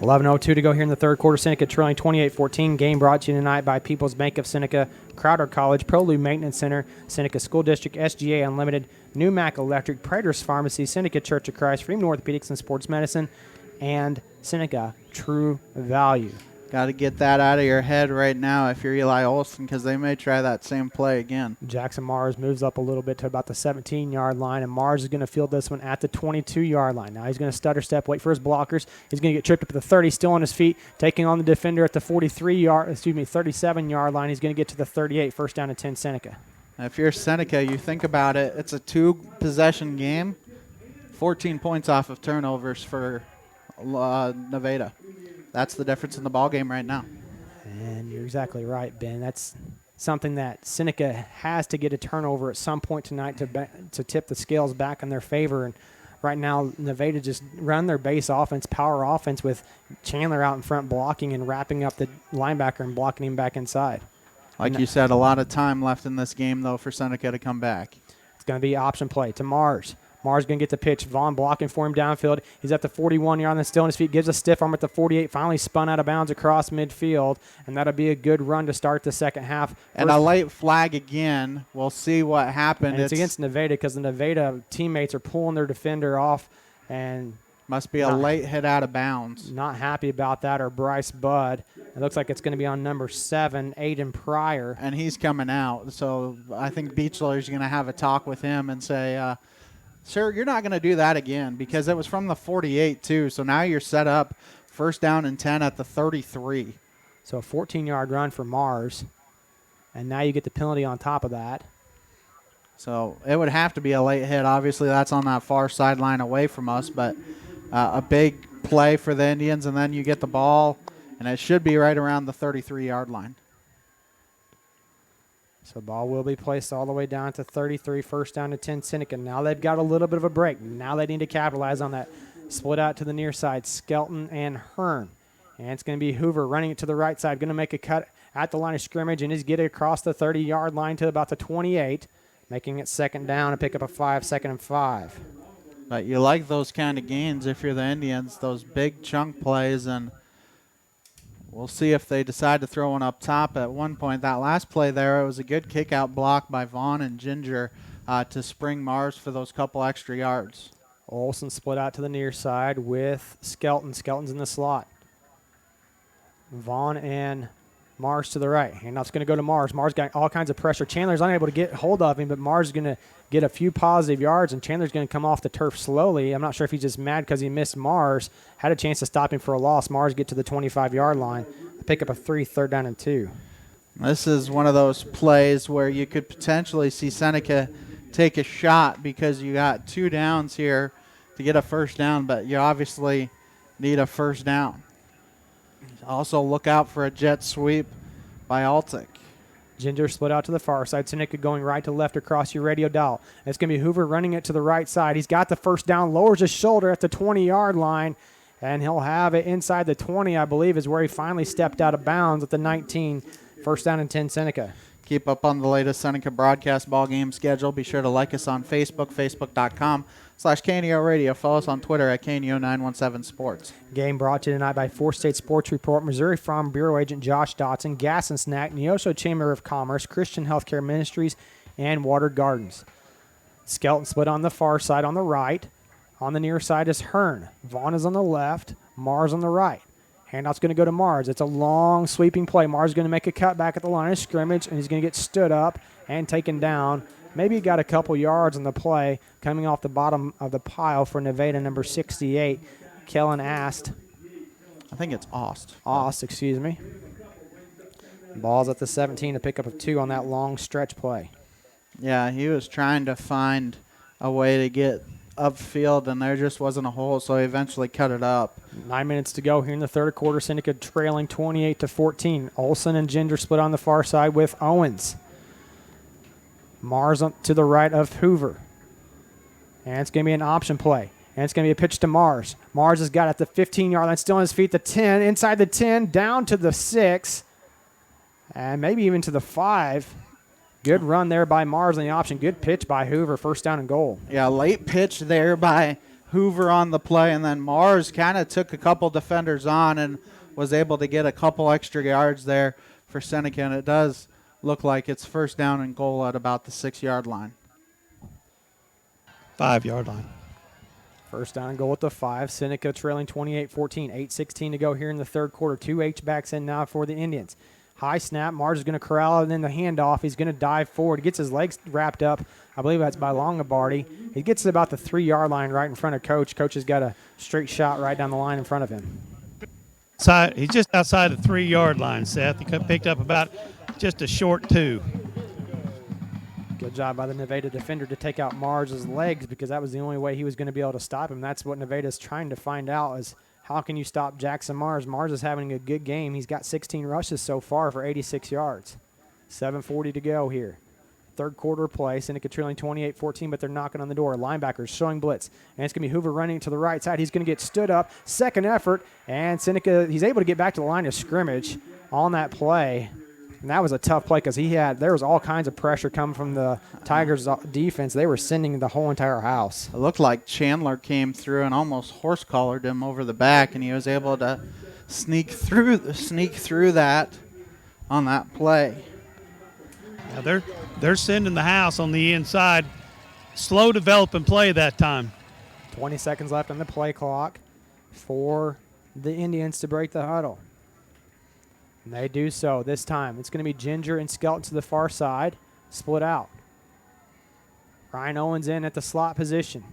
11:02 to go here in the 3rd quarter. Seneca trailing 28-14. Game brought to you tonight by People's Bank of Seneca, Crowder College, Prelude Maintenance Center, Seneca School District, SGA Unlimited, New Mac Electric, Prater's Pharmacy, Seneca Church of Christ, Freeman Orthopedics and Sports Medicine, and Seneca True Value. Got to get that out of your head right now if you're Eli Olson, because they may try that same play again. Jackson Mars moves up a little bit to about the 17-yard line, and Mars is going to field this one at the 22-yard line. Now he's going to stutter step, wait for his blockers. He's going to get tripped up at the 30, still on his feet, taking on the defender at the 37-yard line. He's going to get to the 38, 1st down and 10 Seneca. If you're Seneca, you think about it, it's a 2-possession game, 14 points off of turnovers for Nevada. That's the difference in the ball game right now. And you're exactly right, Ben. That's something that Seneca has to get a turnover at some point tonight to tip the scales back in their favor. And right now, Nevada just run their base offense, power offense, with Chandler out in front blocking and wrapping up the linebacker and blocking him back inside. Like you said, a lot of time left in this game, though, for Seneca to come back. It's going to be option play to Mars. Mars going to get the pitch. Vaughn blocking for him downfield. He's at the 41-yard line, still on his feet. Gives a stiff arm at the 48. Finally spun out of bounds across midfield, and that'll be a good run to start the second half. And a late flag again. We'll see what happened. And it's against Nevada because the Nevada teammates are pulling their defender off, and must be a late hit out of bounds. Not happy about that, or Bryce Budd. It looks like it's going to be on number 7, Aiden Pryor. And he's coming out, so I think Beechler's going to have a talk with him and say, sir, you're not going to do that again, because it was from the 48 too. So now you're set up 1st down and 10 at the 33. So a 14-yard run for Mars, and now you get the penalty on top of that. So it would have to be a late hit. Obviously, that's on that far sideline away from us, but a big play for the Indians, and then you get the ball, and it should be right around the 33-yard line. So ball will be placed all the way down to 33, 1st down to 10 Seneca. Now they've got a little bit of a break. Now they need to capitalize on that. Split out to the near side, Skelton and Hearn. And it's going to be Hoover running it to the right side, going to make a cut at the line of scrimmage, and he's getting across the 30-yard line to about the 28, making it 2nd down and pick up a 5, 2nd and 5. But you like those kind of gains if you're the Indians, those big chunk plays, and we'll see if they decide to throw one up top at one point. That last play there, it was a good kick-out block by Vaughn and Ginger to spring Mars for those couple extra yards. Olsen split out to the near side with Skelton. Skelton's in the slot. Vaughn and Mars to the right. Handoff's going to go to Mars. Mars got all kinds of pressure. Chandler's unable to get hold of him, but Mars is going to get a few positive yards, and Chandler's going to come off the turf slowly. I'm not sure if he's just mad because he missed Mars. Had a chance to stop him for a loss. Mars get to the 25-yard line. Pick up a 3, 3rd down and 2. This is one of those plays where you could potentially see Seneca take a shot because you got 2 downs here to get a first down, but you obviously need a first down. Also look out for a jet sweep by Altick. Ginger split out to the far side. Seneca going right to left across your radio dial. It's going to be Hoover running it to the right side. He's got the first down, lowers his shoulder at the 20-yard line, and he'll have it inside the 20, I believe, is where he finally stepped out of bounds at the 19. First down and 10, Seneca. Keep up on the latest Seneca broadcast ball game schedule. Be sure to like us on Facebook, facebook.com/KNEO Radio. Follow us on Twitter at KNEO917 Sports. Game brought to you tonight by Fourth State Sports Report, Missouri Farm Bureau Agent Josh Dotson, Gas and Snack, Neosho Chamber of Commerce, Christian Healthcare Ministries, and Water Gardens. Skelton split on the far side on the right. On the near side is Hearn. Vaughn is on the left. Mars on the right. Handout's going to go to Mars. It's a long sweeping play. Mars is going to make a cut back at the line of scrimmage, and he's going to get stood up and taken down. Maybe he got a couple yards on the play coming off the bottom of the pile for Nevada number 68, Kellen Ast. I think it's Ost. Ost, excuse me. Ball's at the 17 to pick up a 2 on that long stretch play. Yeah, he was trying to find a way to get upfield, and there just wasn't a hole, so he eventually cut it up. 9 minutes to go here in the third quarter. Seneca trailing 28-14. Olson and Ginger split on the far side with Owens. Mars to the right of Hoover. And it's going to be an option play. And it's going to be a pitch to Mars. Mars has got it at the 15-yard line, still on his feet, the 10, inside the 10, down to the 6, and maybe even to the 5. Good run there by Mars on the option. Good pitch by Hoover. First down and goal. Yeah, late pitch there by Hoover on the play, and then Mars kind of took a couple defenders on and was able to get a couple extra yards there for Seneca, and it does look like it's first down and goal at about the 6-yard line. 5-yard line. First down and goal at the 5. Seneca trailing 28-14. 8:16 to go here in the third quarter. 2 H-backs in now for the Indians. High snap. Mars is going to corral it, and then the handoff. He's going to dive forward. He gets his legs wrapped up. I believe that's by Longobardi. He gets to about the 3-yard line right in front of Coach. Coach has got a straight shot right down the line in front of him. He's just outside the 3-yard line, Seth. He picked up about just a short 2. Good job by the Nevada defender to take out Mars's legs, because that was the only way he was going to be able to stop him. That's what Nevada's trying to find out, is how can you stop Jackson Mars? Mars is having a good game. He's got 16 rushes so far for 86 yards. 7:40 to go here. Third quarter play. Seneca trailing 28-14, but they're knocking on the door. Linebackers showing blitz. And it's going to be Hoover running to the right side. He's going to get stood up. Second effort. And Seneca, he's able to get back to the line of scrimmage on that play. And that was a tough play because there was all kinds of pressure coming from the Tigers defense. They were sending the whole entire house. It looked like Chandler came through and almost horse-collared him over the back, and he was able to sneak through that on that play. Yeah, they're sending the house on the inside. Slow developing play that time. 20 seconds left on the play clock for the Indians to break the huddle. And they do so this time. It's going to be Ginger and Skelton to the far side, split out. Ryan Owens in at the slot position.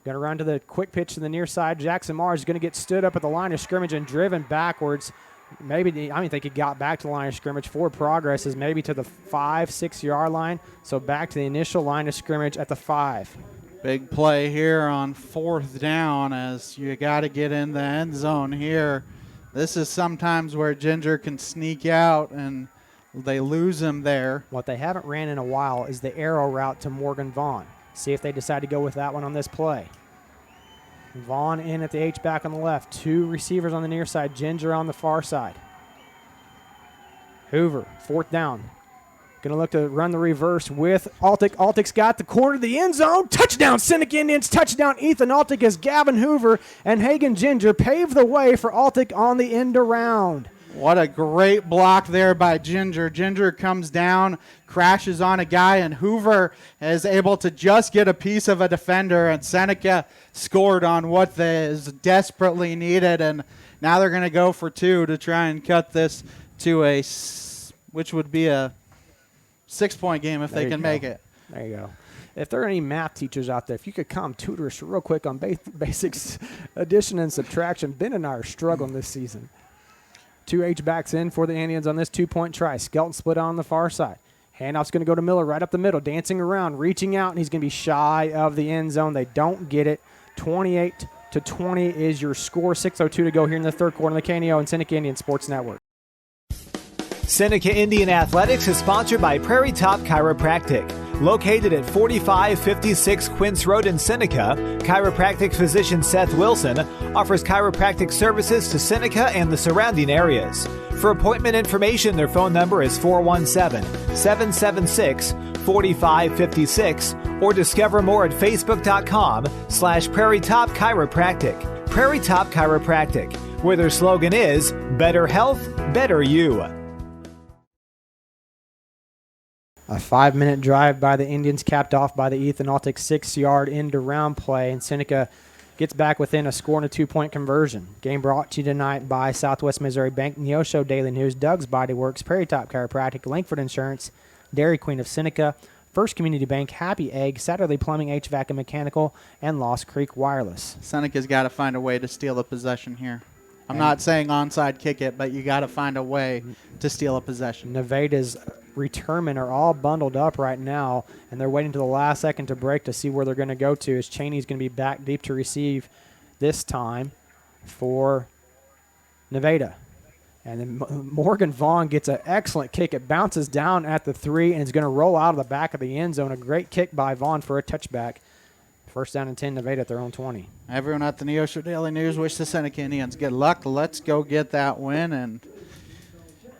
Going to run to the quick pitch to the near side. Jackson Mars is going to get stood up at the line of scrimmage and driven backwards. I don't think he got back to the line of scrimmage. Forward progress is maybe to the 5-6-yard line. So back to the initial line of scrimmage at the 5. Big play here on 4th down, as you got to get in the end zone here. This is sometimes where Ginger can sneak out, and they lose him there. What they haven't ran in a while is the arrow route to Morgan Vaughn. See if they decide to go with that one on this play. Vaughn in at the H-back on the left. 2 receivers on the near side. Ginger on the far side. Hoover, 4th down. Going to look to run the reverse with Altick. Altick's got the corner of the end zone. Touchdown, Seneca Indians. Touchdown, Ethan Altick, as Gavin Hoover and Hagen Ginger pave the way for Altick on the end around. What a great block there by Ginger. Ginger comes down, crashes on a guy, and Hoover is able to just get a piece of a defender, and Seneca scored on what is desperately needed, and now they're going to go for 2 to try and cut this to which would be a 6-point game if they can make it. There you go. If there are any math teachers out there, if you could come tutor us real quick on basics, addition and subtraction. Ben and I are struggling this season. Two H-backs in for the Indians on this two-point try. Skelton split on the far side. Handoff's going to go to Miller right up the middle, dancing around, reaching out, and he's going to be shy of the end zone. They don't get it. 28-20 is your score. 6:02 to go here in the third quarter on the KNO and Seneca Indian Sports Network. Seneca Indian Athletics is sponsored by Prairie Top Chiropractic. Located at 4556 Quince Road in Seneca, chiropractic physician Seth Wilson offers chiropractic services to Seneca and the surrounding areas. For appointment information, their phone number is 417-776-4556 or discover more at facebook.com/Prairie Top Chiropractic. Prairie Top Chiropractic, where their slogan is Better Health, Better You. A 5-minute drive by the Indians, capped off by the Ethan Altic 6-yard end-around play, and Seneca gets back within a score and a 2-point conversion. Game brought to you tonight by Southwest Missouri Bank, Neosho Daily News, Doug's Body Works, Prairie Top Chiropractic, Langford Insurance, Dairy Queen of Seneca, First Community Bank, Happy Egg, Satterley Plumbing, HVAC and Mechanical, and Lost Creek Wireless. Seneca's got to find a way to steal a possession here. I'm not saying onside kick it, but you got to find a way to steal a possession. Nevada's returnmen are all bundled up right now, and they're waiting to the last second to break to see where they're going to go to, as Cheney's going to be back deep to receive this time for Nevada. And then Morgan Vaughn gets an excellent kick. It bounces down at the 3 and is going to roll out of the back of the end zone. A great kick by Vaughn for a touchback. First down and 10, Nevada at their own 20. Everyone at the Neosho Daily News wish the Seneca Indians good luck. Let's go get that win. And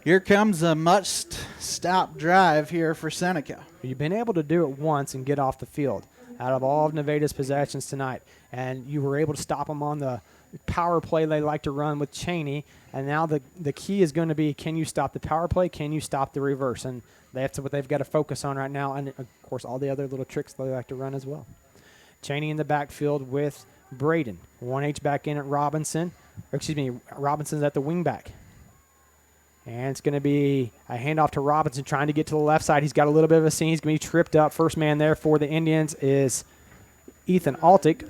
here comes a must-stop drive here for Seneca. You've been able to do it once and get off the field out of all of Nevada's possessions tonight. And you were able to stop them on the power play they like to run with Cheney. And now the key is going to be, can you stop the power play? Can you stop the reverse? And that's what they've got to focus on right now. And, of course, all the other little tricks they like to run as well. Cheney in the backfield with Braden. 1H back in at Robinson. Robinson's at the wing back. And it's going to be a handoff to Robinson trying to get to the left side. He's got a little bit of a seam. He's going to be tripped up. First man there for the Indians is Ethan Altic.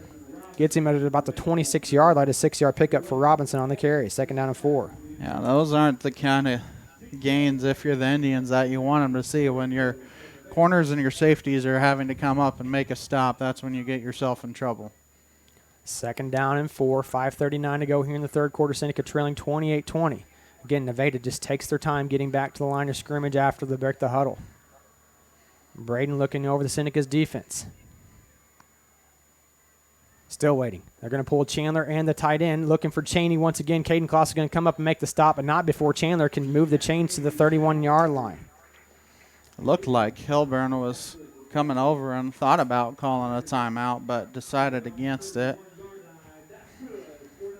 Gets him at about the 26-yard line. A 6-yard pickup for Robinson on the carry. Second down and 4. Yeah, those aren't the kind of gains, if you're the Indians, that you want them to see. When your corners and your safeties are having to come up and make a stop, that's when you get yourself in trouble. Second down and 4. 5:39 to go here in the third quarter. Seneca trailing 28-20. Again, Nevada just takes their time getting back to the line of scrimmage after they break the huddle. Braden looking over the Seneca's defense. Still waiting. They're going to pull Chandler and the tight end, looking for Cheney once again. Caden Kloss is going to come up and make the stop, but not before Chandler can move the chains to the 31-yard line. It looked like Hilburn was coming over and thought about calling a timeout, but decided against it.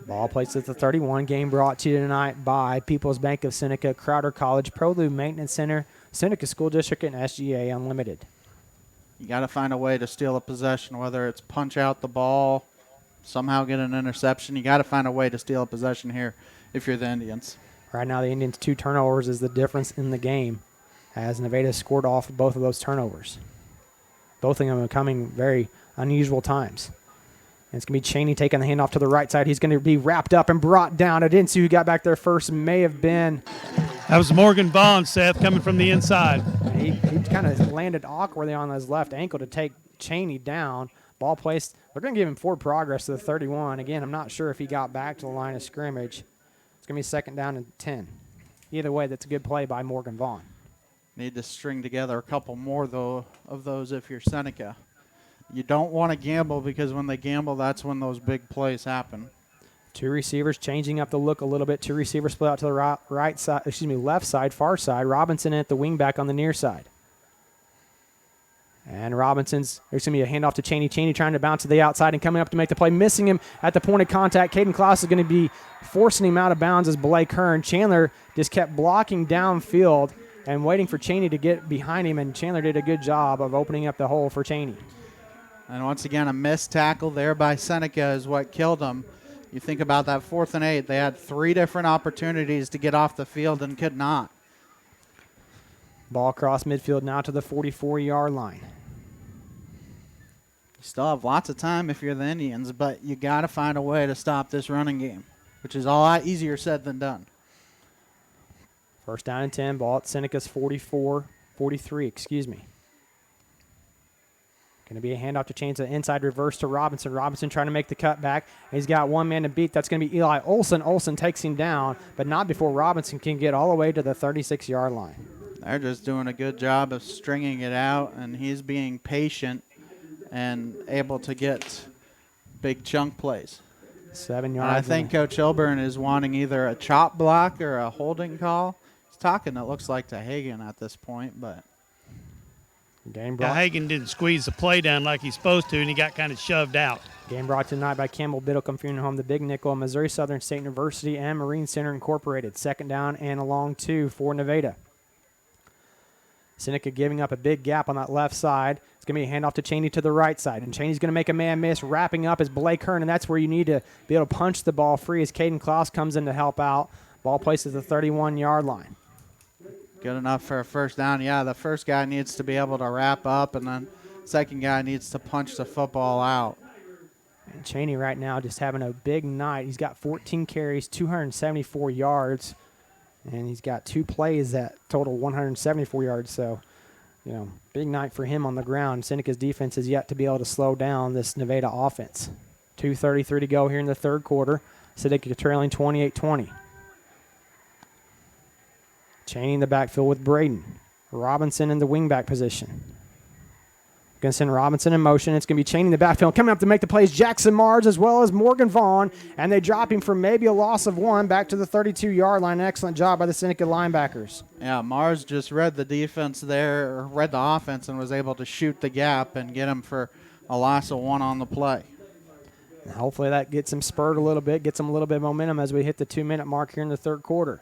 Ball placed at the 31. Game brought to you tonight by People's Bank of Seneca, Crowder College, Prolu Maintenance Center, Seneca School District, and SGA Unlimited. You got to find a way to steal a possession, whether it's punch out the ball, somehow get an interception. You got to find a way to steal a possession here if you're the Indians. Right now the Indians' 2 turnovers is the difference in the game, as Nevada scored off both of those turnovers. Both of them are coming very unusual times. And it's going to be Cheney taking the handoff to the right side. He's going to be wrapped up and brought down. I didn't see who got back there first. May have been. That was Morgan Vaughn, Seth, coming from the inside. He kind of landed awkwardly on his left ankle to take Cheney down. Ball placed. They're going to give him forward progress to the 31. Again, I'm not sure if he got back to the line of scrimmage. It's going to be second down and 10. Either way, that's a good play by Morgan Vaughn. Need to string together a couple more, though, of those if you're Seneca. You don't want to gamble, because when they gamble, that's when those big plays happen. 2 receivers changing up the look a little bit. 2 receivers split out to the right side, left side, far side. Robinson at the wingback on the near side. And there's going to be a handoff to Cheney. Cheney trying to bounce to the outside and coming up to make the play. Missing him at the point of contact. Caden Kloss is going to be forcing him out of bounds as Blake Hearn. Chandler just kept blocking downfield and waiting for Cheney to get behind him, and Chandler did a good job of opening up the hole for Cheney. And once again, a missed tackle there by Seneca is what killed them. You think about that 4th and 8. They had 3 different opportunities to get off the field and could not. Ball across midfield now to the 44-yard line. You still have lots of time if you're the Indians, but you got to find a way to stop this running game, which is a lot easier said than done. First down and 10, ball at Seneca's 43, excuse me. Going to be a handoff to change the inside reverse to Robinson. Robinson trying to make the cut back. He's got one man to beat. That's going to be Eli Olson. Olson takes him down, but not before Robinson can get all the way to the 36-yard line. They're just doing a good job of stringing it out, and he's being patient and able to get big chunk plays. 7 yards. I think Coach Ilburn is wanting either a chop block or a holding call. He's talking, it looks like, to Hagan at this point, but Hagan didn't squeeze the play down like he's supposed to, and he got kind of shoved out. Game brought tonight by Campbell Biddlecombe Funeral Home, the Big Nickel, Missouri Southern State University, and Marine Center Incorporated. Second down and a long 2 for Nevada. Seneca giving up a big gap on that left side. It's going to be a handoff to Cheney to the right side, and Cheney's going to make a man miss. Wrapping up is Blake Hearn, and that's where you need to be able to punch the ball free as Caden Klaus comes in to help out. Ball placed at the 31-yard line. Good enough for a first down. Yeah, the first guy needs to be able to wrap up, and then second guy needs to punch the football out. And Cheney right now just having a big night. He's got 14 carries, 274 yards, and he's got 2 plays that total 174 yards. So, big night for him on the ground. Seneca's defense is yet to be able to slow down this Nevada offense. 2:33 to go here in the third quarter. Seneca trailing 28-20. Cheney in the backfield with Braden. Robinson in the wingback position. Going to send Robinson in motion. It's going to be Cheney in the backfield. Coming up to make the plays, Jackson Mars as well as Morgan Vaughn. And they drop him for maybe a loss of 1 back to the 32-yard line. Excellent job by the Seneca linebackers. Yeah, Mars just read the defense there, or read the offense, and was able to shoot the gap and get him for a loss of 1 on the play. And hopefully that gets him spurred a little bit, gets him a little bit of momentum as we hit the 2-minute mark here in the third quarter.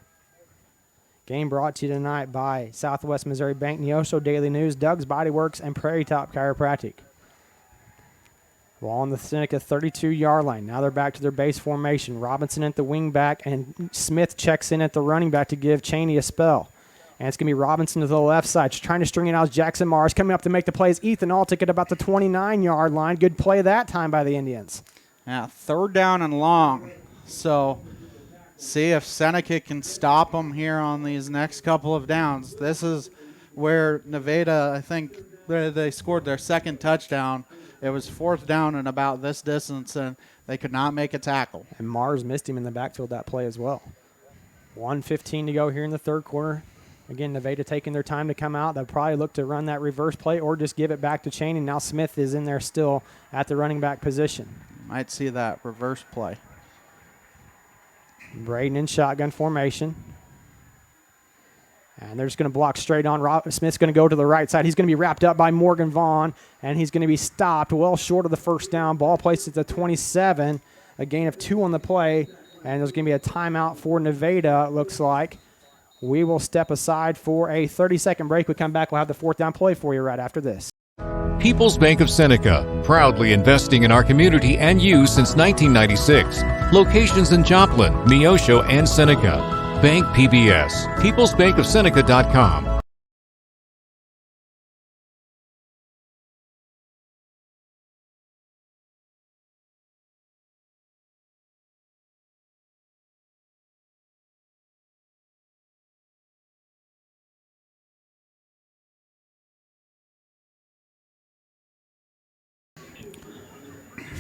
Game brought to you tonight by Southwest Missouri Bank, Neosho Daily News, Doug's Body Works, and Prairie Top Chiropractic. Ball on the Seneca 32-yard line. Now they're back to their base formation. Robinson at the wing back, and Smith checks in at the running back to give Cheney a spell. And it's going to be Robinson to the left side. Just trying to string it out is Jackson Mars. Coming up to make the plays, Ethan Altick at about the 29-yard line. Good play that time by the Indians. Yeah, third down and long. So see if Seneca can stop them here on these next couple of downs. This is where Nevada, I think, they scored their second touchdown. It was fourth down and about this distance, and they could not make a tackle. And Mars missed him in the backfield that play as well. 1:15 to go here in the third quarter. Again, Nevada taking their time to come out. They'll probably look to run that reverse play or just give it back to Cheney. Now Smith is in there still at the running back position. Might see that reverse play. Braden in shotgun formation. And they're just going to block straight on. Smith's going to go to the right side. He's going to be wrapped up by Morgan Vaughn, and he's going to be stopped well short of the first down. Ball placed at the 27, a gain of 2 on the play, and there's going to be a timeout for Nevada, it looks like. We will step aside for a 30-second break. We come back, we'll have the fourth down play for you right after this. People's Bank of Seneca, proudly investing in our community and you since 1996. Locations in Joplin, Neosho, and Seneca. Bank PBS, peoplesbankofseneca.com.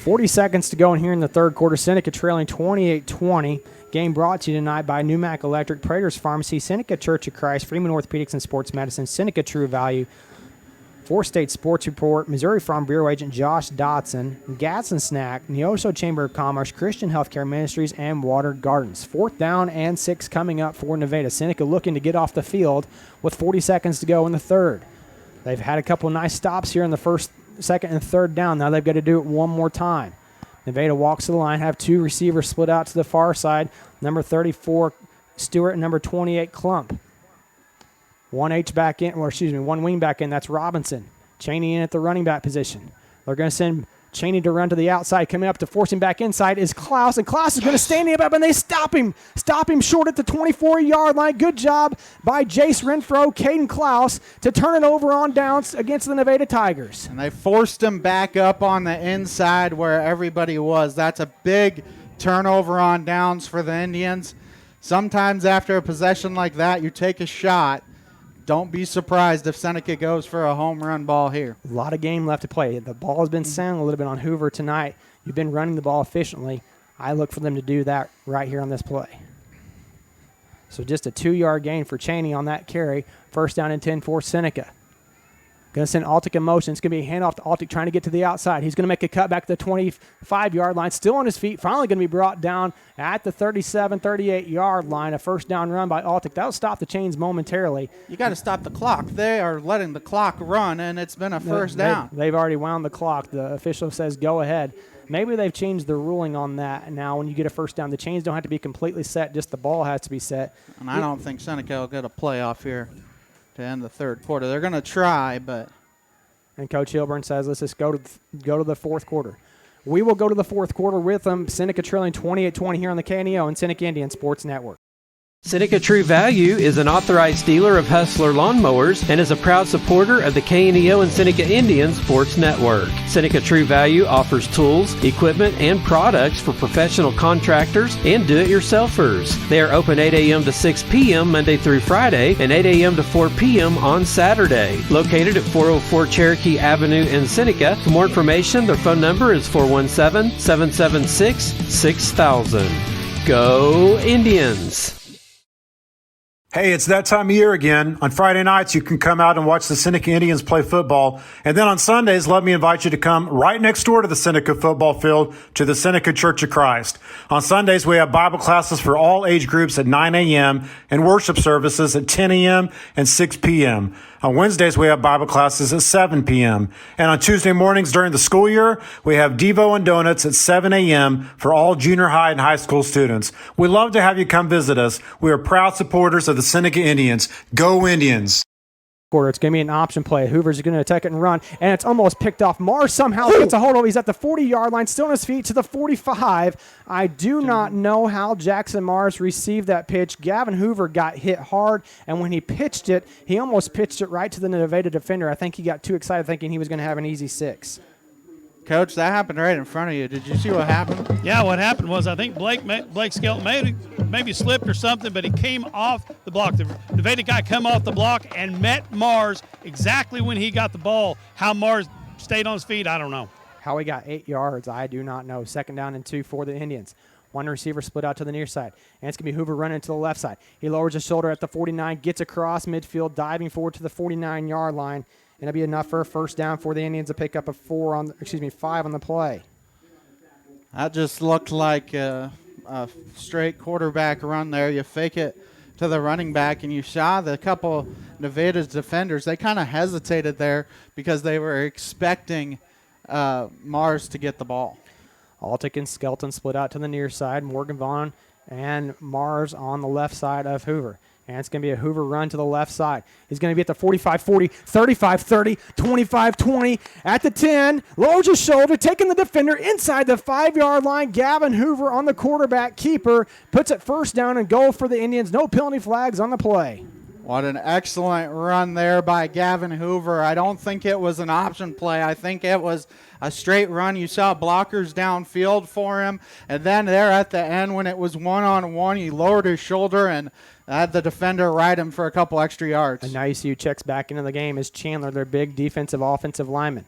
.40 seconds to go in here in the third quarter. Seneca trailing 28-20. Game brought to you tonight by Newmac Electric, Prater's Pharmacy, Seneca Church of Christ, Freeman Orthopedics and Sports Medicine, Seneca True Value, Four-State Sports Report, Missouri Farm Bureau Agent Josh Dotson, Gadsden Snack, Neosho Chamber of Commerce, Christian Healthcare Ministries, and Water Gardens. Fourth down and 6 coming up for Nevada. Seneca looking to get off the field with 40 seconds to go in the third. They've had a couple nice stops here in the first, second, and third down. Now they've got to do it one more time. Nevada walks to the line, have 2 receivers split out to the far side. Number 34, Stewart, and number 28, Klump. One wing back in, that's Robinson. Cheney in at the running back position. They're going to send Cheney to run to the outside. Coming up to force him back inside is Klaus, and Klaus is going to stand him up, and they stop him. Stop him short at the 24-yard line. Good job by Jace Renfro, Caden Klaus, to turn it over on downs against the Nevada Tigers. And they forced him back up on the inside where everybody was. That's a big turnover on downs for the Indians. sometimes after a possession like that, you take a shot. Don't be surprised if Seneca goes for a home run ball here. A lot of game left to play. The ball has been sound a little bit on Hoover tonight. You've been running the ball efficiently. I look for them to do that right here on this play. So just a 2-yard gain for Cheney on that carry. First down and 10 for Seneca. Going to send Altic in motion. It's going to be a handoff to Altic trying to get to the outside. He's going to make a cut back to the 25-yard line. Still on his feet. Finally going to be brought down at the 37, 38-yard line. A first down run by Altic. That'll stop the chains momentarily. You got to stop the clock. They are letting the clock run, and it's been a first down. They've already wound the clock. The official says go ahead. Maybe they've changed the ruling on that. Now when you get a first down, the chains don't have to be completely set. Just the ball has to be set. And I don't think Seneca will get a playoff here to end the third quarter. They're going to try, but... And Coach Hilburn says, let's just go to the fourth quarter. We will go to the fourth quarter with them. Seneca trailing 28-20 here on the KNEO and Seneca Indian Sports Network. Seneca True Value is an authorized dealer of Hustler lawnmowers and is a proud supporter of the KNEO and Seneca Indian Sports Network. Seneca True Value offers tools, equipment, and products for professional contractors and do-it-yourselfers. They are open 8 a.m. to 6 p.m. Monday through Friday and 8 a.m. to 4 p.m. on Saturday. Located at 404 Cherokee Avenue in Seneca. For more information, their phone number is 417-776-6000. Go Indians! Hey, it's that time of year again. On Friday nights, you can come out and watch the Seneca Indians play football. And then on Sundays, let me invite you to come right next door to the Seneca football field to the Seneca Church of Christ. On Sundays, we have Bible classes for all age groups at 9 a.m. and worship services at 10 a.m. and 6 p.m. On Wednesdays, we have Bible classes at 7 p.m. And on Tuesday mornings during the school year, we have Devo and Donuts at 7 a.m. for all junior high and high school students. We'd love to have you come visit us. We are proud supporters of the Seneca Indians. Go Indians! It's going to be an option play. Hoover's going to attack it and run, and it's almost picked off. Mars somehow gets a hold of it. He's at the 40-yard line, still on his feet to the 45. I do not know how Jackson Mars received that pitch. Gavin Hoover got hit hard, and when he pitched it, he almost pitched it right to the Nevada defender. I think he got too excited thinking he was going to have an easy 6. Coach, that happened right in front of you. Did you see what happened? Yeah, what happened was I think Blake Skelton maybe slipped or something, but he came off the block. The Nevada guy come off the block and met Mars exactly when he got the ball. How Mars stayed on his feet, I don't know. How he got 8 yards, I do not know. Second down and 2 for the Indians. One receiver split out to the near side. And it's going to be Hoover running to the left side. He lowers his shoulder at the 49, gets across midfield, diving forward to the 49-yard line. And it'll be enough for a first down for the Indians to pick up a 5 on the play. That just looked like a straight quarterback run there. You fake it to the running back, and you saw the couple Nevada's defenders. They kind of hesitated there because they were expecting Mars to get the ball. Altic and Skelton split out to the near side. Morgan Vaughn and Mars on the left side of Hoover. And it's going to be a Hoover run to the left side. He's going to be at the 45-40, 35-30, 25-20, at the 10, lowers his shoulder, taking the defender inside the 5-yard line. Gavin Hoover on the quarterback keeper, puts it first down and goal for the Indians. No penalty flags on the play. What an excellent run there by Gavin Hoover. I don't think it was an option play. I think it was a straight run. You saw blockers downfield for him. And then there at the end when it was one-on-one, he lowered his shoulder and had the defender ride him for a couple extra yards. And now you see who checks back into the game is Chandler, their big defensive offensive lineman.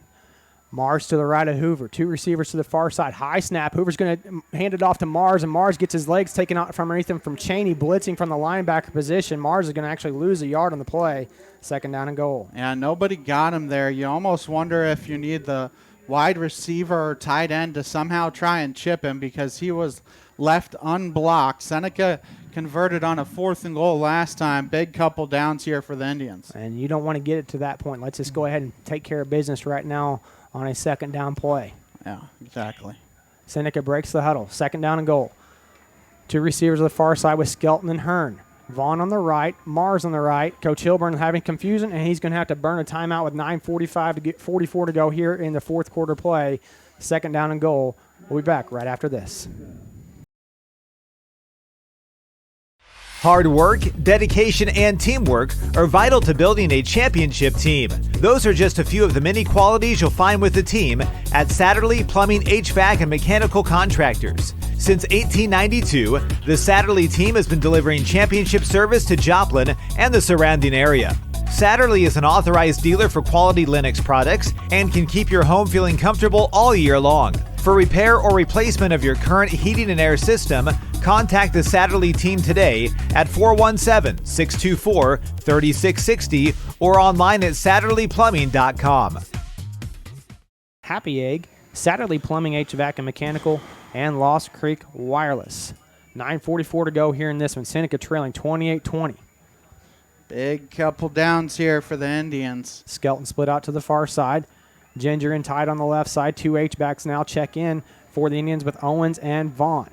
Mars to the right of Hoover. 2 receivers to the far side. High snap. Hoover's going to hand it off to Mars, and Mars gets his legs taken out from underneath him from Cheney, blitzing from the linebacker position. Mars is going to actually lose a yard on the play. Second down and goal. Yeah, nobody got him there. You almost wonder if you need the wide receiver or tight end to somehow try and chip him because he was left unblocked. Seneca converted on a 4th and goal last time. Big couple downs here for the Indians. And you don't want to get it to that point. Let's just go ahead and take care of business right now on a second down play. Yeah, exactly. Seneca breaks the huddle. Second down and goal. 2 receivers on the far side with Skelton and Hearn. Vaughn on the right, Mars on the right. Coach Hilburn having confusion, and he's going to have to burn a timeout with 9:45 to get 44 to go here in the fourth quarter play. Second down and goal. We'll be back right after this. Hard work, dedication, and teamwork are vital to building a championship team. Those are just a few of the many qualities you'll find with the team at Satterley Plumbing, HVAC, and Mechanical Contractors. Since 1892, the Satterley team has been delivering championship service to Joplin and the surrounding area. Satterley is an authorized dealer for quality Lennox products and can keep your home feeling comfortable all year long. For repair or replacement of your current heating and air system, contact the Satterley team today at 417-624-3660 or online at SatterleyPlumbing.com. Happy Egg, Satterley Plumbing, HVAC and Mechanical, and Lost Creek Wireless. 9:44 to go here in this one. Seneca trailing 28-20. Big couple downs here for the Indians. Skelton split out to the far side. Ginger and tied on the left side. 2 H-backs now check in for the Indians with Owens and Vaughn.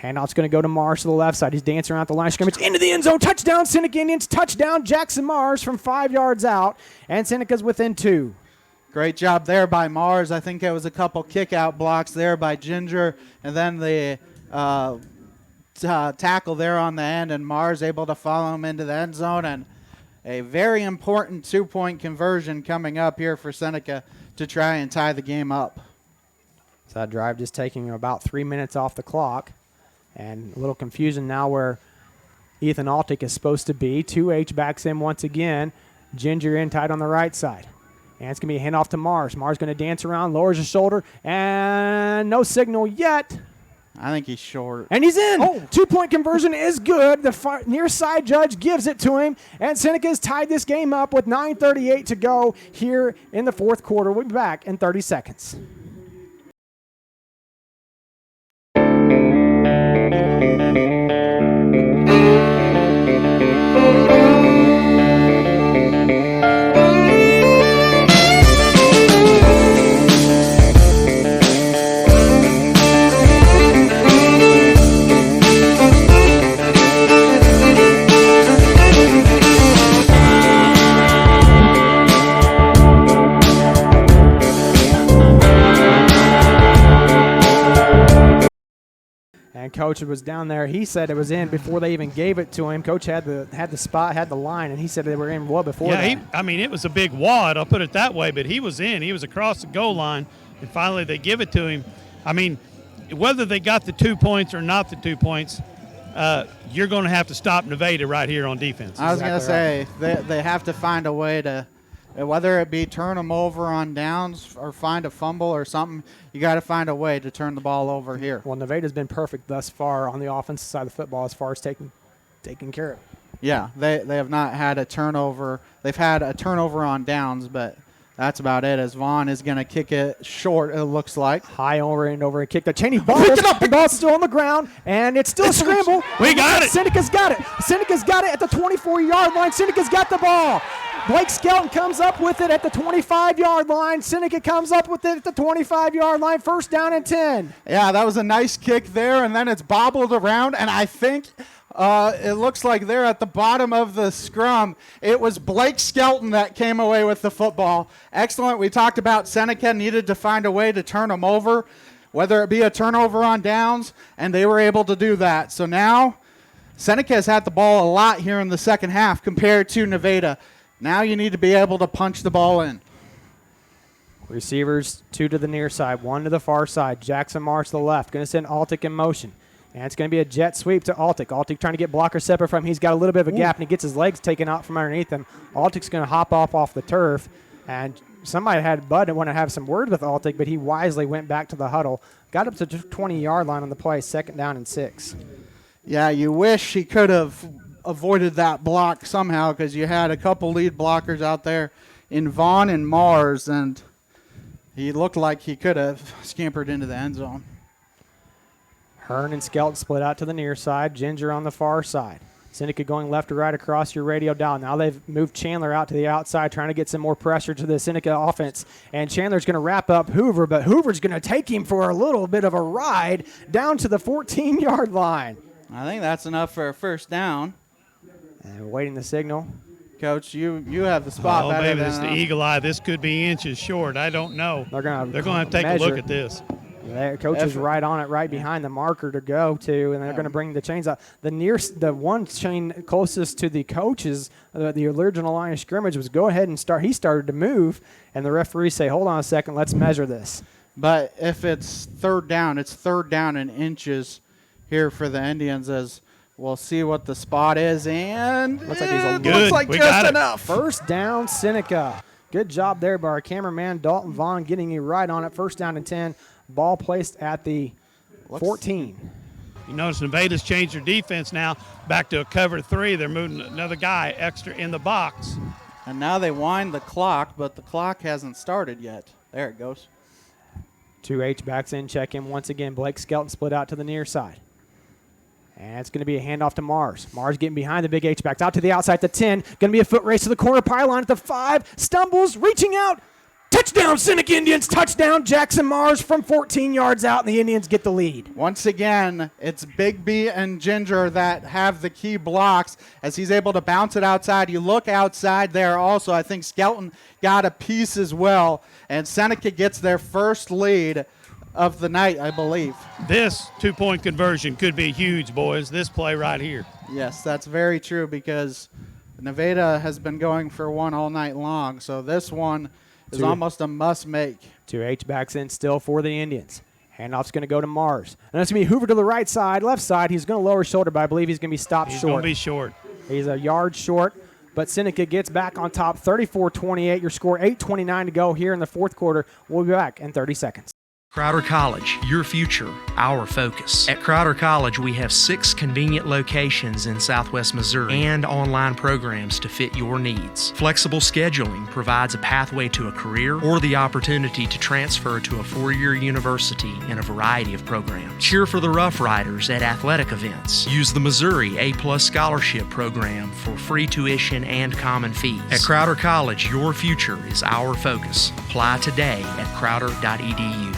Handoff's going to go to Mars to the left side. He's dancing around the line of scrimmage. Into the end zone. Touchdown, Seneca Indians. Touchdown, Jackson Mars from 5 yards out. And Seneca's within 2. Great job there by Mars. I think it was a couple kick-out blocks there by Ginger. And then the tackle there on the end, and Mars able to follow him into the end zone. And a very important 2-point conversion coming up here for Seneca to try and tie the game up. So that drive just taking about 3 minutes off the clock. And a little confusion now where Ethan Altick is supposed to be. 2 H-backs in once again. Ginger in tight on the right side. And it's going to be a handoff to Mars. Mars going to dance around, lowers his shoulder, and no signal yet. I think he's short. And he's in. 2-point conversion is good. The near side judge gives it to him. And Seneca's tied this game up with 9:38 to go here in the fourth quarter. We'll be back in 30 seconds. And Coach was down there. He said it was in before they even gave it to him. Coach had the spot, had the line, and he said they were in well before that. It was a big wad, I'll put it that way, but he was in. He was across the goal line, and finally they give it to him. I mean, whether they got the 2 points or not the 2 points, you're going to have to stop Nevada right here on defense. I was going to say, they have to find a way to, whether it be turn them over on downs or find a fumble or something, you got to find a way to turn the ball over here. Well, Nevada's been perfect thus far on the offensive side of the football as far as taking care of it. Yeah, they have not had a turnover. They've had a turnover on downs, but that's about it, as Vaughn is going to kick it short, it looks like. High over and kick. The Cheney ball. Pick it up. The ball's still on the ground, and it's still a scramble. We got it. Seneca's got it. Seneca's got it at the 24-yard line. Seneca's got the ball. Blake Skelton comes up with it at the 25-yard line. Seneca comes up with it at the 25-yard line. First down and 10. Yeah, that was a nice kick there, and then it's bobbled around, and I think it looks like they're at the bottom of the scrum. It was Blake Skelton that came away with the football. Excellent. We talked about Seneca needed to find a way to turn them over, whether it be a turnover on downs, and they were able to do that. So now Seneca has had the ball a lot here in the second half compared to Nevada. Now you need to be able to punch the ball in. Receivers, 2 to the near side, 1 to the far side. Jackson Mars to the left. Going to send Altick in motion. And it's going to be a jet sweep to Altick. Altick trying to get blocker separate from him. He's got a little bit of a gap, and he gets his legs taken out from underneath him. Altick's going to hop off the turf. And somebody had Bud want to have some word with Altick, but he wisely went back to the huddle. Got up to the 20-yard line on the play, 2nd down and 6. Yeah, you wish he could have avoided that block somehow, because you had a couple lead blockers out there in Vaughn and Mars, and he looked like he could have scampered into the end zone. Hearn and Skelton split out to the near side. Ginger on the far side. Seneca going left to right across your radio dial. Now they've moved Chandler out to the outside, trying to get some more pressure to the Seneca offense. And Chandler's going to wrap up Hoover, but Hoover's going to take him for a little bit of a ride down to the 14-yard line. I think that's enough for a first down. And we're waiting the signal. Coach, you have the spot better maybe than it's the eagle eye. This could be inches short. I don't know. They're going to have to take a look at this. Coach is right on it, right behind the marker to go to, and they're going to bring the chains out. The one chain closest to the coaches, the original line of scrimmage, was go ahead and start. He started to move, and the referees say, hold on a second, let's measure this. But if it's third down, it's third down in inches here for the Indians, as we'll see what the spot is. And looks like he's a looks like just enough. First down, Seneca. Good job there by our cameraman, Dalton Vaughn, getting you right on it. First down and 10. Ball placed at the 14. You notice Nevada's changed their defense now back to a cover 3. They're moving another guy extra in the box. And now they wind the clock, but the clock hasn't started yet. There it goes. 2 H-backs in, check in once again. Blake Skelton split out to the near side. And it's going to be a handoff to Mars. Mars getting behind the big H-backs. Out to the outside, the 10. Going to be a foot race to the corner pylon at the 5. Stumbles, reaching out. Touchdown, Seneca Indians. Touchdown, Jackson Mars from 14 yards out, and the Indians get the lead. Once again, it's Big B and Ginger that have the key blocks as he's able to bounce it outside. You look outside there also. I think Skelton got a piece as well, and Seneca gets their first lead of the night, I believe. This 2-point conversion could be huge, boys, this play right here. Yes, that's very true, because Nevada has been going for one all night long, so this one is almost a must-make. 2 H-backs in still for the Indians. Handoff's going to go to Mars. And that's going to be Hoover to the right side, left side. He's going to lower his shoulder, but I believe he's going to be stopped short. He's going to be short. He's a yard short, but Seneca gets back on top, 34-28. Your score, 8:29 to go here in the fourth quarter. We'll be back in 30 seconds. Crowder College, your future, our focus. At Crowder College, we have 6 convenient locations in Southwest Missouri and online programs to fit your needs. Flexible scheduling provides a pathway to a career or the opportunity to transfer to a 4-year university in a variety of programs. Cheer for the Rough Riders at athletic events. Use the Missouri A+ Scholarship Program for free tuition and common fees. At Crowder College, your future is our focus. Apply today at crowder.edu.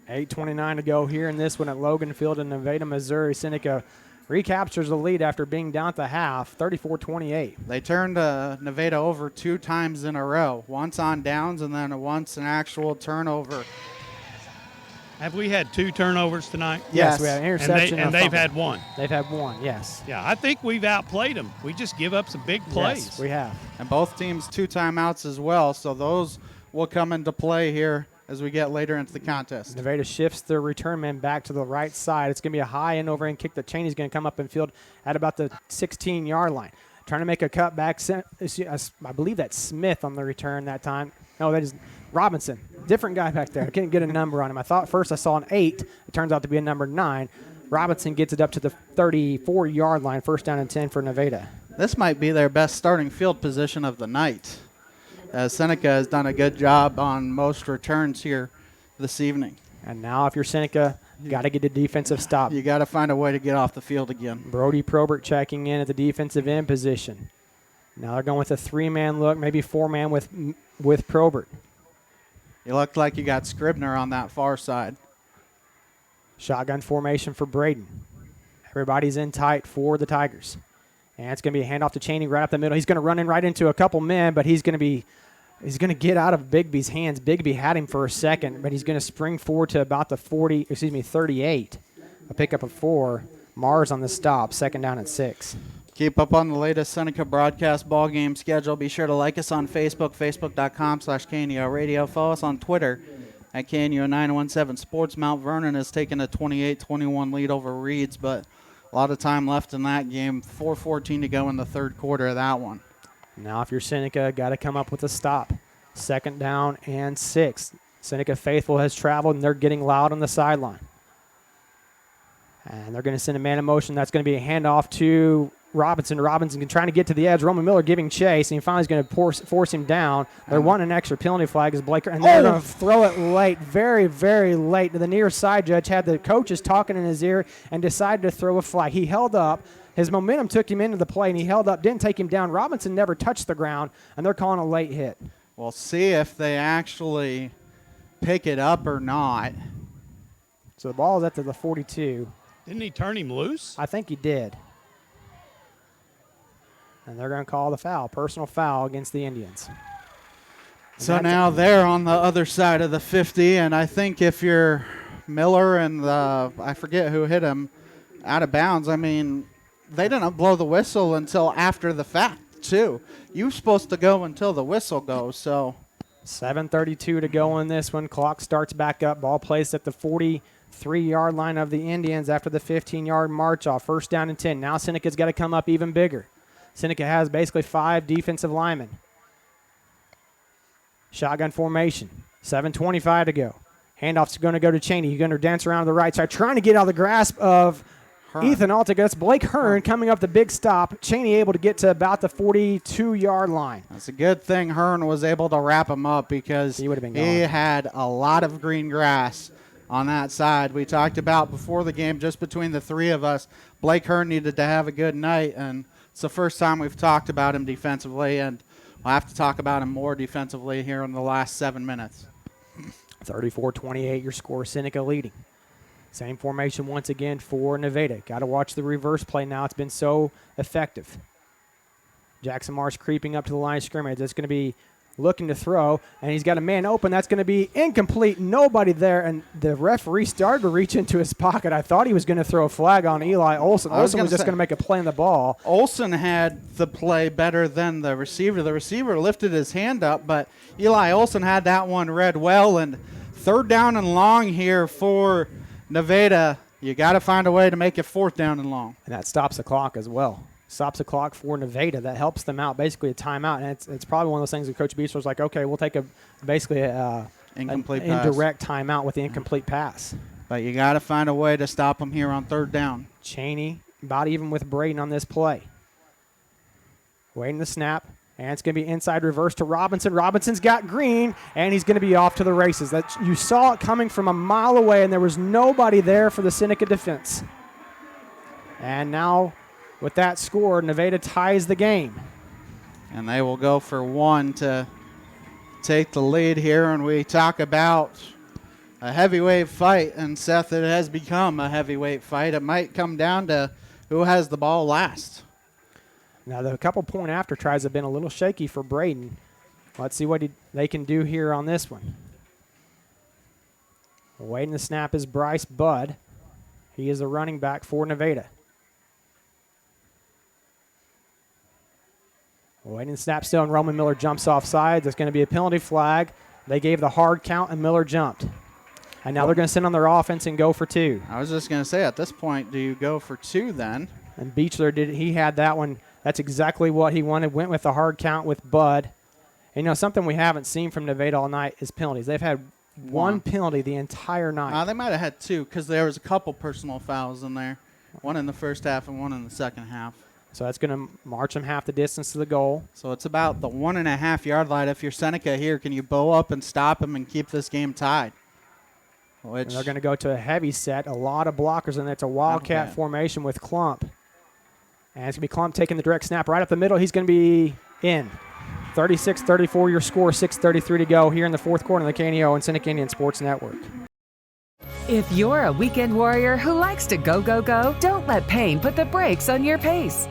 8:29 to go here in this one at Logan Field in Nevada, Missouri. Seneca recaptures the lead after being down at the half, 34-28. They turned Nevada over 2 times in a row, once on downs and then once an actual turnover. Have we had 2 turnovers tonight? Yes, we had an interception. And they've had 1. They've had 1, yes. Yeah, I think we've outplayed them. We just give up some big plays. Yes, we have. And both teams 2 timeouts as well, so those will come into play here as we get later into the contest. Nevada shifts their return man back to the right side. It's going to be a high end over end kick. The Cheney's going to come up in field at about the 16-yard line. Trying to make a cut back. I believe that's Smith on the return that time. No, that is Robinson. Different guy back there. I couldn't get a number on him. I thought first I saw an 8. It turns out to be a number 9. Robinson gets it up to the 34-yard line. First down and 10 for Nevada. This might be their best starting field position of the night. Seneca has done a good job on most returns here this evening. And now if you're Seneca, you got to get a defensive stop. You got to find a way to get off the field again. Brody Probert checking in at the defensive end position. Now they're going with a 3-man look, maybe 4-man with Probert. You looked like you got Scribner on that far side. Shotgun formation for Braden. Everybody's in tight for the Tigers. And it's going to be a handoff to Cheney right up the middle. He's going to run in right into a couple men, but he's going to get out of Bigby's hands. Bigby had him for a second, but he's going to spring forward to about the 38. A pickup of 4. Mars on the stop. Second down at 6. Keep up on the latest Seneca broadcast ball game schedule. Be sure to like us on Facebook, facebook.com/KNEO Radio. Follow us on Twitter at KNEO917 Sports. Mount Vernon has taken a 28-21 lead over Reeds, but a lot of time left in that game. 4:14 to go in the third quarter of that one. Now if you're Seneca, got to come up with a stop. Second down and 6. Seneca faithful has traveled, and they're getting loud on the sideline. And they're going to send a man in motion. That's going to be a handoff to Robinson. Robinson trying to get to the edge. Roman Miller giving chase, and he finally is going to force him down. They're wanting an extra penalty flag as Blake, and they're going to throw it late, very, very late. The near side judge had the coaches talking in his ear and decided to throw a flag. He held up. His momentum took him into the play, and he held up, didn't take him down. Robinson never touched the ground, and they're calling a late hit. We'll see if they actually pick it up or not. So the ball is at the 42. Didn't he turn him loose? I think he did. And they're going to call the foul, personal foul against the Indians. So now they're on the other side of the 50, and I think if you're Miller and I forget who hit him, out of bounds, I mean, they didn't blow the whistle until after the fact, too. You're supposed to go until the whistle goes, so. 7:32 to go in this one. Clock starts back up. Ball placed at the 43-yard line of the Indians after the 15-yard march off. First down and 10. Now Seneca's got to come up even bigger. Seneca has basically 5 defensive linemen. Shotgun formation. 7:25 to go. Handoff's going to go to Cheney. He's going to dance around to the right side, trying to get out of the grasp of Ethan Altig. That's Blake Hearn coming up the big stop. Cheney able to get to about the 42-yard line. That's a good thing Hearn was able to wrap him up because he had a lot of green grass on that side. We talked about before the game, just between the three of us, Blake Hearn needed to have a good night, and it's the first time we've talked about him defensively, and we'll have to talk about him more defensively here in the last 7 minutes. 34-28, your score, Seneca leading. Same formation once again for Nevada. Got to watch the reverse play now. It's been so effective. Jackson Marsh creeping up to the line of scrimmage. That's going to be looking to throw, and he's got a man open. That's going to be incomplete. Nobody there, and the referee started to reach into his pocket. I thought he was going to throw a flag on Eli Olson. Olson was just going to make a play on the ball. Olson had the play better than the receiver. The receiver lifted his hand up, but Eli Olson had that one read well, and third down and long here for Nevada. You got to find a way to make it fourth down and long. And that stops the clock as well. Stops the clock for Nevada. That helps them out, basically a timeout. And it's probably one of those things that Coach Beastler's like, okay, we'll take basically an indirect timeout with the incomplete pass. But you got to find a way to stop them here on third down. Cheney about even with Braden on this play. Waiting the snap. And it's going to be inside reverse to Robinson. Robinson's got green, and he's going to be off to the races. That you saw it coming from a mile away, and there was nobody there for the Seneca defense. And now, with that score, Nevada ties the game. And they will go for one to take the lead here. And we talk about a heavyweight fight. And, Seth, it has become a heavyweight fight. It might come down to who has the ball last. Now, the couple point after tries have been a little shaky for Braden. Let's see what they can do here on this one. Waiting the snap is Bryce Budd. He is a running back for Nevada. Waiting the snap still, and Roman Miller jumps off sides. There's going to be a penalty flag. They gave the hard count, and Miller jumped. And now they're going to send on their offense and go for 2. I was just going to say, at this point, do you go for 2 then? And Beechler he had that one. That's exactly what he wanted. Went with the hard count with Bud. And, something we haven't seen from Nevada all night is penalties. They've had one penalty the entire night. They might have had 2 because there was a couple personal fouls in there. One in the first half and one in the second half. So that's going to march them half the distance to the goal. So it's about the 1.5-yard line. If you're Seneca here, can you bow up and stop him and keep this game tied? And they're going to go to a heavy set, a lot of blockers, and it's a wildcat formation with Klump. And it's going to be Klump taking the direct snap right up the middle. He's going to be in. 36-34 your score, 6:33 to go here in the fourth quarter of the KNEO and Seneca Indian Sports Network. If you're a weekend warrior who likes to go, go, go, don't let pain put the brakes on your pace.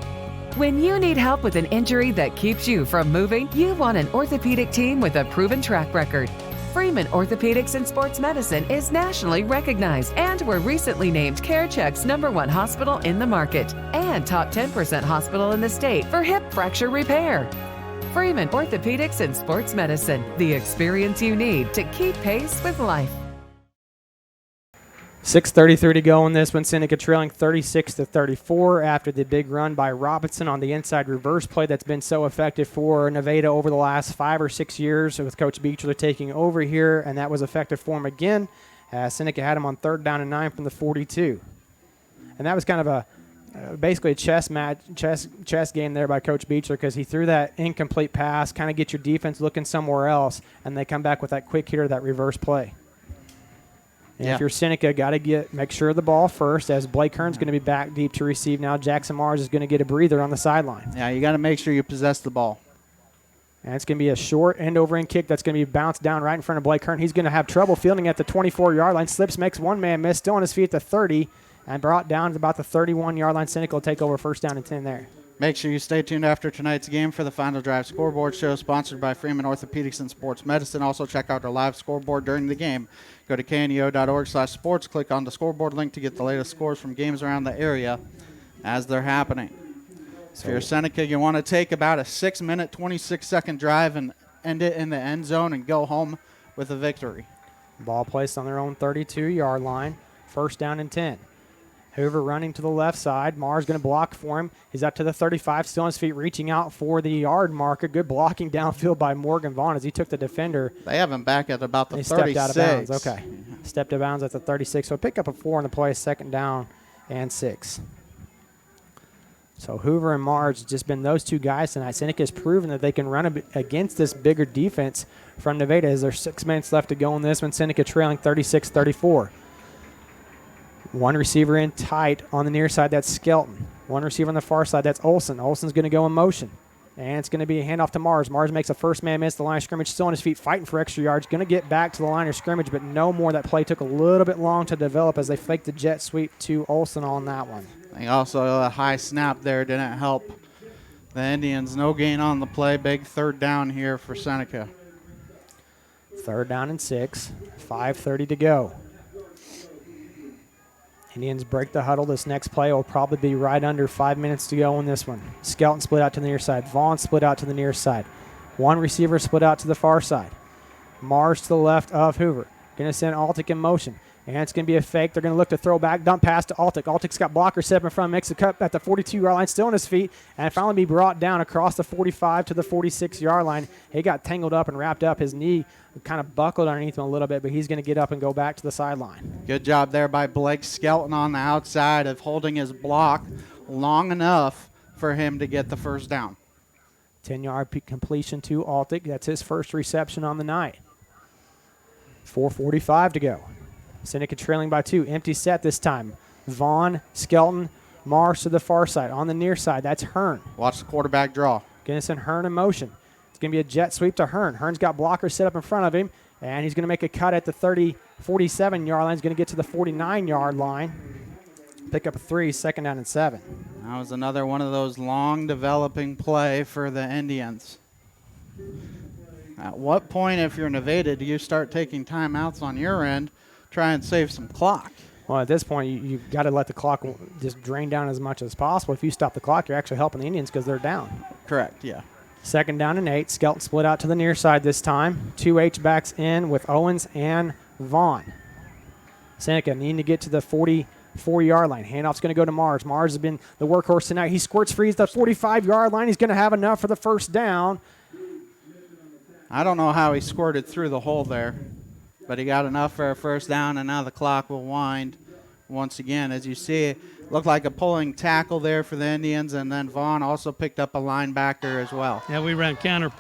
When you need help with an injury that keeps you from moving, you want an orthopedic team with a proven track record. Freeman Orthopedics and Sports Medicine is nationally recognized and were recently named CareCheck's #1 hospital in the market and top 10% hospital in the state for hip fracture repair. Freeman Orthopedics and Sports Medicine, the experience you need to keep pace with life. 6:33 to go in this one. Seneca trailing 36-34 after the big run by Robinson on the inside reverse play that's been so effective for Nevada over the last 5 or 6 years with Coach Beechler taking over here, and that was effective for him again. Seneca had him on 3rd down and 9 from the 42. And that was kind of basically a chess game there by Coach Beechler because he threw that incomplete pass, kind of get your defense looking somewhere else, and they come back with that quick hitter, that reverse play. And if you're Seneca, got to make sure of the ball first, as Blake Hearn's going to be back deep to receive now. Jackson Mars is going to get a breather on the sideline. Yeah, you got to make sure you possess the ball. And it's going to be a short end-over-end kick that's going to be bounced down right in front of Blake Hearn. He's going to have trouble fielding at the 24-yard line. Slips, makes one man miss, still on his feet at the 30, and brought down to about the 31-yard line. Seneca will take over 1st down and 10 there. Make sure you stay tuned after tonight's game for the Final Drive Scoreboard Show, sponsored by Freeman Orthopedics and Sports Medicine. Also, check out our live scoreboard during the game. Go to kneo.org/sports. Click on the scoreboard link to get the latest scores from games around the area as they're happening. So if you're Seneca, you want to take about a 6-minute, 26-second drive and end it in the end zone and go home with a victory. Ball placed on their own 32-yard line. First down and 10. Hoover running to the left side. Mars going to block for him. He's up to the 35, still on his feet, reaching out for the yard marker. Good blocking downfield by Morgan Vaughn as he took the defender. They have him back at about the 36. Stepped out of bounds. Okay. Stepped out of bounds at the 36. So pick up a 4 on the play, second down and 6. So Hoover and Mars just been those two guys tonight. Seneca has proven that they can run against this bigger defense from Nevada as there's 6 minutes left to go in this one. Seneca trailing 36-34. One receiver in tight on the near side, that's Skelton. One receiver on the far side, that's Olsen. Olsen's going to go in motion. And it's going to be a handoff to Mars. Mars makes a first man miss. The line of scrimmage, still on his feet, fighting for extra yards. Going to get back to the line of scrimmage, but no more. That play took a little bit long to develop as they faked the jet sweep to Olsen on that one. I think also a high snap there didn't help the Indians. No gain on the play. Big third down here for Seneca. Third down and 6. 5:30 to go. Indians break the huddle. This next play will probably be right under 5 minutes to go in this one. Skelton split out to the near side. Vaughn split out to the near side. One receiver split out to the far side. Mars to the left of Hoover. Going to send Altick in motion. And it's going to be a fake. They're going to look to throw back, dump pass to Altick. Altick's got blocker set up in front, makes a cut at the 42-yard line, still on his feet, and finally be brought down across the 45 to the 46-yard line. He got tangled up and wrapped up. His knee kind of buckled underneath him a little bit, but he's going to get up and go back to the sideline. Good job there by Blake Skelton on the outside of holding his block long enough for him to get the first down. 10-yard completion to Altick. That's his first reception on the night. 4:45 to go. Seneca trailing by 2. Empty set this time. Vaughn, Skelton, Mars to the far side. On the near side, that's Hearn. Watch the quarterback draw. Going to send Hearn in motion. It's going to be a jet sweep to Hearn. Hearn's got blockers set up in front of him, and he's going to make a cut at the 47-yard line. He's going to get to the 49-yard line. Pick up a 3, second down and 7. That was another one of those long developing play for the Indians. At what point, if you're Nevada, do you start taking timeouts on your end, try and save some clock? Well, at this point, you've got to let the clock just drain down as much as possible. If you stop the clock, you're actually helping the Indians because they're down. Correct, yeah. Second down and 8. Skelton split out to the near side this time. 2 H-backs in with Owens and Vaughn. Seneca needing to get to the 44-yard line. Handoff's going to go to Mars. Mars has been the workhorse tonight. He squirts free at the 45-yard line. He's going to have enough for the first down. I don't know how he squirted through the hole there, but he got enough for a first down, and now the clock will wind once again. As you see, it looked like a pulling tackle there for the Indians, and then Vaughn also picked up a linebacker as well. Yeah, we ran counter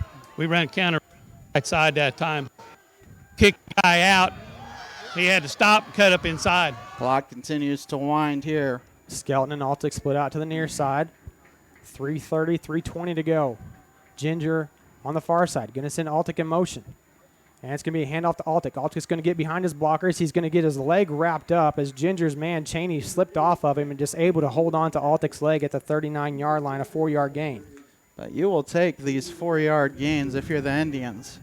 right side that time. Kicked the guy out. He had to stop and cut up inside. Clock continues to wind here. Skelton and Altick split out to the near side. 3:30, 3:20 to go. Ginger on the far side. Going to send Altick in motion. And it's going to be a handoff to Altick. Altick's going to get behind his blockers. He's going to get his leg wrapped up as Ginger's man, Cheney, slipped off of him and just able to hold on to Altick's leg at the 39-yard line, a 4-yard gain. But you will take these 4-yard gains if you're the Indians.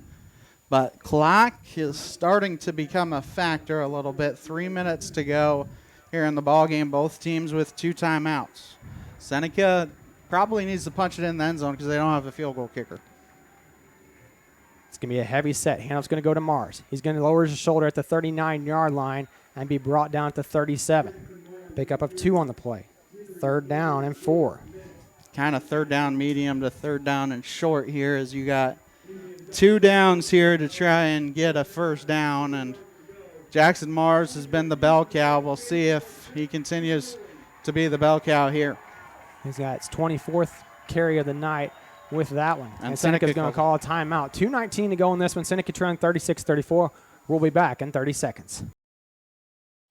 But clock is starting to become a factor a little bit. 3 minutes to go here in the ballgame. Both teams with 2 timeouts. Seneca probably needs to punch it in the end zone because they don't have a field goal kicker. It's going to be a heavy set. Handoff's going to go to Mars. He's going to lower his shoulder at the 39-yard line and be brought down to 37. Pickup of 2 on the play. Third down and 4. Kind of third down medium to third down and short here as you got 2 downs here to try and get a first down. And Jackson Mars has been the bell cow. We'll see if he continues to be the bell cow here. He's got his 24th carry of the night with that one. And Seneca's going to call a timeout. 2:19 to go in this one. Seneca trailing 36-34. We'll be back in 30 seconds.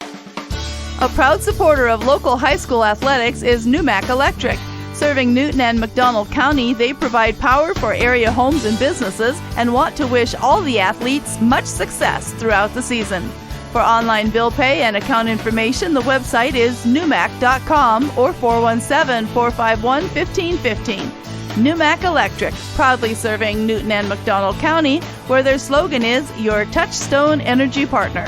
A proud supporter of local high school athletics is Numac Electric. Serving Newton and McDonald County, they provide power for area homes and businesses and want to wish all the athletes much success throughout the season. For online bill pay and account information, the website is numac.com or 417-451-1515. Numac Electric, proudly serving Newton and McDonald County, where their slogan is your touchstone energy partner.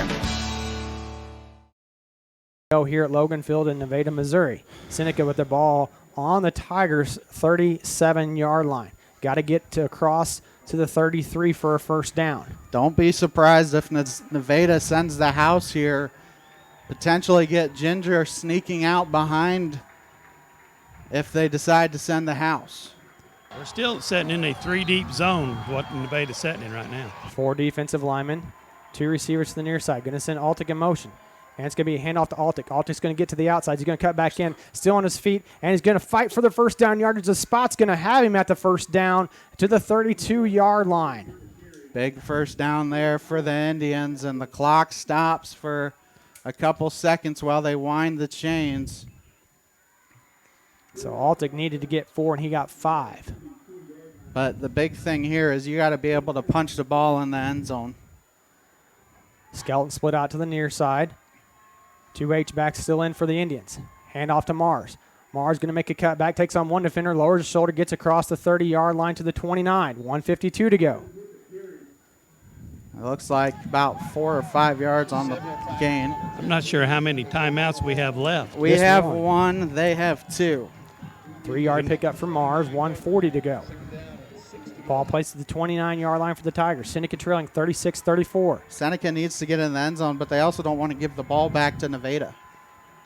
Here at Logan Field in Nevada, Missouri. Seneca with the ball on the Tigers' 37-yard line. Got to get to across to the 33 for a first down. Don't be surprised if Nevada sends the house here. Potentially get Ginger sneaking out behind if they decide to send the house. We're still setting in a 3-deep zone, what Nevada's setting in right now. 4 defensive linemen, 2 receivers to the near side. Going to send Altick in motion. And it's going to be a handoff to Altick. Altick's going to get to the outside. He's going to cut back in, still on his feet, and he's going to fight for the first down yardage. The spot's going to have him at the first down to the 32-yard line. Big first down there for the Indians, and the clock stops for a couple seconds while they wind the chains. So Altick needed to get 4, and he got 5. But the big thing here is you got to be able to punch the ball in the end zone. Skelton split out to the near side. 2 H-backs still in for the Indians. Hand off to Mars. Mars going to make a cut back, takes on one defender, lowers his shoulder, gets across the 30-yard line to the 29. 1:52 to go. It looks like about 4 or 5 yards on the gain. I'm not sure how many timeouts we have left. We have one. They have 2. 3-yard pickup for Mars. 1:40 to go. Ball placed at the 29-yard line for the Tigers. Seneca trailing 36-34. Seneca needs to get in the end zone, but they also don't want to give the ball back to Nevada.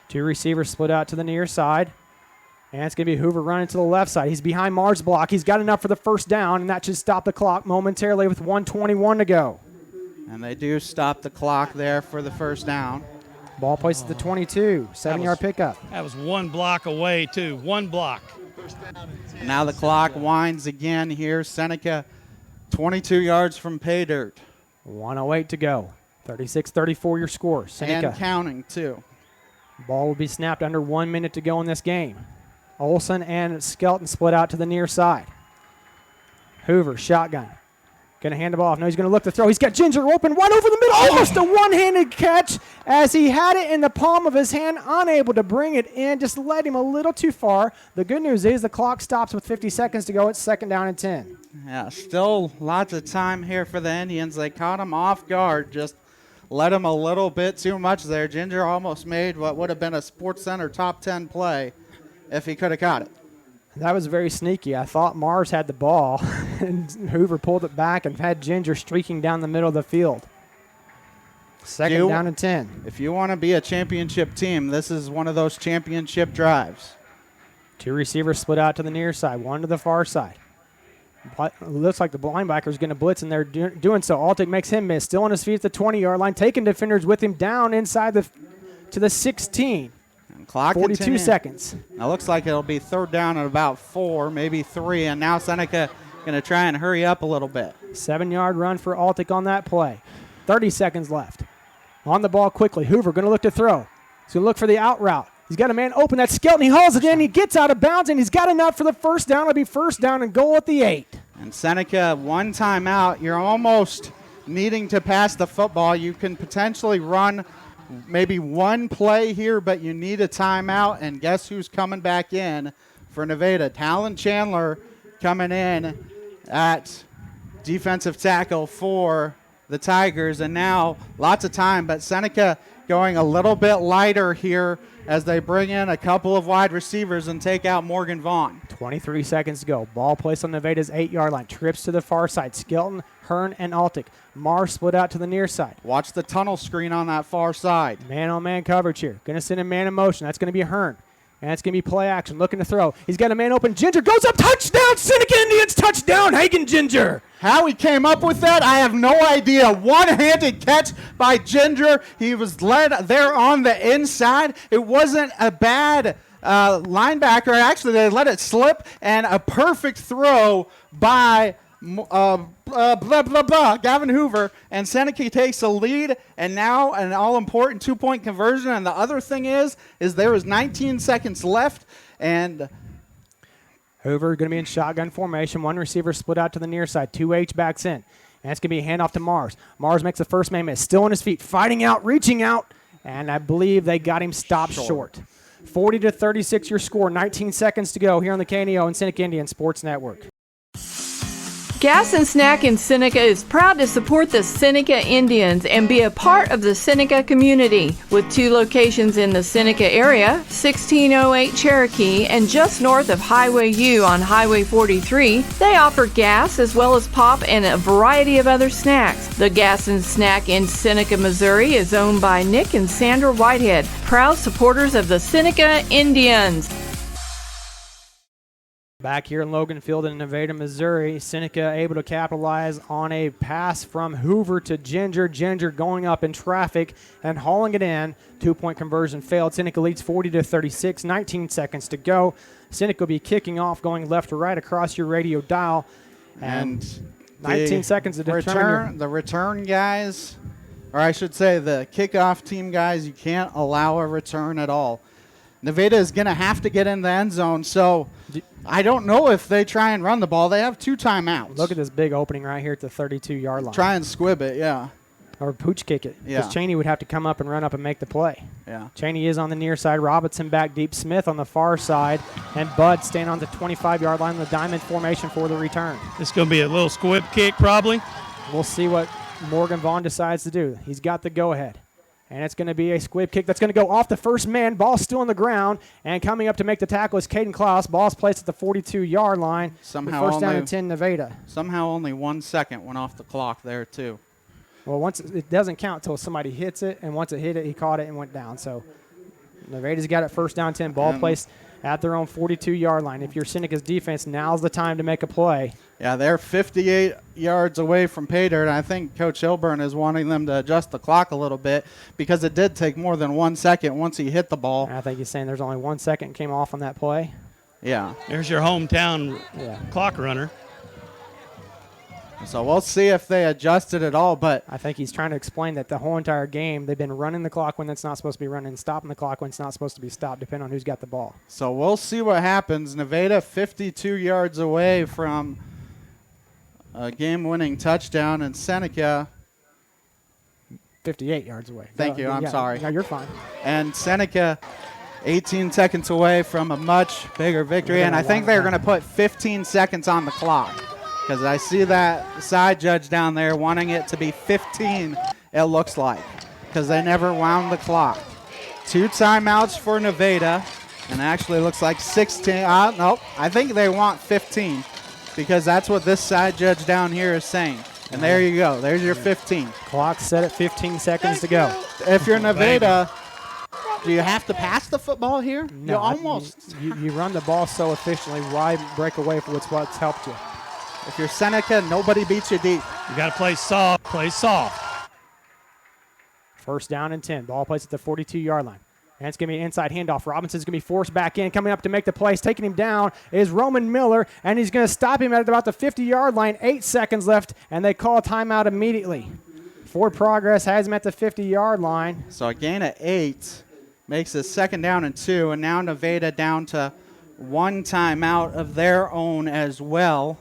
2 receivers split out to the near side. And it's going to be Hoover running to the left side. He's behind Mars' block. He's got enough for the first down, and that should stop the clock momentarily with 1:21 to go. And they do stop the clock there for the first down. Ball placed at the 22. 7-yard pickup. That was 1 block away, too. 1 block. Now the clock winds again here. Seneca 22 yards from pay dirt. 1:08 to go. 36-34 your score. Seneca. And counting, too. Ball will be snapped under 1 minute to go in this game. Olsen and Skelton split out to the near side. Hoover, shotgun. Going to hand the ball off. No, he's going to look to throw. He's got Ginger open wide over the middle. Almost a one-handed catch as he had it in the palm of his hand, unable to bring it in. Just led him a little too far. The good news is the clock stops with 50 seconds to go. It's 2nd down and 10. Yeah, still lots of time here for the Indians. They caught him off guard. Just led him a little bit too much there. Ginger almost made what would have been a Sports Center top 10 play if he could have caught it. That was very sneaky. I thought Mars had the ball, and Hoover pulled it back and had Ginger streaking down the middle of the field. 2nd down and 10. If you want to be a championship team, this is one of those championship drives. 2 receivers split out to the near side, 1 to the far side. It looks like the linebacker is going to blitz, and they're doing so. Altick makes him miss. Still on his feet at the 20-yard line, taking defenders with him down inside to the 16. Clock 42 continuing. seconds. Now looks like it'll be 3rd down at about 4, maybe 3, and now Seneca going to try and hurry up a little bit. 7-yard run for Altick on that play. 30 seconds left. On the ball quickly. Hoover going to look to throw. He's going to look for the out route. He's got a man open. That's Skelton. He hauls it in. He gets out of bounds, and he's got enough for the first down. It'll be 1st down and goal at the 8. And Seneca, 1 timeout. You're almost needing to pass the football. You can potentially run maybe 1 play here, but you need a timeout. And guess who's coming back in for Nevada? Talon Chandler coming in at defensive tackle for the Tigers. And now lots of time, but Seneca going a little bit lighter here as they bring in a couple of wide receivers and take out Morgan Vaughn. 23 seconds to go. Ball placed on Nevada's 8-yard line. Trips to the far side. Skelton, Hearn, and Altick. Mars split out to the near side. Watch the tunnel screen on that far side. Man-on-man coverage here. Going to send a man in motion. That's going to be Hearn. And it's going to be play action. Looking to throw. He's got a man open. Ginger goes up. Touchdown, Seneca Indians. Touchdown, Hagen Ginger. How he came up with that, I have no idea. One-handed catch by Ginger. He was led there on the inside. It wasn't a bad linebacker. Actually, they let it slip, and a perfect throw by Gavin Hoover, and Seneca takes the lead, and now an all-important 2-point conversion. And the other thing is there was 19 seconds left, and Hoover going to be in shotgun formation. 1 receiver split out to the near side. 2 H-backs in. And it's going to be a handoff to Mars. Mars makes the first man miss. Still on his feet, fighting out, reaching out, and I believe they got him stopped short. 40-36 your score. 19 seconds to go here on the KNEO and Seneca Indian Sports Network. Gas and Snack in Seneca is proud to support the Seneca Indians and be a part of the Seneca community. With 2 locations in the Seneca area, 1608 Cherokee and just north of Highway U on Highway 43, they offer gas as well as pop and a variety of other snacks. The Gas and Snack in Seneca, Missouri is owned by Nick and Sandra Whitehead, proud supporters of the Seneca Indians. Back here in Logan Field in Nevada, Missouri, Seneca able to capitalize on a pass from Hoover to Ginger. Ginger going up in traffic and hauling it in. 2-point conversion failed. Seneca leads 40-36, 19 seconds to go. Seneca will be kicking off, going left to right across your radio dial. And 19 seconds to determine. The return guys, or I should say the kickoff team guys, you can't allow a return at all. Nevada is going to have to get in the end zone, so I don't know if they try and run the ball. They have 2 timeouts. Look at this big opening right here at the 32-yard line. Try and squib it, yeah. Or pooch kick it. Yeah. Because Cheney would have to come up and run up and make the play. Yeah. Cheney is on the near side. Robinson back deep. Smith on the far side. And Bud staying on the 25-yard line in the diamond formation for the return. It's going to be a little squib kick probably. We'll see what Morgan Vaughn decides to do. He's got the go-ahead. And it's going to be a squib kick that's going to go off the first man. Ball still on the ground. And coming up to make the tackle is Caden Klaus. Ball's placed at the 42-yard line. Somehow First down and 10, Nevada. Somehow only 1 second went off the clock there, too. Well, once it doesn't count until somebody hits it. And once it hit it, he caught it and went down. So Nevada's got it first down 10. Ball placed at their own 42-yard line. If you're Seneca's defense, now's the time to make a play. Yeah, they're 58 yards away from pay dirt, and I think Coach Hilburn is wanting them to adjust the clock a little bit because it did take more than 1 second once he hit the ball. And I think he's saying there's only 1 second came off on that play. Yeah. There's your hometown clock runner. So we'll see if they adjusted at all, but I think he's trying to explain that the whole entire game they've been running the clock when it's not supposed to be running, stopping the clock when it's not supposed to be stopped, depending on who's got the ball. So we'll see what happens. Nevada 52 yards away from a game-winning touchdown, and Seneca 58 yards away. Thank you. I'm sorry. No, you're fine. And Seneca 18 seconds away from a much bigger victory, and I think they're going to put 15 seconds on the clock because I see that side judge down there wanting it to be 15, it looks like, because they never wound the clock. 2 timeouts for Nevada, and actually looks like 16. Nope, I think they want 15 because that's what this side judge down here is saying. And there you go. There's your 15. Clock set at 15 seconds to go. If you're Nevada, do you have to pass the football here? No, you almost. You run the ball so efficiently. Why break away from what's helped you? If you're Seneca, nobody beats you deep. You got to play soft. Play soft. First down and 10. Ball placed at the 42-yard line. And it's going to be an inside handoff. Robinson's going to be forced back in. Coming up to make the plays, taking him down is Roman Miller, and he's going to stop him at about the 50-yard line. 8 seconds left, and they call a timeout immediately. Forward progress has him at the 50-yard line. So a gain of 8 makes it 2nd down and 2, and now Nevada down to 1 timeout of their own as well.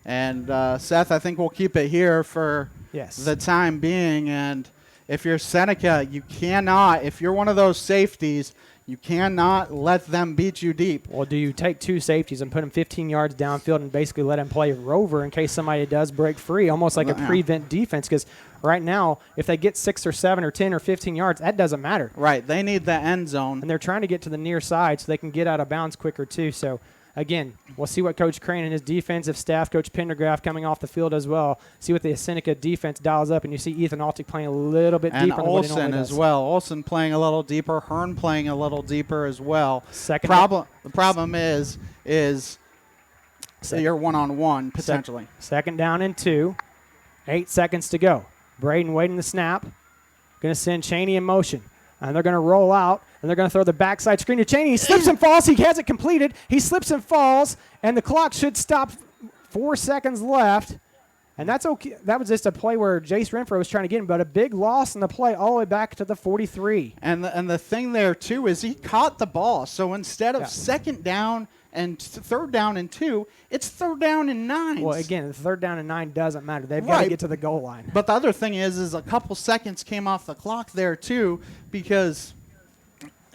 And Seth, I think we'll keep it here for the time being. And if you're Seneca, you cannot, if you're one of those safeties, you cannot let them beat you deep. Well, do you take 2 safeties and put them 15 yards downfield and basically let them play rover in case somebody does break free, almost like a prevent defense? Because right now, if they get 6 or 7 or 10 or 15 yards, that doesn't matter. Right. They need the end zone. And they're trying to get to the near side so they can get out of bounds quicker too. So, again, we'll see what Coach Crane and his defensive staff, Coach Pendergraph, coming off the field as well. See what the Seneca defense dials up, and you see Ethan Altick playing a little bit deeper. And Olsen as well. Olsen playing a little deeper. Hearn playing a little deeper as well. The problem is you're one-on-one potentially. 2nd down and 2. 8 seconds to go. Braden waiting the snap. Going to send Cheney in motion. And they're going to roll out, and they're going to throw the backside screen to Cheney. He slips and falls. He has it completed. He slips and falls, and the clock should stop. 4 seconds left, and that's okay. That was just a play where Jace Renfro was trying to get him, but a big loss in the play all the way back to the 43. And the thing there, too, is he caught the ball. So instead of 2nd down and 3rd down and 2, it's 3rd down and 9. Well, again, the 3rd down and 9 doesn't matter. They've got to get to the goal line. But the other thing is a couple seconds came off the clock there, too, because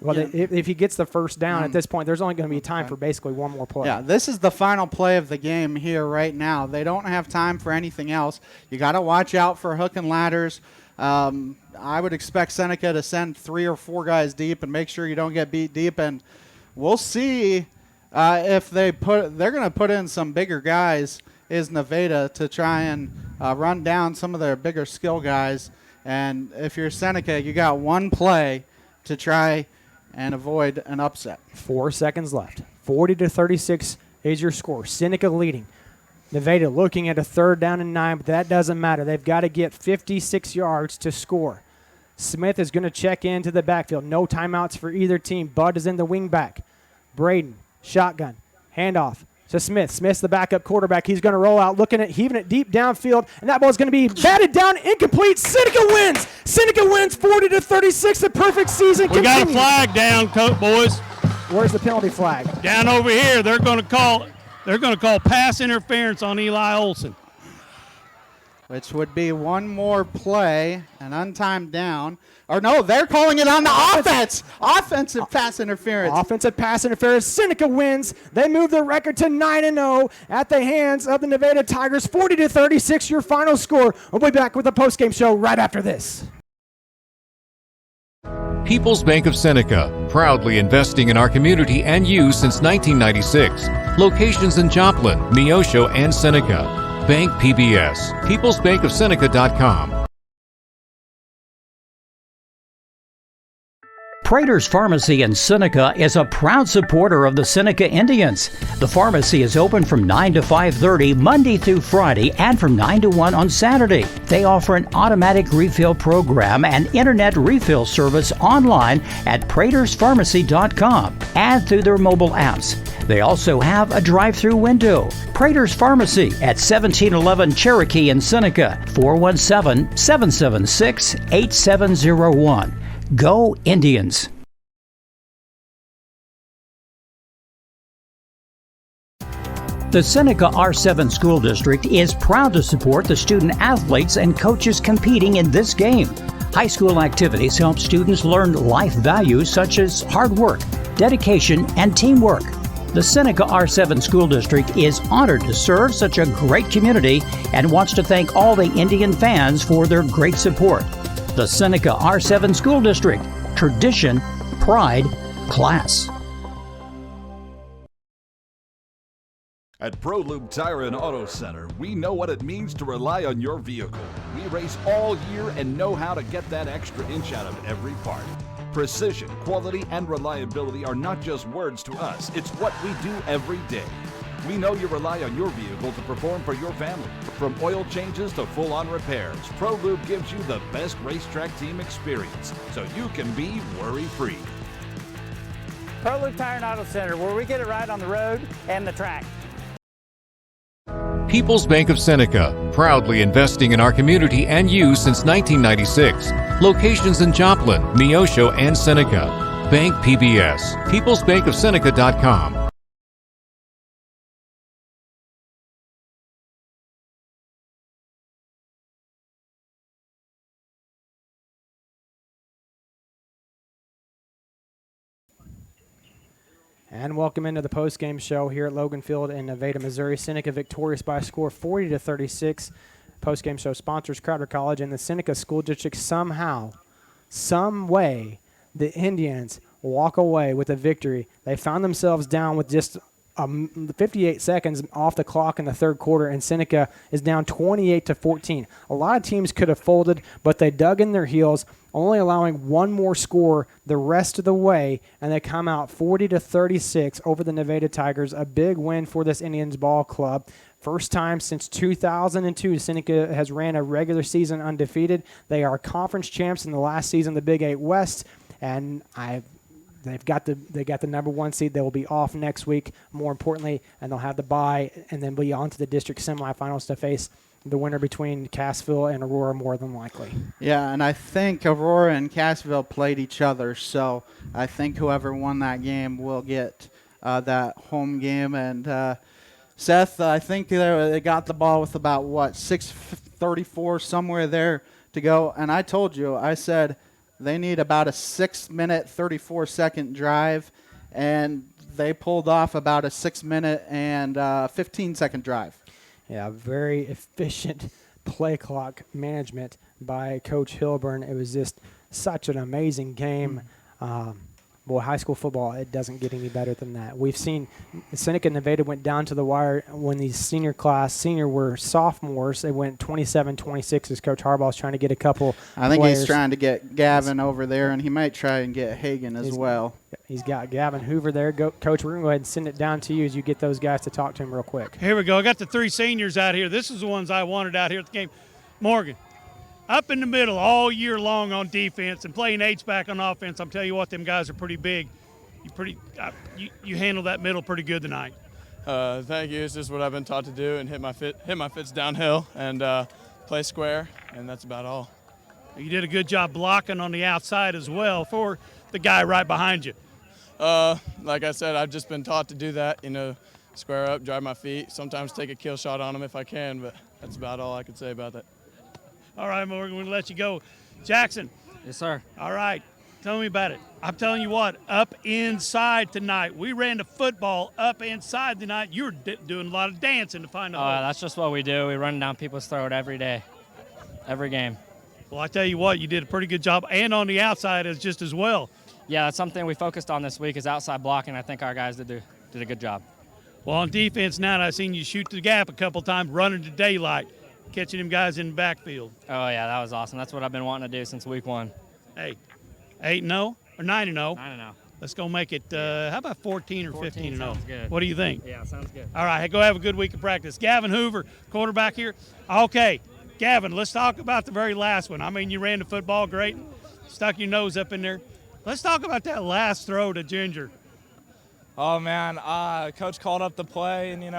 Well, if he gets the first down at this point, there's only going to be time for basically one more play. Yeah, this is the final play of the game here right now. They don't have time for anything else. You got to watch out for hook and ladders. I would expect Seneca to send 3 or 4 guys deep and make sure you don't get beat deep. And we'll see if they're going to put in some bigger guys. Is Nevada to try and run down some of their bigger skill guys. And if you're Seneca, you got one play to try and avoid an upset. 4 seconds left. 40-36 is your score. Seneca leading. Nevada looking at a 3rd down and 9, but that doesn't matter. They've got to get 56 yards to score. Smith is going to check into the backfield. No timeouts for either team. Bud is in the wing back. Braden, shotgun, handoff to Smith. Smith's the backup quarterback. He's going to roll out, heaving it deep downfield, and that ball's going to be batted down, incomplete. Seneca wins. Seneca wins 40-36. The perfect season continues. We got a flag down, boys. Where's the penalty flag? Down over here. They're going to call pass interference on Eli Olson, which would be one more play, an untimed down. Or no, they're calling it on the offense. Offensive pass interference. Offensive pass interference. Seneca wins. They move their record to 9-0 at the hands of the Nevada Tigers. 40-36, your final score. We'll be back with a postgame show right after this. People's Bank of Seneca, proudly investing in our community and you since 1996. Locations in Joplin, Neosho, and Seneca. Bank PBS, peoplesbankofseneca.com. Prater's Pharmacy in Seneca is a proud supporter of the Seneca Indians. The pharmacy is open from 9 to 5:30 Monday through Friday and from 9 to 1 on Saturday. They offer an automatic refill program and internet refill service online at praterspharmacy.com and through their mobile apps. They also have a drive-through window. Prater's Pharmacy at 1711 Cherokee in Seneca, 417-776-8701. Go Indians! The Seneca R7 School District is proud to support the student athletes and coaches competing in this game. High school activities help students learn life values such as hard work, dedication, and teamwork. The Seneca R7 School District is honored to serve such a great community and wants to thank all the Indian fans for their great support. The Seneca R7 School District. Tradition, pride, class. At ProLube Tire and Auto Center, we know what it means to rely on your vehicle. We race all year and know how to get that extra inch out of every part. Precision, quality, and reliability are not just words to us. It's what we do every day. We know you rely on your vehicle to perform for your family. From oil changes to full-on repairs, ProLube gives you the best racetrack team experience, so you can be worry-free. ProLube Tire and Auto Center, where we get it right on the road and the track. People's Bank of Seneca, proudly investing in our community and you since 1996. Locations in Joplin, Neosho, and Seneca. Bank PBS, peoplesbankofseneca.com. And welcome into the post-game show here at Logan Field in Nevada, Missouri. Seneca victorious by a score 40-36. Post-game show sponsors Crowder College and the Seneca School District. Somehow, some way, the Indians walk away with a victory. They found themselves down with just 58 seconds off the clock in the third quarter, and Seneca is down 28-14. A lot of teams could have folded, but they dug in their heels, only allowing one more score the rest of the way, and they come out 40-36 over the Nevada Tigers. A big win for this Indians ball club. First time since 2002, Seneca has ran a regular season undefeated. They are conference champs in the last season, the Big 8 West, and they got the number 1 seed. They will be off next week, more importantly, and they'll have the bye and then be on to the district semifinals to face the winner between Cassville and Aurora, more than likely. Yeah, and I think Aurora and Cassville played each other, so I think whoever won that game will get that home game. And Seth, I think they got the ball with about, 6:34, somewhere there to go. And I told you, I said, They need about a 6-minute, 34-second drive, and they pulled off about a 6-minute and 15-second drive. Yeah, very efficient play clock management by Coach Hilburn. It was just such an amazing game. Boy, high school football, it doesn't get any better than that. We've seen Seneca and Nevada went down to the wire when these senior were sophomores. They went 27-26 as Coach Harbaugh's trying to get a couple I think players. He's trying to get Gavin over there, and he might try and get Hagan as well. He's got Gavin Hoover there. Coach, we're going to go ahead and send it down to you as you get those guys to talk to him real quick. Here we go. I got the 3 seniors out here. This is the ones I wanted out here at the game. Morgan, up in the middle all year long on defense and playing H-back on offense. I'm telling you what, them guys are pretty big. You handle that middle pretty good tonight. Thank you. It's just what I've been taught to do and hit my fits downhill and play square, and that's about all. You did a good job blocking on the outside as well for the guy right behind you. Like I said, I've just been taught to do that, square up, drive my feet, sometimes take a kill shot on them if I can, but that's about all I can say about that. All right, Morgan, we're going to let you go. Jackson. Yes, sir. All right. Tell me about it. I'm telling you what, up inside tonight. We ran the football up inside tonight. You were doing a lot of dancing to find a hole. That's just what we do. We run down people's throat every day, every game. Well, I tell you what, you did a pretty good job, and on the outside just as well. Yeah, that's something we focused on this week is outside blocking. I think our guys did a good job. Well, on defense now, I've seen you shoot the gap a couple times, running to daylight, catching them guys in the backfield. Oh, yeah, that was awesome. That's what I've been wanting to do since week 1. Hey, 8-0 or 9-0? 9-0. Let's go make it, how about 14 or 15-0? Sounds good. What do you think? Yeah, sounds good. All right, go have a good week of practice. Gavin Hoover, quarterback here. Okay, Gavin, let's talk about the very last one. I mean, you ran the football great, stuck your nose up in there. Let's talk about that last throw to Ginger. Oh, man, Coach called up the play, and,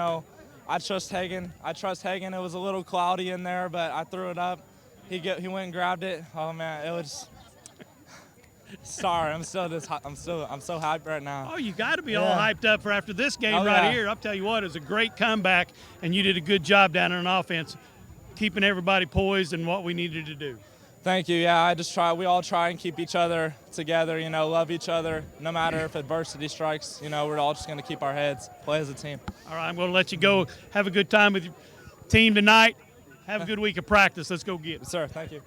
I trust Hagan. It was a little cloudy in there, but I threw it up. He went and grabbed it. Oh, man, it was – sorry, I'm so hyped right now. Oh, you got to be all hyped up for after this game here. I'll tell you what, it was a great comeback, and you did a good job down on offense, keeping everybody poised and what we needed to do. Thank you. Yeah, we all try and keep each other together, love each other. No matter if adversity strikes, we're all just going to keep our heads, play as a team. All right, I'm going to let you go. Have a good time with your team tonight. Have a good week of practice. Let's go get it. Sir, thank you.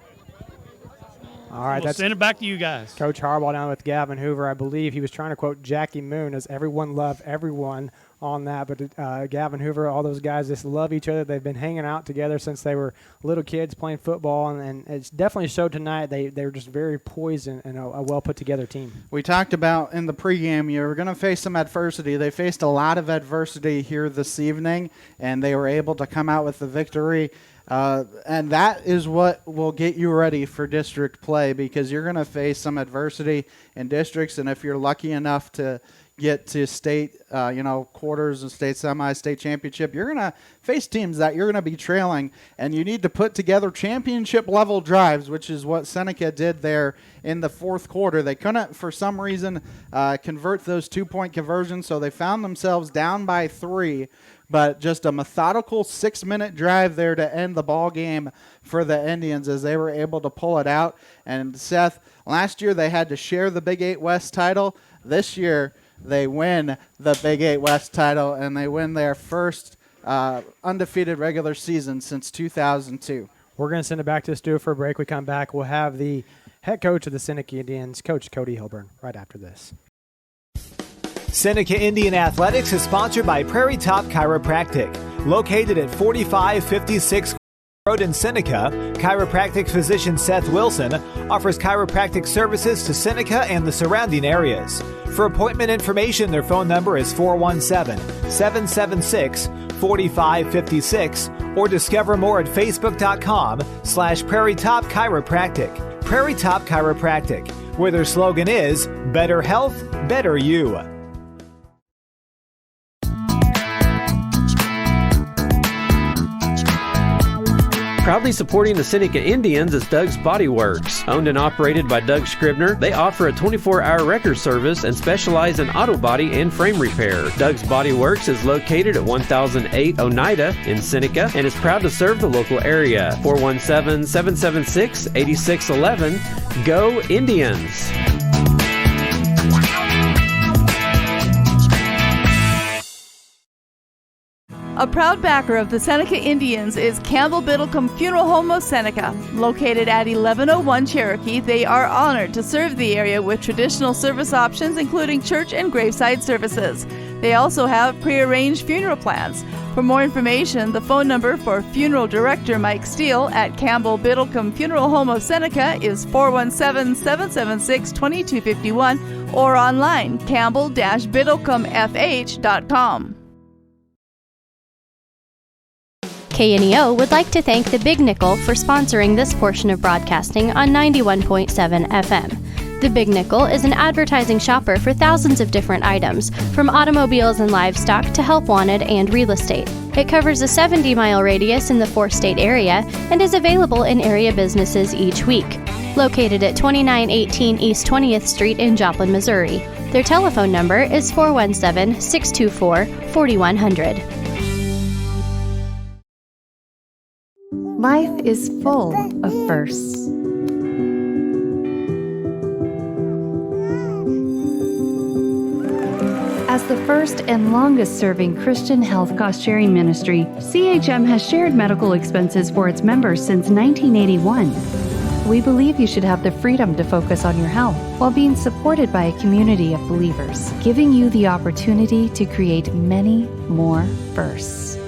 All right, we'll send it back to you guys. Coach Harbaugh down with Gavin Hoover. I believe he was trying to quote Jackie Moon as everyone loved everyone on that. But Gavin Hoover, all those guys just love each other. They've been hanging out together since they were little kids playing football, and it's definitely showed tonight. They were just very poised and a well put together team. We talked about in the pregame, you were going to face some adversity. They faced a lot of adversity here this evening, and they were able to come out with the victory. And that is what will get you ready for district play, because you're going to face some adversity in districts, and if you're lucky enough to get to state, quarters and state semi, state championship, you're going to face teams that you're going to be trailing, and you need to put together championship level drives, which is what Seneca did there in the fourth quarter. They couldn't, for some reason, convert those 2-point conversions, so they found themselves down by 3. But just a methodical 6-minute drive there to end the ball game for the Indians as they were able to pull it out. And Seth, last year they had to share the Big 8 West title. This year they win the Big 8 West title, and they win their first undefeated regular season since 2002. We're going to send it back to the studio for a break. We come back, we'll have the head coach of the Seneca Indians, Coach Cody Hilburn, right after this. Seneca Indian Athletics is sponsored by Prairie Top Chiropractic. Located at 4556 Road in Seneca, chiropractic physician Seth Wilson offers chiropractic services to Seneca and the surrounding areas. For appointment information, their phone number is 417-776-4556 or discover more at facebook.com/Prairie Top Chiropractic. Prairie Top Chiropractic, where their slogan is better health, better you. Proudly supporting the Seneca Indians is Doug's Body Works. Owned and operated by Doug Scribner, they offer a 24-hour wrecker service and specialize in auto body and frame repair. Doug's Body Works is located at 1008 Oneida in Seneca and is proud to serve the local area. 417-776-8611. Go Indians! A proud backer of the Seneca Indians is Campbell Biddlecombe Funeral Home of Seneca. Located at 1101 Cherokee, they are honored to serve the area with traditional service options including church and graveside services. They also have prearranged funeral plans. For more information, the phone number for Funeral Director Mike Steele at Campbell Biddlecombe Funeral Home of Seneca is 417-776-2251 or online campbell-biddlecomefh.com. KNEO would like to thank the Big Nickel for sponsoring this portion of broadcasting on 91.7 FM. The Big Nickel is an advertising shopper for thousands of different items, from automobiles and livestock to help wanted and real estate. It covers a 70-mile radius in the 4-state area and is available in area businesses each week. Located at 2918 East 20th Street in Joplin, Missouri. Their telephone number is 417-624-4100. Life is full of firsts. As the first and longest-serving Christian health cost-sharing ministry, CHM has shared medical expenses for its members since 1981. We believe you should have the freedom to focus on your health while being supported by a community of believers, giving you the opportunity to create many more firsts.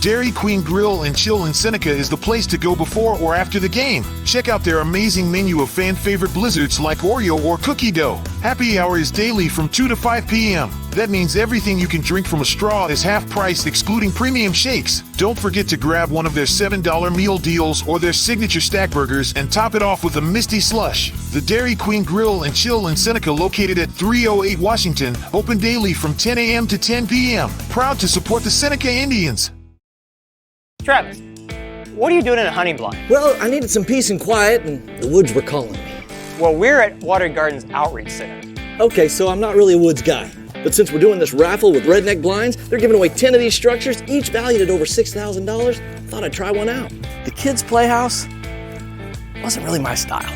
Dairy Queen Grill and Chill in Seneca is the place to go before or after the game. Check out their amazing menu of fan-favorite blizzards like Oreo or cookie dough. Happy hour is daily from 2 to 5 p.m. That means everything you can drink from a straw is half price, excluding premium shakes. Don't forget to grab one of their $7 meal deals or their signature stack burgers and top it off with a Misty Slush. The Dairy Queen Grill and Chill in Seneca, located at 308 Washington, open daily from 10 a.m. to 10 p.m. Proud to support the Seneca Indians. Travis, what are you doing in a hunting blind? Well, I needed some peace and quiet, and the woods were calling me. Well, we're at Water Gardens Outreach Center. Okay, so I'm not really a woods guy. But since we're doing this raffle with redneck blinds, they're giving away 10 of these structures, each valued at over $6,000. Thought I'd try one out. The kids' playhouse wasn't really my style.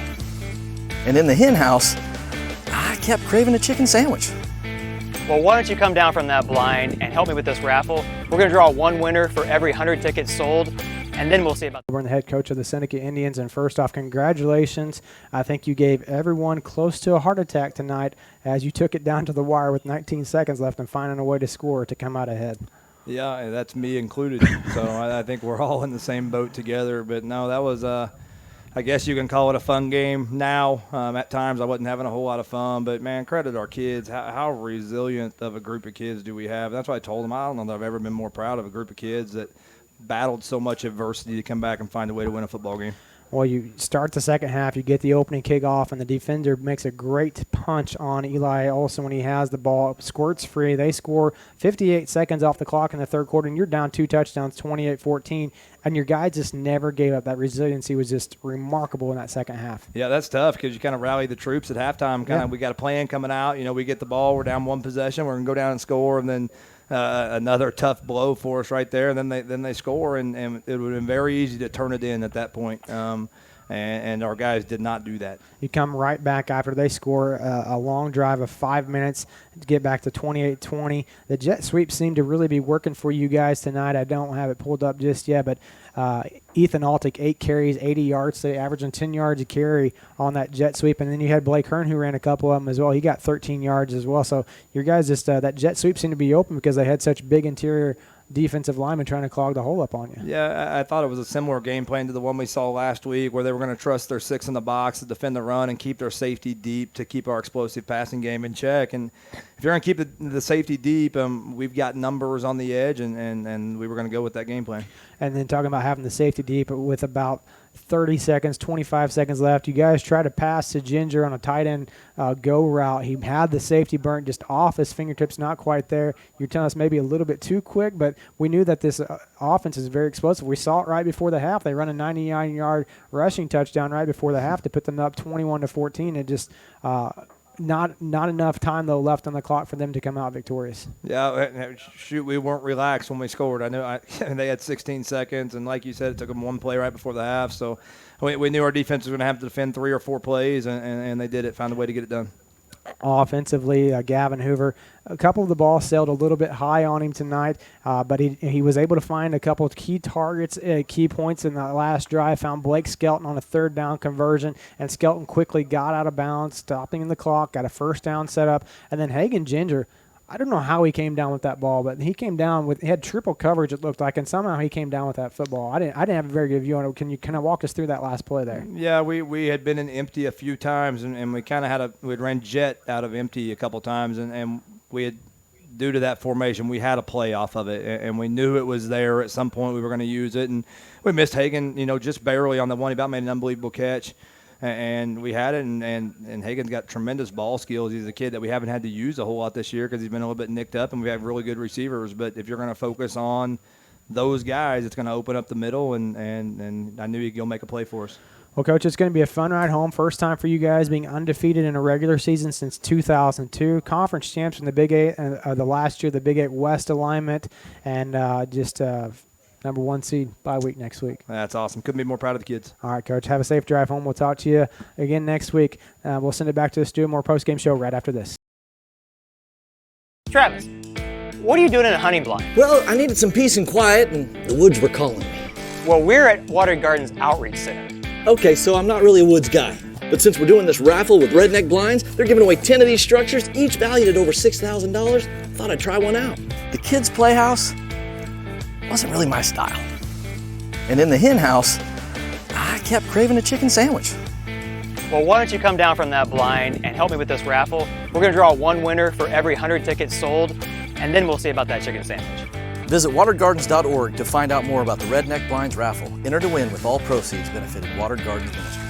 And in the hen house, I kept craving a chicken sandwich. Well, why don't you come down from that blind and help me with this raffle? We're going to draw one winner for every 100 tickets sold, and then we'll see about We're the head coach of the Seneca Indians, and first off, congratulations. I think you gave everyone close to a heart attack tonight as you took it down to the wire with 19 seconds left and finding a way to score to come out ahead. Yeah, that's me included. So I think we're all in the same boat together. But no, that was I guess you can call it a fun game now. At times I wasn't having a whole lot of fun, but, man, credit our kids. How resilient of a group of kids do we have? That's what I told them. I don't know that I've ever been more proud of a group of kids that battled so much adversity to come back and find a way to win a football game. Well, you start the second half, you get the opening kickoff, and the defender makes a great punch on Eli Olson when he has the ball. Squirts free. They score 58 seconds off the clock in the third quarter, and you're down 2 touchdowns, 28-14, and your guys just never gave up. That resiliency was just remarkable in that second half. Yeah, that's tough because you kind of rally the troops at halftime. We got a plan coming out. You know, we get the ball, we're down one possession, we're going to go down and score, and then another tough blow for us right there, and then they score, and it would have been very easy to turn it in at that point. And our guys did not do that. You come right back after they score a long drive of 5 minutes to get back to 28-20. The jet sweep seemed to really be working for you guys tonight. I don't have it pulled up just yet, but Ethan Altick, 8 carries, 80 yards. They averaging 10 yards a carry on that jet sweep. And then you had Blake Hearn, who ran a couple of them as well. He got 13 yards as well. So your guys just that jet sweep seemed to be open because they had such big interior defensive linemen trying to clog the hole up on you. Yeah, I thought it was a similar game plan to the one we saw last week where they were going to trust their 6 in the box to defend the run and keep their safety deep to keep our explosive passing game in check. And, if you're going to keep the safety deep, we've got numbers on the edge, and we were going to go with that game plan. And then talking about having the safety deep with about 30 seconds, 25 seconds left, you guys try to pass to Ginger on a tight end go route. He had the safety burnt just off his fingertips, not quite there. You're telling us maybe a little bit too quick, but we knew that this offense is very explosive. We saw it right before the half. They run a 99-yard rushing touchdown right before the half to put them up 21-14. It just not enough time, though, left on the clock for them to come out victorious. Yeah, shoot, we weren't relaxed when we scored. I know they had 16 seconds, and like you said, it took them one play right before the half. So we knew our defense was going to have to defend 3 or 4 plays, and they did it, found a way to get it done. Offensively, Gavin Hoover, a couple of the balls sailed a little bit high on him tonight, but he was able to find a couple of key targets, key points in the last drive, found Blake Skelton on a 3rd down conversion, and Skelton quickly got out of bounds, stopping the clock, got a 1st down set up, and then Hagan Ginger, I don't know how he came down with that ball, but he came down he had triple coverage, it looked like, and somehow he came down with that football. I didn't have a very good view on it. Can you kind of walk us through that last play there? Yeah, we had been in empty a few times, and we kind of we'd ran jet out of empty a couple times, and we had, due to that formation, we had a play off of it, and we knew it was there at some point we were going to use it, and we missed Hagan, just barely on the one. He about made an unbelievable catch. And we had it, and Hagan's got tremendous ball skills. He's a kid that we haven't had to use a whole lot this year because he's been a little bit nicked up, and we have really good receivers. But if you're going to focus on those guys, it's going to open up the middle, and I knew he'd go make a play for us. Well, Coach, it's going to be a fun ride home. First time for you guys being undefeated in a regular season since 2002. Conference champs in the Big 8, the last year, the Big 8 West alignment, and number 1 seed bye week next week. That's awesome. Couldn't be more proud of the kids. All right, Coach. Have a safe drive home. We'll talk to you again next week. We'll send it back to the studio. More post-game show right after this. Travis, what are you doing in a hunting blind? Well, I needed some peace and quiet, and the woods were calling me. Well, we're at Water Gardens Outreach Center. Okay, so I'm not really a woods guy. But since we're doing this raffle with Redneck Blinds, they're giving away 10 of these structures, each valued at over $6,000. Thought I'd try one out. The kids' playhouse wasn't really my style. And in the hen house, I kept craving a chicken sandwich. Well, why don't you come down from that blind and help me with this raffle? We're going to draw 1 winner for every 100 tickets sold, and then we'll see about that chicken sandwich. Visit watergardens.org to find out more about the Redneck Blinds raffle. Enter to win with all proceeds benefiting Water Gardens Ministries.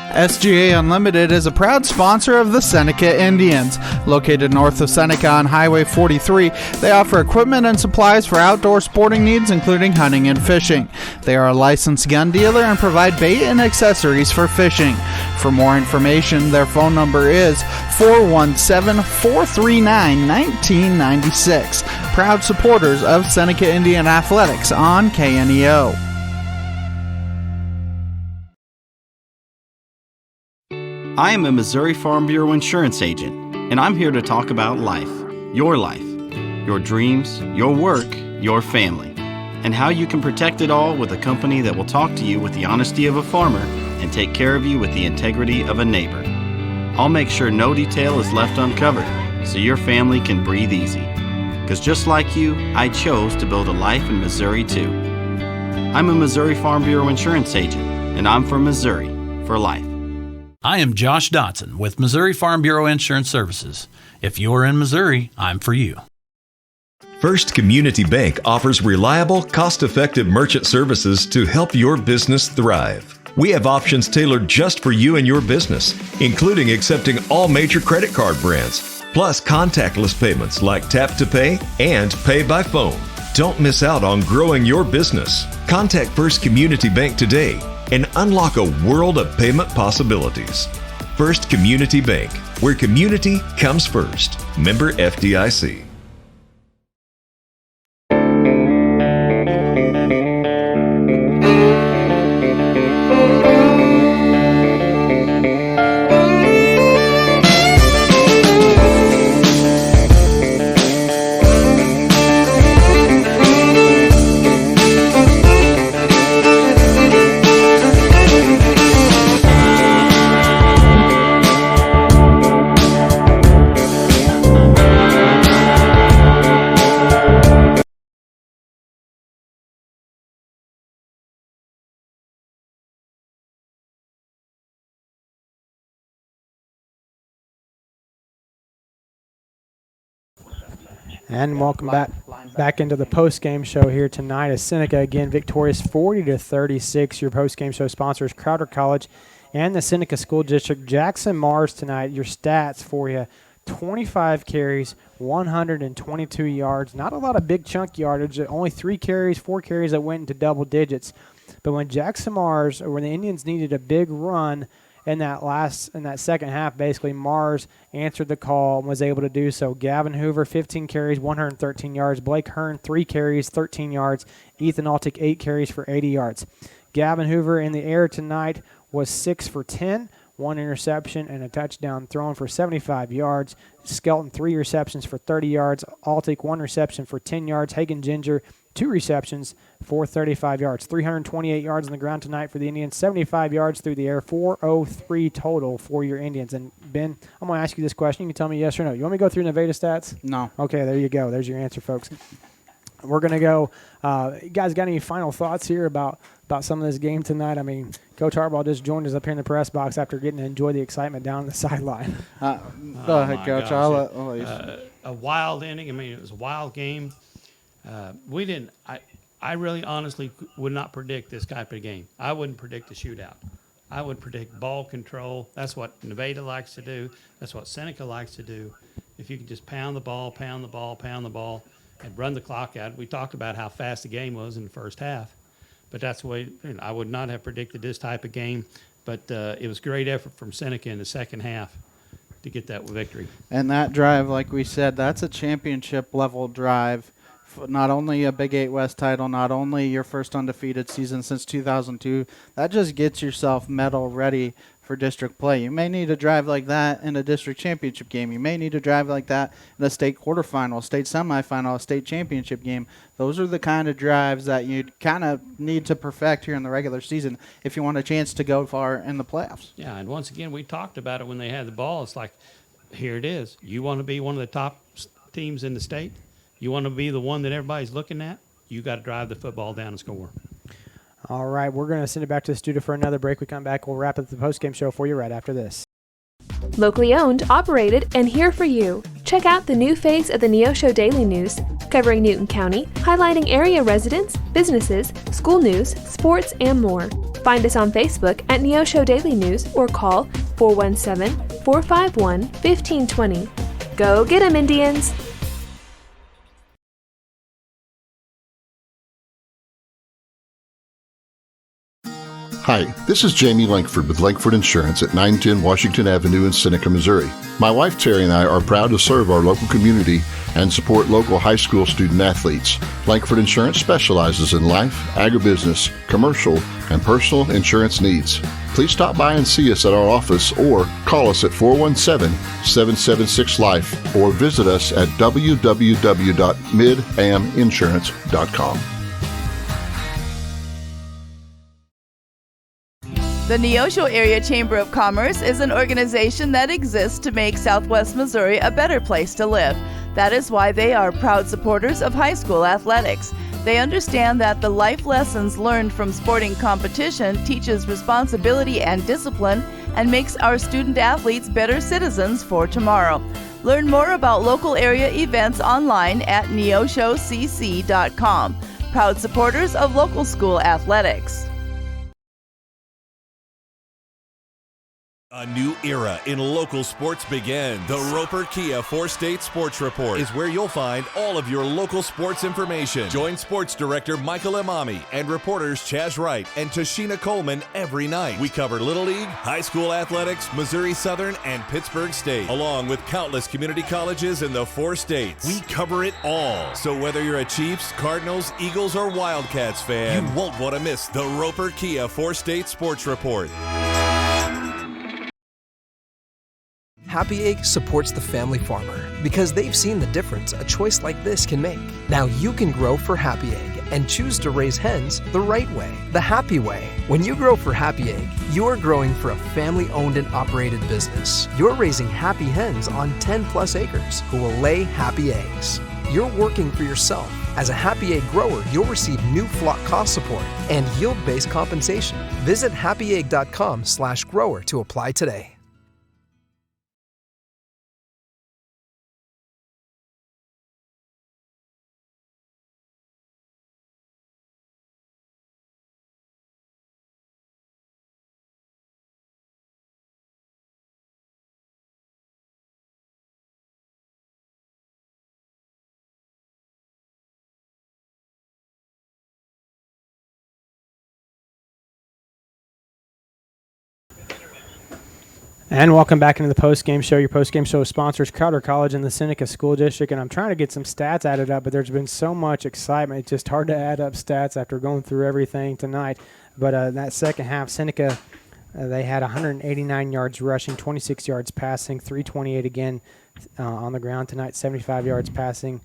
SGA Unlimited is a proud sponsor of the Seneca Indians. Located north of Seneca on Highway 43, they offer equipment and supplies for outdoor sporting needs, including hunting and fishing. They are a licensed gun dealer and provide bait and accessories for fishing. For more information, their phone number is 417-439-1996. Proud supporters of Seneca Indian Athletics on KNEO. I am a Missouri Farm Bureau insurance agent, and I'm here to talk about life, your dreams, your work, your family, and how you can protect it all with a company that will talk to you with the honesty of a farmer and take care of you with the integrity of a neighbor. I'll make sure no detail is left uncovered so your family can breathe easy. Because just like you, I chose to build a life in Missouri too. I'm a Missouri Farm Bureau insurance agent, and I'm from Missouri for life. I am Josh Dotson with Missouri Farm Bureau Insurance Services. If you're in Missouri, I'm for you. First Community Bank offers reliable, cost-effective merchant services to help your business thrive. We have options tailored just for you and your business, including accepting all major credit card brands, plus contactless payments like Tap to Pay and Pay by Phone. Don't miss out on growing your business. Contact First Community Bank today and unlock a world of payment possibilities. First Community Bank, where community comes first. Member FDIC. And welcome back into the post-game show here tonight as Seneca again victorious 40-36. Your post-game show sponsors Crowder College and the Seneca School District. Jackson Mars tonight, your stats for you: 25 carries, 122 yards. Not a lot of big chunk yardage. Only 4 carries that went into double digits. But when Jackson Mars, or when the Indians needed a big run in that second half, basically Mars answered the call and was able to do so. Gavin Hoover, 15 carries, 113 yards. Blake Hearn, 3 carries, 13 yards. Ethan Altick, 8 carries for 80 yards. Gavin Hoover in the air tonight was 6 for 10, 1 interception and a touchdown thrown for 75 yards. Skelton, 3 receptions for 30 yards. Altick, 1 reception for 10 yards. Hagen Ginger, 2 receptions for 35 yards. 328 yards on the ground tonight for the Indians, 75 yards through the air, 403 total for your Indians. And, Ben, I'm going to ask you this question. You can tell me yes or no. You want me to go through Nevada stats? No. Okay, there you go. There's your answer, folks. We're going to go. You guys got any final thoughts here about some of this game tonight? I mean, Coach Harbaugh just joined us up here in the press box after getting to enjoy the excitement down the sideline. Go ahead, Coach. A wild inning. I mean, it was a wild game. We didn't. I really honestly would not predict this type of game. I wouldn't predict a shootout. I would predict ball control. That's what Nevada likes to do. That's what Seneca likes to do. If you can just pound the ball, and run the clock out. We talked about how fast the game was in the first half, but that's the way. I would not have predicted this type of game. But it was great effort from Seneca in the second half to get that victory. And that drive, like we said, that's a championship level drive. Not only a Big 8 West title, not only your first undefeated season since 2002, that just gets yourself medal ready for district play. You may need a drive like that in a district championship game. You may need a drive like that in a state quarterfinal, state semifinal, a state championship game. Those are the kind of drives that you kind of need to perfect here in the regular season if you want a chance to go far in the playoffs. Yeah, and once again, we talked about it when they had the ball. It's like, here it is. You want to be one of the top teams in the state? You want to be the one that everybody's looking at? You got to drive the football down and score. All right, we're going to send it back to the studio for another break. We come back, we'll wrap up the postgame show for you right after this. Locally owned, operated, and here for you. Check out the new face of the Neosho Daily News, covering Newton County, highlighting area residents, businesses, school news, sports, and more. Find us on Facebook at Neosho Daily News or call 417-451-1520. Go get 'em, Indians! Hi, this is Jamie Lankford with Lankford Insurance at 910 Washington Avenue in Seneca, Missouri. My wife Terry and I are proud to serve our local community and support local high school student athletes. Lankford Insurance specializes in life, agribusiness, commercial, and personal insurance needs. Please stop by and see us at our office or call us at 417-776-LIFE or visit us at www.midaminsurance.com. The Neosho Area Chamber of Commerce is an organization that exists to make Southwest Missouri a better place to live. That is why they are proud supporters of high school athletics. They understand that the life lessons learned from sporting competition teaches responsibility and discipline and makes our student athletes better citizens for tomorrow. Learn more about local area events online at neoshocc.com. Proud supporters of local school athletics. A new era in local sports begins. The Roper Kia 4-State Sports Report is where you'll find all of your local sports information. Join Sports Director Michael Imami and reporters Chaz Wright and Tashina Coleman every night. We cover Little League, high school athletics, Missouri Southern, and Pittsburgh State, along with countless community colleges in the 4 states. We cover it all. So whether you're a Chiefs, Cardinals, Eagles, or Wildcats fan, you won't want to miss the Roper Kia 4-State Sports Report. Happy Egg supports the family farmer because they've seen the difference a choice like this can make. Now you can grow for Happy Egg and choose to raise hens the right way, the happy way. When you grow for Happy Egg, you're growing for a family-owned and operated business. You're raising happy hens on 10+ acres who will lay happy eggs. You're working for yourself. As a Happy Egg grower, you'll receive new flock cost support and yield-based compensation. Visit happyegg.com/grower to apply today. And welcome back into the post-game show. Your post-game show sponsors Crowder College and the Seneca School District. And I'm trying to get some stats added up, but there's been so much excitement. It's just hard to add up stats after going through everything tonight. But that second half, Seneca, they had 189 yards rushing, 26 yards passing, 328 again on the ground tonight, 75 yards passing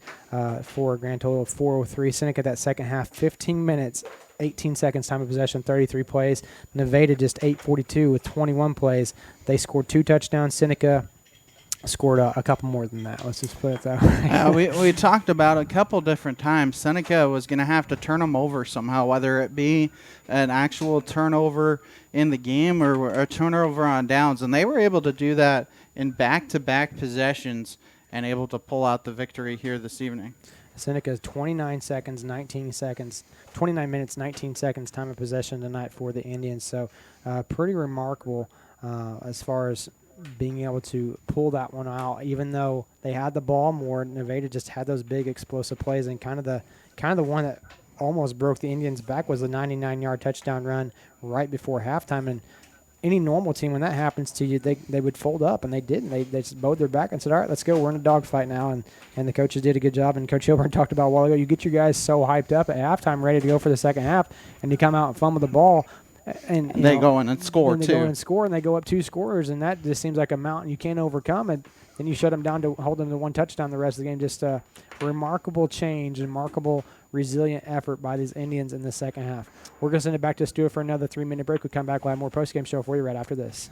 for a grand total of 403. Seneca that second half, 15 minutes, 18 seconds time of possession, 33 plays. Nevada just 8:42 with 21 plays. They scored 2 touchdowns. Seneca scored a couple more than that. Let's just put it that way. We talked about a couple different times. Seneca was going to have to turn them over somehow, whether it be an actual turnover in the game or a turnover on downs. And they were able to do that in back-to-back possessions and able to pull out the victory here this evening. Seneca's 29 minutes, 19 seconds time of possession tonight for the Indians. So pretty remarkable as far as being able to pull that one out. Even though they had the ball more, Nevada just had those big explosive plays, and kind of the one that almost broke the Indians' back was the 99-yard touchdown run right before halftime. And any normal team, when that happens to you, they would fold up, and they didn't. They just bowed their back and said, all right, let's go. We're in a dogfight now, and the coaches did a good job. And Coach Hilburn talked about a while ago, you get your guys so hyped up at halftime, ready to go for the second half, and you come out and fumble the ball. And they go in and score, too. They go in and score, and they go up 2 scorers, and that just seems like a mountain you can't overcome. And then you shut them down to hold them to 1 touchdown the rest of the game. Just a remarkable change, remarkable resilient effort by these Indians in the second half. We're going to send it back to Stuart for another 3-minute break. We come back. We'll have more postgame show for you right after this.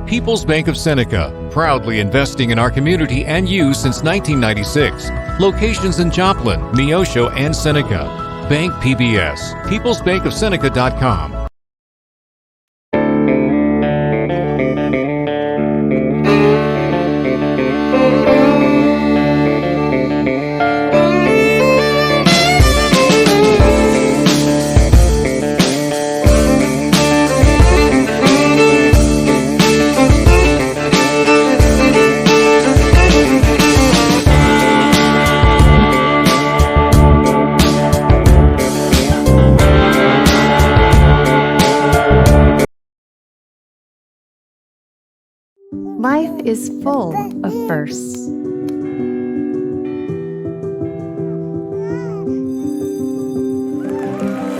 People's Bank of Seneca, proudly investing in our community and you since 1996. Locations in Joplin, Neosho, and Seneca. Bank PBS, peoplesbankofseneca.com. Life is full of firsts.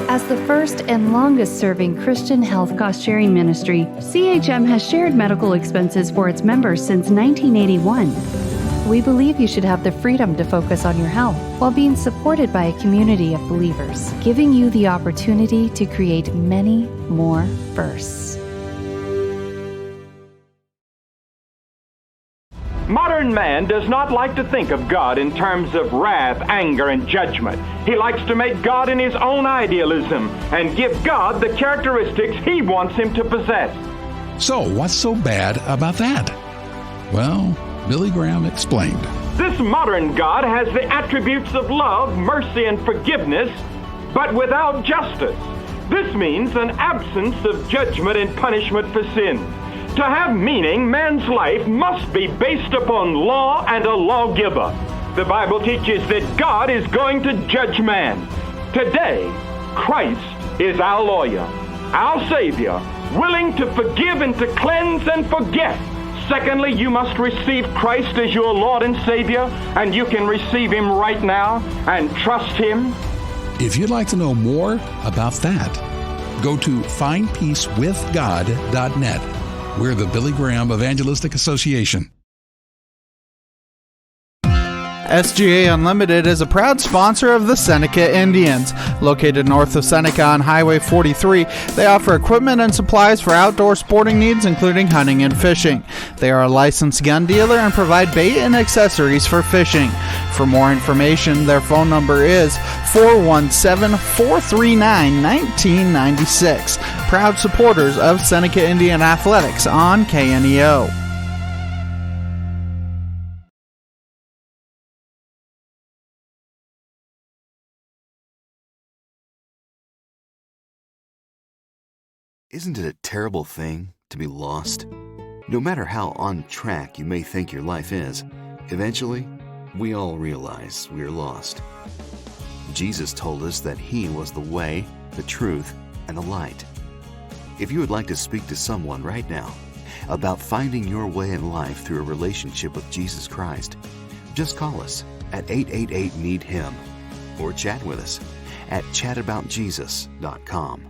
As the first and longest-serving Christian health cost-sharing ministry, CHM has shared medical expenses for its members since 1981. We believe you should have the freedom to focus on your health while being supported by a community of believers, giving you the opportunity to create many more firsts. Modern man does not like to think of God in terms of wrath, anger, and judgment. He likes to make God in his own idealism and give God the characteristics he wants him to possess. So, what's so bad about that? Well, Billy Graham explained. This modern God has the attributes of love, mercy, and forgiveness, but without justice. This means an absence of judgment and punishment for sin. To have meaning, man's life must be based upon law and a lawgiver. The Bible teaches that God is going to judge man. Today, Christ is our lawyer, our Savior, willing to forgive and to cleanse and forget. Secondly, you must receive Christ as your Lord and Savior, and you can receive him right now and trust him. If you'd like to know more about that, go to findpeacewithgod.net. We're the Billy Graham Evangelistic Association. SGA Unlimited is a proud sponsor of the Seneca Indians. Located north of Seneca on Highway 43, they offer equipment and supplies for outdoor sporting needs, including hunting and fishing. They are a licensed gun dealer and provide bait and accessories for fishing. For more information, their phone number is 417-439-1996. Proud supporters of Seneca Indian Athletics on KNEO. Isn't it a terrible thing to be lost? No matter how on track you may think your life is, eventually, we all realize we're lost. Jesus told us that He was the way, the truth, and the light. If you would like to speak to someone right now about finding your way in life through a relationship with Jesus Christ, just call us at 888-NEED-HIM or chat with us at chataboutjesus.com.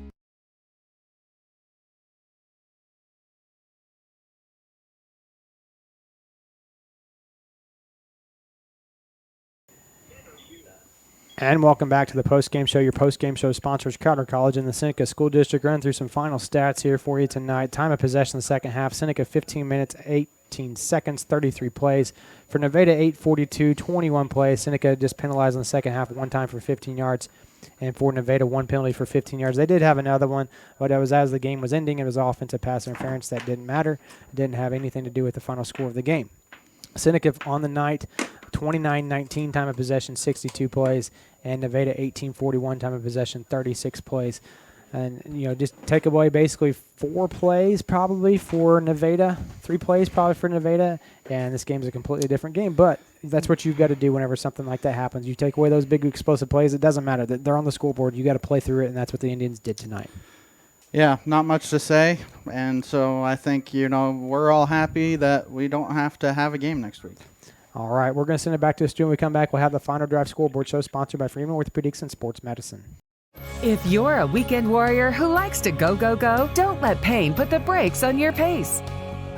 And welcome back to the postgame show. Your postgame show sponsors Crowder College and the Seneca School District. Running through some final stats here for you tonight. Time of possession in the second half. Seneca 15 minutes, 18 seconds, 33 plays. For Nevada, 8:42, 21 plays. Seneca just penalized in the second half one time for 15 yards. And for Nevada, one penalty for 15 yards. They did have another one, but it was as the game was ending. It was offensive pass interference. That didn't matter. It didn't have anything to do with the final score of the game. Seneca on the night, 29-19 time of possession, 62 plays. And Nevada 18-41 time of possession, 36 plays. And, just take away basically 4 plays probably for Nevada, 3 plays probably for Nevada, and this game's a completely different game. But that's what you've got to do whenever something like that happens. You take away those big explosive plays, it doesn't matter. They're on the scoreboard. You got to play through it, and that's what the Indians did tonight. Yeah, not much to say. And so I think, we're all happy that we don't have to have a game next week. All right, we're going to send it back to the studio. When we come back, we'll have the Final Drive Scoreboard Show sponsored by Freeman Orthopedics and Sports Medicine. If you're a weekend warrior who likes to go, go, go, don't let pain put the brakes on your pace.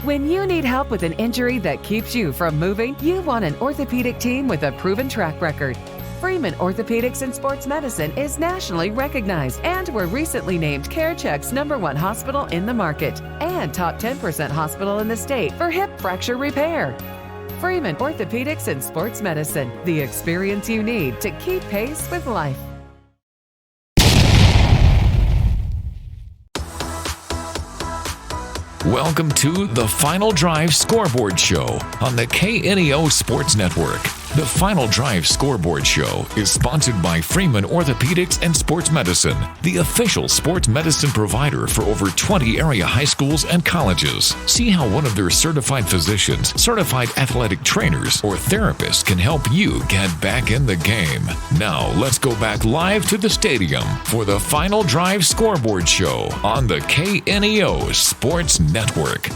When you need help with an injury that keeps you from moving, you want an orthopedic team with a proven track record. Freeman Orthopedics and Sports Medicine is nationally recognized and were recently named CareCheck's #1 hospital in the market and top 10% hospital in the state for hip fracture repair. Freeman Orthopedics and Sports Medicine, the experience you need to keep pace with life. Welcome to the Final Drive Scoreboard Show on the KNEO Sports Network. The Final Drive Scoreboard Show is sponsored by Freeman Orthopedics and Sports Medicine, the official sports medicine provider for over 20 area high schools and colleges. See how one of their certified physicians, certified athletic trainers, or therapists can help you get back in the game. Now, let's go back live to the stadium for the Final Drive Scoreboard Show on the KNEO Sports Network.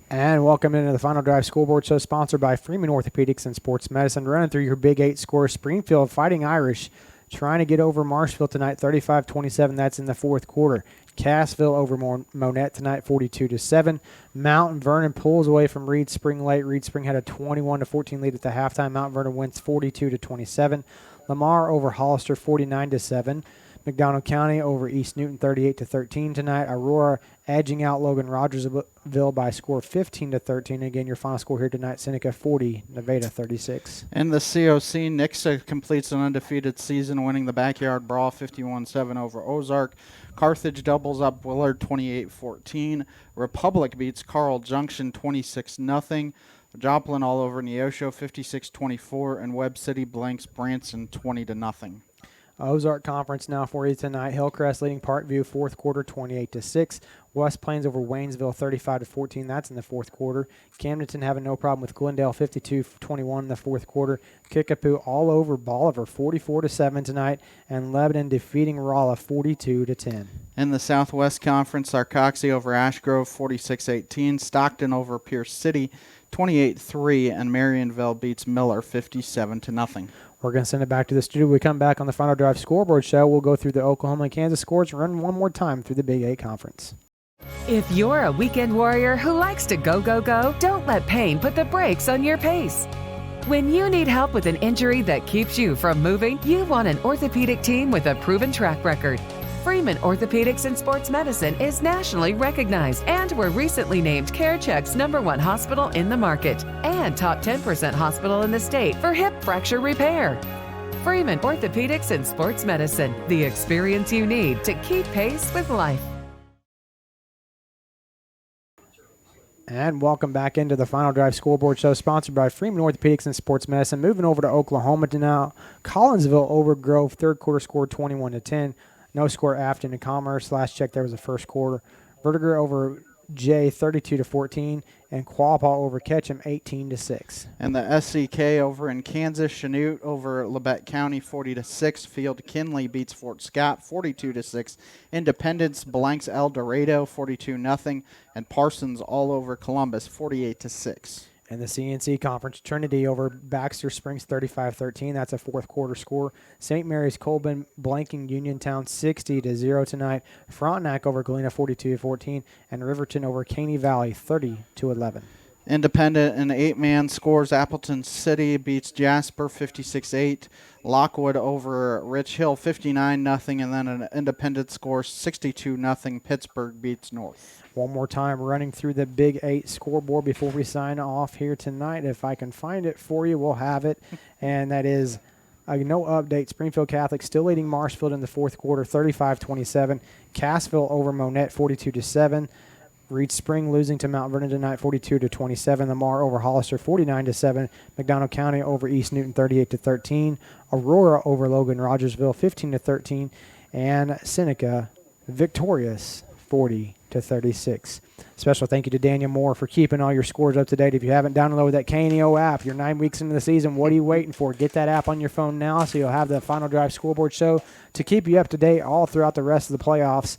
And welcome into the Final Drive Scoreboard Show, sponsored by Freeman Orthopedics and Sports Medicine. Running through your Big 8 scores, Springfield Fighting Irish trying to get over Marshville tonight, 35-27. That's in the fourth quarter. Cassville over Monette tonight, 42-7. Mount Vernon pulls away from Reed Spring late. Reed Spring had a 21-14 lead at the halftime. Mount Vernon wins 42-27. Lamar over Hollister, 49-7. McDonald County over East Newton, 38-13 tonight. Aurora edging out Logan Rogersville by a score of 15-13. Again, your final score here tonight: Seneca 40, Nevada 36. In the COC, Nixa completes an undefeated season, winning the backyard brawl 51-7 over Ozark. Carthage doubles up Willard 28-14. Republic beats Carl Junction 26-0. Joplin all over Neosho 56-24, and Webb City blanks Branson 20-0. Ozark Conference now for you tonight. Hillcrest leading Parkview fourth quarter 28-6. West Plains over Waynesville 35-14. That's in the fourth quarter. Camdenton having no problem with Glendale 52-21 in the fourth quarter. Kickapoo all over Bolivar 44-7 tonight, and Lebanon defeating Rolla 42-10. In the Southwest Conference, Sarcoxy over Ashgrove 46-18. Stockton over Pierce City 28-3, and Marionville beats Miller 57-0. We're going to send it back to the studio. When we come back on the Final Drive Scoreboard Show, we'll go through the Oklahoma and Kansas scores and run one more time through the Big 8 Conference. If you're a weekend warrior who likes to go, go, go, don't let pain put the brakes on your pace. When you need help with an injury that keeps you from moving, you want an orthopedic team with a proven track record. Freeman Orthopedics and Sports Medicine is nationally recognized and were recently named CareCheck's #1 hospital in the market and top 10% hospital in the state for hip fracture repair. Freeman Orthopedics and Sports Medicine, the experience you need to keep pace with life. And welcome back into the Final Drive Scoreboard Show, sponsored by Freeman Orthopedics and Sports Medicine. Moving over to Oklahoma to now. Collinsville over Grove, third quarter scored 21-10. No score after in Commerce. Last check, there was the first quarter. Vertiger over Jay 32-14, and Quapaw over Ketchum 18-6. And the SEK over in Kansas, Chanute over Labette County 40-6. Field Kinley beats Fort Scott 42-6. Independence blanks El Dorado 42-0, and Parsons all over Columbus 48-6. And the CNC Conference, Trinity over Baxter Springs 35-13. That's a fourth quarter score. St. Mary's Colburn blanking Uniontown 60-0 tonight. Frontenac over Galena 42-14. And Riverton over Caney Valley 30-11. Independent in 8-man scores. Appleton City beats Jasper 56-8. Lockwood over Rich Hill 59-0. And then an Independent scores 62-0. Pittsburgh beats North. One more time, running through the Big 8 scoreboard before we sign off here tonight. If I can find it for you, we'll have it. And that is no update. Springfield Catholic still leading Marshfield in the fourth quarter, 35-27. Cassville over Monette, 42-7. Reed Spring losing to Mount Vernon tonight, 42-27. Lamar over Hollister, 49-7. McDonald County over East Newton, 38-13. Aurora over Logan Rogersville, 15-13. And Seneca victorious, 40-36. Special thank you to Daniel Moore for keeping all your scores up to date. If you haven't downloaded that KNEO app, you're 9 weeks into the season. What are you waiting for? Get that app on your phone now so you'll have the Final Drive scoreboard show to keep you up to date all throughout the rest of the playoffs.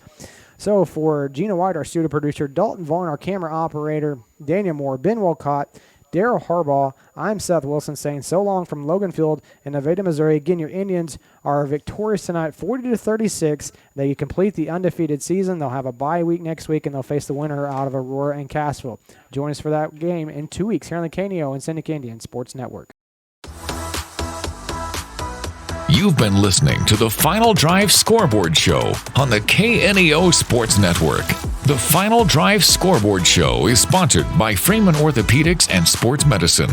So for Gina White, our studio producer, Dalton Vaughn, our camera operator, Daniel Moore, Ben Wolcott, Daryl Harbaugh, I'm Seth Wilson saying so long from Logan Field in Nevada, Missouri. Again, your Indians are victorious tonight, 40-36. They complete the undefeated season. They'll have a bye week next week, and they'll face the winner out of Aurora and Cassville. Join us for that game in 2 weeks here on the KNEO and Seneca Indian Sports Network. You've been listening to the Final Drive Scoreboard Show on the KNEO Sports Network. The Final Drive Scoreboard Show is sponsored by Freeman Orthopedics and Sports Medicine.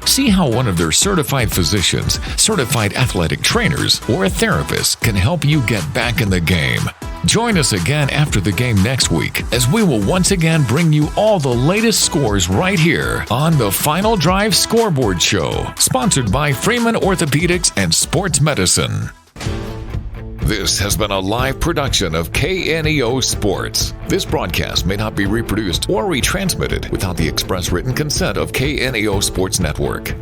See how one of their certified physicians, certified athletic trainers, or a therapist can help you get back in the game. Join us again after the game next week as we will once again bring you all the latest scores right here on the Final Drive Scoreboard Show, sponsored by Freeman Orthopedics and Sports Medicine. This has been a live production of KNEO Sports. This broadcast may not be reproduced or retransmitted without the express written consent of KNEO Sports Network.